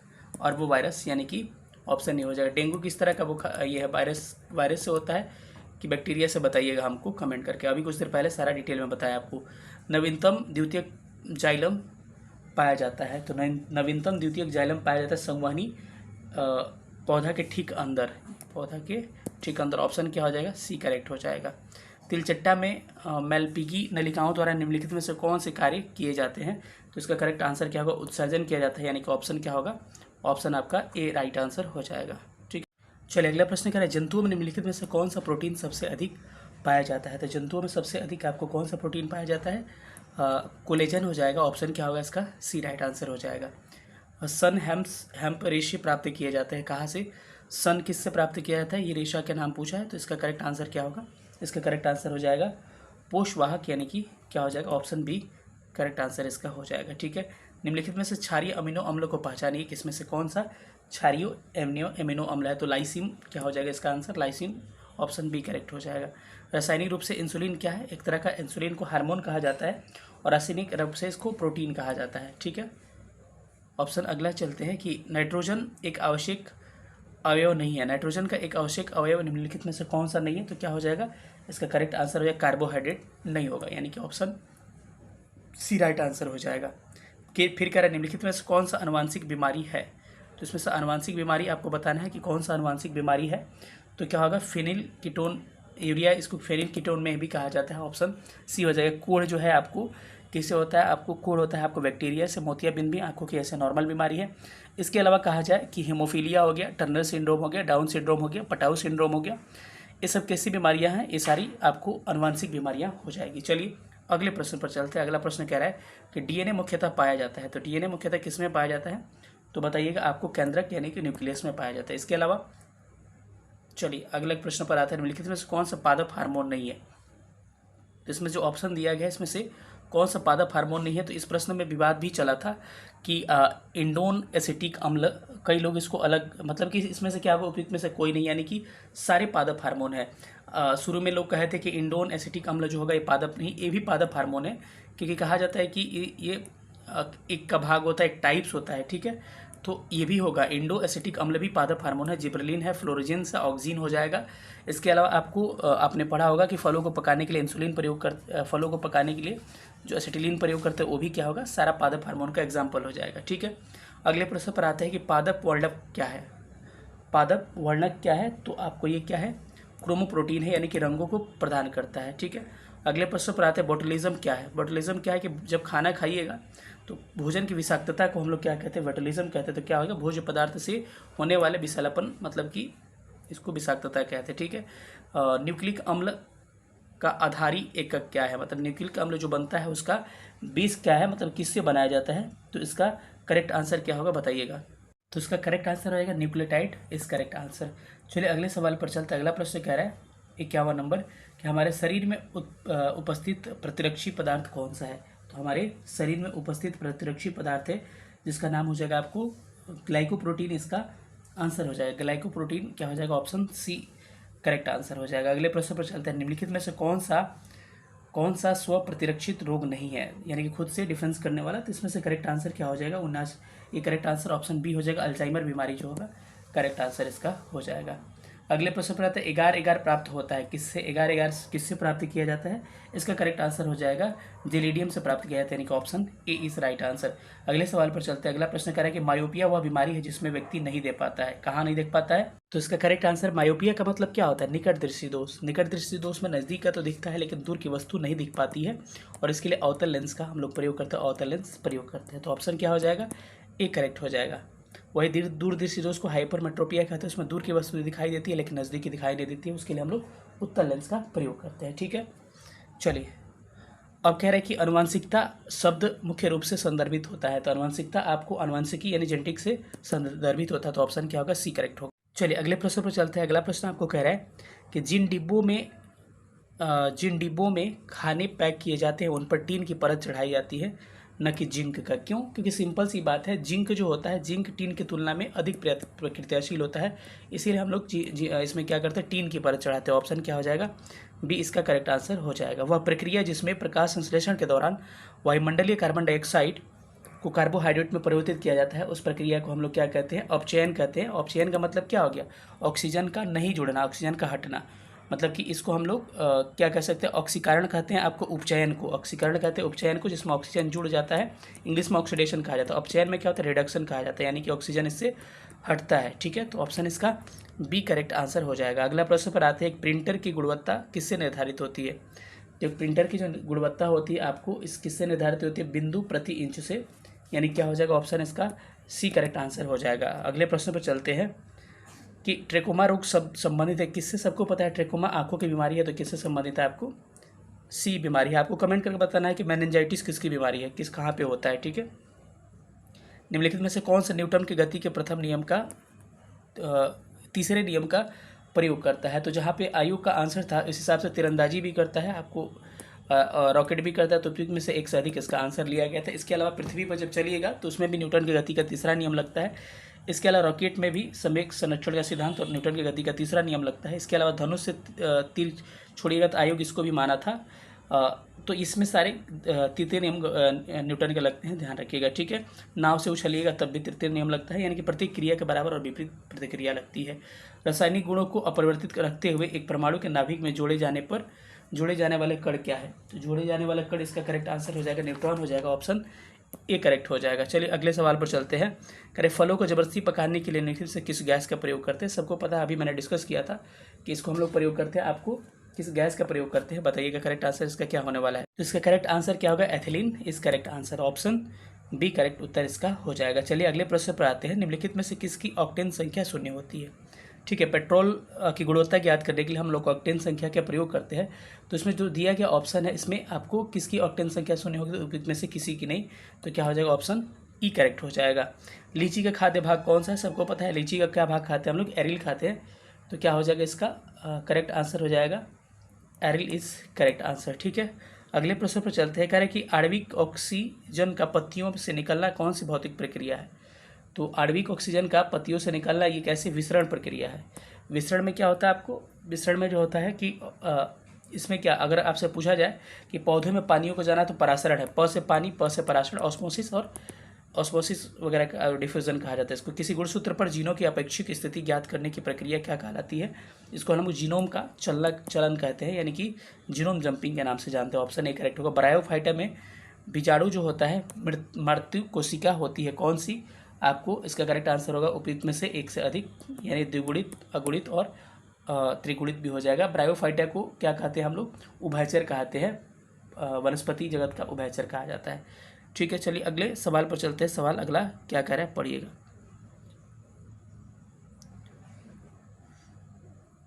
और वो वायरस, यानी कि ऑप्शन ए हो जाएगा। डेंगू किस तरह का बुखार, ये है वायरस से होता है कि बैक्टीरिया से, बताइएगा हमको कमेंट करके। अभी कुछ देर पहले सारा डिटेल में बताया आपको। नवीनतम द्वितीयक जाइलम पाया जाता है, तो नवीनतम द्वितीयक जाइलम पाया जाता है संवहनी पौधा के ठीक अंदर, ऑप्शन क्या हो जाएगा, सी करेक्ट हो जाएगा। तिलचट्टा में मेलपिगी नलिकाओं द्वारा निम्नलिखित में से कौन से कार्य किए जाते हैं, तो इसका करेक्ट आंसर क्या होगा, उत्सर्जन किया जाता है, यानी कि ऑप्शन क्या होगा, ऑप्शन आपका ए राइट आंसर हो जाएगा। ठीक है, चलिए अगला प्रश्न कह रहा है जंतुओं में निम्नलिखित में से कौन सा प्रोटीन सबसे अधिक पाया जाता है। तो जंतुओं में सबसे अधिक आपको कौन सा प्रोटीन पाया जाता है, कोलेजन हो जाएगा, ऑप्शन क्या होगा इसका, सी राइट आंसर हो जाएगा। सन हेम्प रेशे प्राप्त किए जाते हैं, कहाँ से, सन किससे प्राप्त किया जाता है, ये रेशा का नाम पूछा है, तो इसका करेक्ट आंसर क्या होगा, इसका करेक्ट आंसर हो जाएगा पोषवाहक, यानी कि क्या हो जाएगा, ऑप्शन बी करेक्ट आंसर इसका हो जाएगा। ठीक है, निम्नलिखित में से क्षारीय अमीनो अम्ल को पहचानिए, किसमें से कौन सा क्षारीय एमिनो अम्ल है, तो लाइसिन क्या हो जाएगा इसका answer, lysine, option B correct हो जाएगा। रासायनिक रूप से इंसुलिन क्या है, एक तरह का इंसुलिन को हार्मोन कहा जाता है और रासायनिक रूप से इसको प्रोटीन कहा जाता है। ठीक है, ऑप्शन अगला चलते हैं कि नाइट्रोजन एक आवश्यक अवयव नहीं है, नाइट्रोजन का एक आवश्यक अवयव निम्नलिखित में से कौन सा नहीं है, तो क्या हो जाएगा, इसका करेक्ट आंसर हो जाएगा कार्बोहाइड्रेट नहीं होगा, यानी कि ऑप्शन सी राइट आंसर हो जाएगा। कि फिर कह रहा है निम्नलिखित में से कौन सा आनुवांशिक बीमारी है, तो इसमें से आनुवांशिक बीमारी आपको बताना है कि कौन सा आनुवांशिक बीमारी है, तो क्या होगा, फेनिल कीटोन यूरिया, इसको फेनिल कीटोन में भी कहा जाता है, ऑप्शन सी हो जाएगा। कोढ़ जो है आपको किससे होता है, आपको कोढ़ होता है आपको बैक्टीरिया से, मोतियाबिंद भी आंखों की ऐसे नॉर्मल बीमारी है। इसके अलावा कहा जाए कि हीमोफीलिया हो गया, टर्नर सिंड्रोम हो गया, डाउन सिंड्रोम हो गया, पटाऊ सिंड्रोम हो गया, ये सब कैसी बीमारियां हैं, ये सारी आपको आनुवांशिक बीमारियां हो जाएगी। चलिए अगले प्रश्न पर चलते हैं। अगला प्रश्न कह रहा है कि डीएनए मुख्यतः पाया जाता है, तो डीएनए मुख्यतः किस में पाया जाता है, तो बताइएगा, आपको केंद्रक यानी कि न्यूक्लियस में पाया जाता है। इसके अलावा चलिए अगले प्रश्न पर आता है, निम्नलिखित में से कौन सा पादप हार्मोन नहीं है, तो इसमें जो ऑप्शन दिया गया है इसमें से कौन सा पादप हार्मोन नहीं है। तो इस प्रश्न में विवाद भी चला था कि इंडोन एसिटिक अम्ल, कई लोग इसको अलग, मतलब कि इसमें से क्या होगा, उपयुक्त में से कोई नहीं, यानी कि सारे पादप हार्मोन है। शुरू में लोग कहे थे कि इंडोन एसिटिक अम्ल जो होगा ये पादप नहीं, ये भी पादप हार्मोन है, क्योंकि कहा जाता है कि ये एक का भाग होता है, एक टाइप्स होता है। ठीक है, तो ये भी होगा, इंडो एसिटिक अम्ल भी पादप हार्मोन है, जिब्रेलिन है, फ्लोरोजिन से ऑक्सीन हो जाएगा। इसके अलावा आपको आपने पढ़ा होगा कि फलों को पकाने के लिए इंसुलिन प्रयोग कर, फलों को पकाने के लिए जो एसिटिलीन प्रयोग करते हैं वो भी क्या होगा, सारा पादप हार्मोन का एग्जाम्पल हो जाएगा। ठीक है, अगले प्रश्न पर आते हैं कि पादप वर्णक क्या है, पादप वर्णक क्या है, तो आपको ये क्या है, क्रोमोप्रोटीन है, यानी कि रंगों को प्रदान करता है। ठीक है, अगले प्रश्न पर आते हैं बोटुलिज्म क्या है। बोटुलिज्म क्या है कि जब खाना खाइएगा तो भोजन की विषाक्तता को हम लोग क्या कहते हैं, बोटुलिज्म कहते हैं। तो क्या होगा, भोज्य पदार्थ से होने वाले विषैलापन, मतलब कि इसको विषाक्तता कहते हैं। ठीक है, न्यूक्लिक अम्ल का आधारी एकक क्या है, मतलब न्यूक्लिक अम्ल जो बनता है उसका बेस क्या है, मतलब किससे बनाया जाता है, तो इसका करेक्ट आंसर क्या होगा बताइएगा। तो इसका करेक्ट आंसर रहेगा न्यूक्लियोटाइड इज करेक्ट आंसर। चलिए अगले सवाल पर चलते हैं। अगला प्रश्न कह रहा है 51 नंबर कि हमारे शरीर में उपस्थित प्रतिरक्षी पदार्थ कौन सा है। तो हमारे शरीर में उपस्थित प्रतिरक्षी पदार्थ है जिसका नाम हो जाएगा आपको ग्लाइकोप्रोटीन, इसका आंसर हो जाएगा ग्लाइकोप्रोटीन, क्या हो जाएगा, ऑप्शन सी करेक्ट आंसर हो जाएगा। अगले प्रश्न पर चलते हैं। निम्नलिखित में से कौन सा स्व प्रतिरक्षित रोग नहीं है, यानी कि खुद से डिफेंस करने वाला, तो इसमें से करेक्ट आंसर क्या हो जाएगा, 19, ये करेक्ट आंसर ऑप्शन बी हो जाएगा, अल्जाइमर बीमारी जो होगा करेक्ट आंसर इसका हो जाएगा। अगले प्रश्न पर आता है एगार एगार प्राप्त होता है किससे, एगार एगार किससे प्राप्त किया जाता है, इसका करेक्ट आंसर हो जाएगा जेलिडियम से प्राप्त किया जाता है, यानी कि option A is right answer. अगले सवाल पर चलते हैं। अगला प्रश्न कह रहा है कि मायोपिया वह बीमारी है जिसमें व्यक्ति नहीं देख पाता है, कहाँ नहीं देख पाता है, तो इसका करेक्ट आंसर मायोपिया का मतलब क्या होता है, निकट दृष्टि दोष। निकट दृष्टि दोष में नज़दीक का तो दिखता है लेकिन दूर की वस्तु नहीं दिख पाती है, और इसके लिए अवतल लेंस का हम लोग प्रयोग करते हैं, अवतल लेंस प्रयोग करते हैं। तो ऑप्शन क्या हो जाएगा, ए करेक्ट हो जाएगा। वही दूर दृष्टि दोष को हाइपरमेट्रोपिया कहते हैं, उसमें दूर की वस्तु दिखाई देती है लेकिन नज़दीक की दिखाई नहीं देती है, उसके लिए हम लोग उत्तल लेंस का प्रयोग करते हैं। ठीक है, चलिए अब कह रहे हैं कि अनुवांशिकता शब्द मुख्य रूप से संदर्भित होता है, तो अनुवांशिकता आपको अनुवांशिकी यानी जेनेटिक से संदर्भित होता है, तो ऑप्शन क्या होगा, सी करेक्ट होगा। चलिए अगले प्रश्न पर चलते हैं। अगला प्रश्न आपको कह रहा है कि जिन डिब्बों में खाने पैक किए जाते हैं उन पर टीन की परत चढ़ाई जाती है, न कि जिंक का। क्यों, क्योंकि सिंपल सी बात है, जिंक जो होता है, जिंक टीन की तुलना में अधिक प्रतिक्रियाशील होता है, इसीलिए हम लोग इसमें क्या करते हैं, टीन की परत चढ़ाते हैं। ऑप्शन क्या हो जाएगा, बी इसका करेक्ट आंसर हो जाएगा। वह प्रक्रिया जिसमें प्रकाश संश्लेषण के दौरान वायुमंडलीय कार्बन डाइऑक्साइड को कार्बोहाइड्रेट में परिवर्तित किया जाता है, उस प्रक्रिया को हम लोग क्या कहते हैं, अपचयन कहते हैं। अपचयन का मतलब क्या हो गया, ऑक्सीजन का नहीं जुड़ना, ऑक्सीजन का हटना, मतलब कि इसको हम लोग क्या कह सकते हैं, ऑक्सीकरण कहते हैं। आपको उपचयन को ऑक्सीकरण कहते हैं, उपचयन को जिसमें ऑक्सीजन जुड़ जाता है इंग्लिश में ऑक्सीडेशन कहा जाता है। अपचयन में क्या होता है, रिडक्शन कहा जाता है, यानी कि ऑक्सीजन इससे हटता है। ठीक है, तो ऑप्शन इसका बी करेक्ट आंसर हो जाएगा। अगला प्रश्न पर आते हैं, एक प्रिंटर की गुणवत्ता किससे निर्धारित होती है। जो प्रिंटर की जो गुणवत्ता होती है आपको इस किससे निर्धारित होती है, बिंदु प्रति इंच से, यानी क्या हो जाएगा, ऑप्शन इसका सी करेक्ट आंसर हो जाएगा। अगले प्रश्न पर चलते हैं कि ट्रेकोमा रोग संबंधित है किससे, सबको पता है ट्रेकोमा आंखों की बीमारी है, तो किससे संबंधित है, आपको सी बीमारी है। आपको कमेंट करके बताना है कि मेनिंजाइटिस किसकी बीमारी है, किस कहाँ पे होता है। ठीक है, निम्नलिखित में से कौन सा न्यूटन की गति के प्रथम नियम का तीसरे नियम का प्रयोग करता है, तो जहाँ पे आयु का आंसर था इस हिसाब से तीरंदाजी भी करता है, आपको रॉकेट भी करता है, तो उपयुक्त में से एक से अधिक इसका आंसर लिया गया था। इसके अलावा पृथ्वी पर जब चलिएगा तो उसमें भी न्यूटन की गति का तीसरा नियम लगता है। इसके अलावा रॉकेट में भी समय संरक्षण का सिद्धांत और न्यूटन की गति का तीसरा नियम लगता है। इसके अलावा धनुष से तीर छोड़िएगा तो आयोग इसको भी माना था, तो इसमें सारे तृतीय नियम न्यूटन के लगते हैं, ध्यान रखिएगा। ठीक है, नाव से उछलिएगा तब भी तृतीय नियम लगता है, यानी कि प्रत्येक क्रिया के बराबर और विपरीत प्रतिक्रिया लगती है। रासायनिक गुणों को अपरिवर्तित रखते हुए एक परमाणु के नाभिक में जोड़े जाने वाले कण क्या है, तो जोड़े जाने वाला कण इसका करेक्ट आंसर हो जाएगा न्यूट्रॉन हो जाएगा, ऑप्शन ए करेक्ट हो जाएगा। चलिए अगले सवाल पर चलते हैं। करें फलों को जबरदस्ती पकाने के लिए निम्नलिखित से किस गैस का प्रयोग करते हैं, सबको पता है, अभी मैंने डिस्कस किया था कि इसको हम लोग प्रयोग करते हैं। आपको किस गैस का प्रयोग करते हैं बताइएगा, करेक्ट आंसर इसका क्या होने वाला है। तो इसका करेक्ट आंसर क्या होगा, ethylene is correct answer, option B correct उत्तर इसका हो जाएगा। चलिए अगले प्रश्न पर आते हैं। निम्नलिखित में से किसकी ऑक्टेन संख्या शून्य होती है। ठीक है, पेट्रोल की गुणवत्ता ज्ञात करने के लिए हम लोग ऑक्टेन संख्या का प्रयोग करते हैं, तो इसमें जो दिया गया ऑप्शन है इसमें आपको किसकी ऑक्टेन संख्या शून्य होगी, तो में से किसी की नहीं, तो क्या हो जाएगा, ऑप्शन ई करेक्ट हो जाएगा। लीची का खाद्य भाग कौन सा है, सबको पता है लीची का क्या भाग खाते हैं हम लोग, एरिल खाते हैं, तो क्या हो जाएगा इसका करेक्ट आंसर हो जाएगा एरिल इज करेक्ट आंसर। ठीक है, अगले प्रश्न पर चलते हैं। कह रहे हैं कि आणविक ऑक्सीजन का पत्तियों से निकलना कौन सी भौतिक प्रक्रिया है, तो आणविक ऑक्सीजन का पत्तियों से निकलना ये कैसी विसरण प्रक्रिया है। विसरण में क्या होता है, आपको विसरण में जो होता है कि इसमें क्या, अगर आपसे पूछा जाए कि पौधे में पानियों को जाना तो परासरण है, प से पानी, प से परासरण, ऑस्मोसिस और ऑस्मोसिस वगैरह का डिफ्यूजन कहा जाता है इसको। किसी गुणसूत्र पर जीनों की अपेक्षित स्थिति ज्ञात करने की प्रक्रिया क्या कहलाती है, इसको हम जीनोम का चलन कहते हैं, यानी कि जीनोम जंपिंग के नाम से जानते हैं, ऑप्शन ए करेक्ट होगा। ब्रायोफाइटा में बीजाणु जो होता है मृत्यु कोशिका होती है कौन सी, आपको इसका करेक्ट आंसर होगा उपयुक्त में से एक से अधिक, यानी द्विगुणित, अगुणित और त्रिगुणित भी हो जाएगा। ब्रायोफाइटा को क्या कहते हैं हम लोग, उभयचर कहते हैं, वनस्पति जगत का उभयचर कहा जाता है। ठीक है, चलिए अगले सवाल पर चलते हैं। सवाल अगला क्या कह रहा है पढ़िएगा।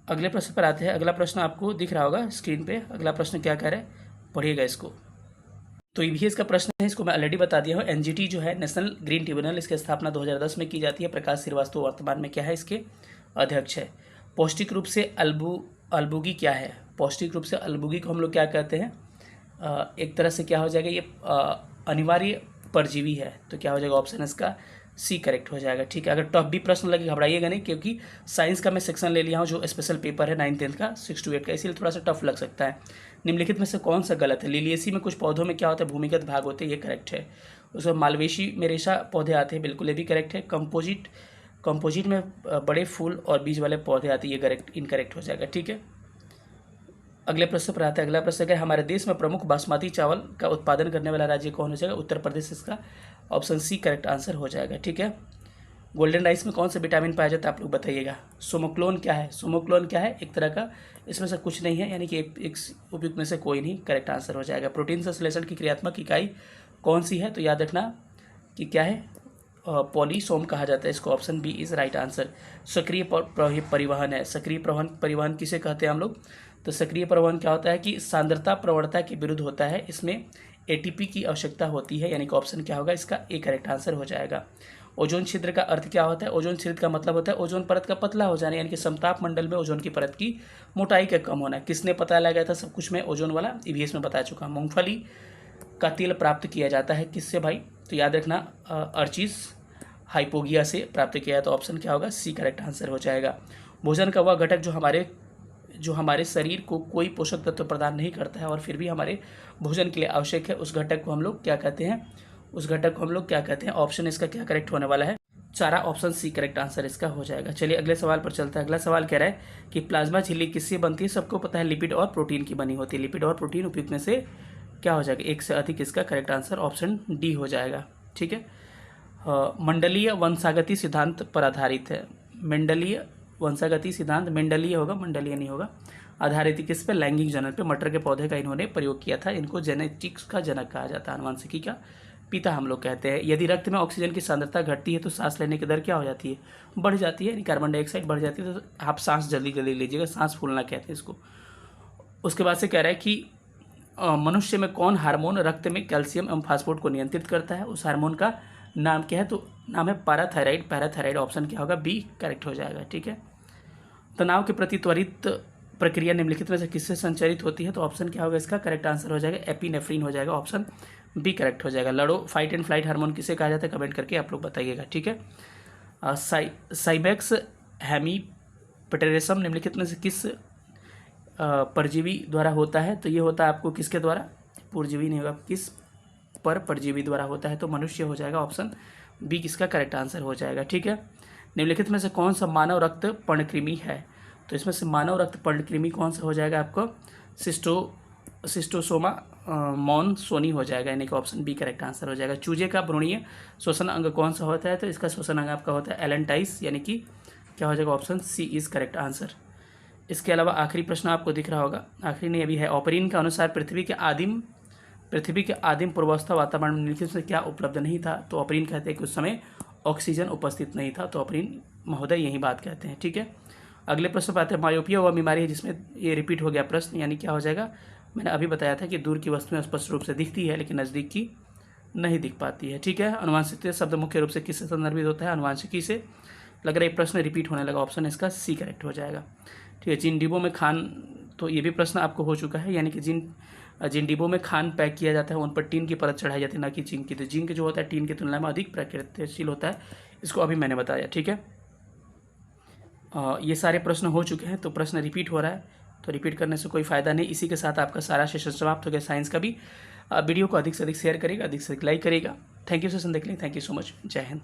अगले प्रश्न पर आते हैं। अगला प्रश्न आपको दिख रहा होगा स्क्रीन पे। अगला प्रश्न क्या कह रहा है पढ़िएगा इसको। तो ईवीएस का प्रश्न है, इसको मैं ऑलरेडी बता दिया हूँ। एनजीटी जो है नेशनल ग्रीन ट्रिब्यूनल, इसकी स्थापना 2010 में की जाती है। प्रकाश श्रीवास्तव वर्तमान में क्या है, इसके अध्यक्ष है। पौष्टिक रूप से अल्बुगी क्या है, पौष्टिक रूप से अल्बुगी को हम लोग क्या कहते हैं, एक तरह से क्या हो जाएगा, ये अनिवार्य परजीवी है, तो क्या हो जाएगा, ऑप्शन इसका सी करेक्ट हो जाएगा। ठीक है, अगर टफ भी प्रश्न लगे घबराइएगा नहीं, क्योंकि साइंस का मैं सेक्शन ले लिया हूँ जो स्पेशल पेपर है 9th 10th का 6 to 8 का, इसीलिए थोड़ा सा टफ लग सकता है। निम्नलिखित में से कौन सा गलत है। लिलिएसी में कुछ पौधों में क्या होता है, भूमिगत भाग होते हैं, ये करेक्ट है। उसमें मालवेशी में रेशा पौधे आते हैं, बिल्कुल ये भी करेक्ट है। कंपोजिट कंपोजिट में बड़े फूल और बीज वाले पौधे आते हैं, ये करेक्ट इनकरेक्ट हो जाएगा। ठीक है, अगले प्रश्न पर आता है। अगला प्रश्न है हमारे देश में प्रमुख बासमती चावल का उत्पादन करने वाला राज्य कौन हो जाएगा? उत्तर प्रदेश, इसका ऑप्शन सी करेक्ट आंसर हो जाएगा। ठीक है, गोल्डन राइस में कौन सा विटामिन पाया जाता है आप लोग बताइएगा। सोमोक्लोन क्या है? सोमोक्लोन क्या है? एक तरह का, इसमें से कुछ नहीं है, यानी कि एक उपयुक्त में से कोई नहीं, करेक्ट आंसर हो जाएगा। प्रोटीन संश्लेषण की क्रियात्मक इकाई कौन सी है? तो याद रखना कि क्या है, पॉलीसोम कहा जाता है इसको, option B is right answer. सक्रिय परिवहन है। सक्रिय परिवहन किसे कहते हैं हम लोग? तो सक्रिय परिवहन क्या होता है कि सांद्रता प्रवणता के विरुद्ध होता है, इसमें एटीपी की आवश्यकता होती है, यानी कि ऑप्शन क्या होगा इसका? ए करेक्ट आंसर हो जाएगा। ओजोन छिद्र का अर्थ क्या होता है? ओजोन छिद्र का मतलब होता है ओजोन परत का पतला हो जाना, यानी कि समताप मंडल में ओजोन की परत की मोटाई का कम होना। किसने पता लगाया था सब कुछ में? ओजोन वाला ईवीएस में बता चुका। मूंगफली का तेल प्राप्त किया जाता है किससे भाई? तो याद रखना अर्चिस हाइपोगिया से प्राप्त किया है, तो ऑप्शन क्या होगा? सी करेक्ट आंसर हो जाएगा। भोजन का वह घटक जो हमारे शरीर को कोई पोषक तत्व प्रदान नहीं करता है और फिर भी हमारे भोजन के लिए आवश्यक है, उस घटक को हम लोग क्या कहते हैं? उस घटक को हम लोग क्या कहते हैं? ऑप्शन इसका क्या करेक्ट होने वाला है? चारा, ऑप्शन सी करेक्ट आंसर इसका हो जाएगा। चलिए अगले सवाल पर चलता है। अगला सवाल कह रहा है कि प्लाज्मा झिल्ली किससे बनती है? सबको पता है लिपिड और प्रोटीन की बनी होती है। लिपिड और प्रोटीन उपयुक्त में से क्या हो जाएगा? एक से अधिक, इसका करेक्ट आंसर ऑप्शन डी हो जाएगा। ठीक है, मंडलीय वंशागति सिद्धांत पर आधारित है। मंडलीय वंशागति सिद्धांत मंडलीय होगा, मंडलीय नहीं होगा। आधारित किस पे? लैंगिक जनन पे। मटर के पौधे का इन्होंने प्रयोग किया था। इनको जेनेटिक्स का जनक कहा जाता है, आनुवंशिकी का पिता हम लोग कहते हैं। यदि रक्त में ऑक्सीजन की सांद्रता घटती है तो सांस लेने की दर क्या हो जाती है? बढ़ जाती है, यानी कार्बन डाइऑक्साइड बढ़ जाती है, तो आप सांस जल्दी जल्दी लीजिएगा, सांस फूलना कहते हैं इसको। उसके बाद से कह रहा है कि मनुष्य में कौन हार्मोन रक्त में कैल्शियम एवं फास्फोरेट को नियंत्रित करता है? उस हार्मोन का नाम क्या है? तो नाम है पैराथायराइड। पैराथायराइड ऑप्शन क्या होगा? बी करेक्ट हो जाएगा। ठीक है, तनाव के प्रति त्वरित प्रक्रिया निम्नलिखित में से किससे संचालित होती है? तो ऑप्शन क्या होगा इसका? करेक्ट आंसर हो जाएगा एपिनेफ्रिन हो जाएगा, ऑप्शन बी करेक्ट हो जाएगा। लड़ो, फाइट एंड फ्लाइट हार्मोन किसे कहा जाता है? कमेंट करके आप लोग बताइएगा। ठीक है, साइबेक्स हेमीप्टेरसम निम्नलिखित में से किस परजीवी द्वारा होता है? तो ये होता है आपको किसके द्वारा? परजीवी नहीं होगा, किस पर परजीवी द्वारा होता है? तो मनुष्य हो जाएगा, ऑप्शन बी किसका करेक्ट आंसर हो जाएगा। ठीक है, निम्नलिखित में से कौन सा मानव रक्त पर्णकृमि है? तो इसमें से मानव रक्त पर्णकृमि कौन सा हो जाएगा आपको? सिस्टोसोमा मॉनसोनी हो जाएगा, यानी कि ऑप्शन बी करेक्ट आंसर हो जाएगा। चूजे का भ्रूणीय श्वसन अंग कौन सा होता है? तो इसका श्वसन अंग आपका होता है एलेंटाइस, यानी कि क्या हो जाएगा? Option C is correct answer. इसके अलावा आखिरी प्रश्न आपको दिख रहा होगा, आखिरी नहीं अभी है। ऑपरीन के अनुसार पृथ्वी के आदिम पूर्वावस्था वातावरण में निम्नलिखित से क्या उपलब्ध नहीं था? तो ऑपरीन कहते हैं कि उस समय ऑक्सीजन उपस्थित नहीं था, तो ऑपरीन महोदय यही बात कहते हैं। ठीक है, अगले प्रश्न पर आते हैं। मायोपिया वह बीमारी है जिसमें ये रिपीट हो गया प्रश्न, यानी क्या हो जाएगा? मैंने अभी बताया था कि दूर की वस्तुएं स्पष्ट रूप से दिखती है लेकिन नज़दीक की नहीं दिख पाती है। ठीक है, अनुवांशिक शब्द मुख्य रूप से किससे संदर्भित होता है? अनुवांशिकी से। लग रहा है प्रश्न रिपीट होने लगा, ऑप्शन इसका सी करेक्ट हो जाएगा। ठीक है, जिन डिब्बों में खान, तो ये भी प्रश्न आपको हो चुका है, यानी कि जिन डिब्बों में खान पैक किया जाता है उन पर टीन की परत चढ़ाई जाती है, ना कि जिंक की। तो जिंक जो होता है टीन की तुलना में अधिक प्रकृतिशील होता है, इसको अभी मैंने बताया। ठीक है, ये सारे प्रश्न हो चुके हैं, तो प्रश्न रिपीट हो रहा है, तो रिपीट करने से कोई फ़ायदा नहीं। इसी के साथ आपका सारा सेशन समाप्त हो गया साइंस का भी। वीडियो को अधिक से अधिक शेयर करेगा, अधिक से अधिक लाइक करेगा। थैंक यू सेशन देखने, थैंक यू सो मच, जय हिंद।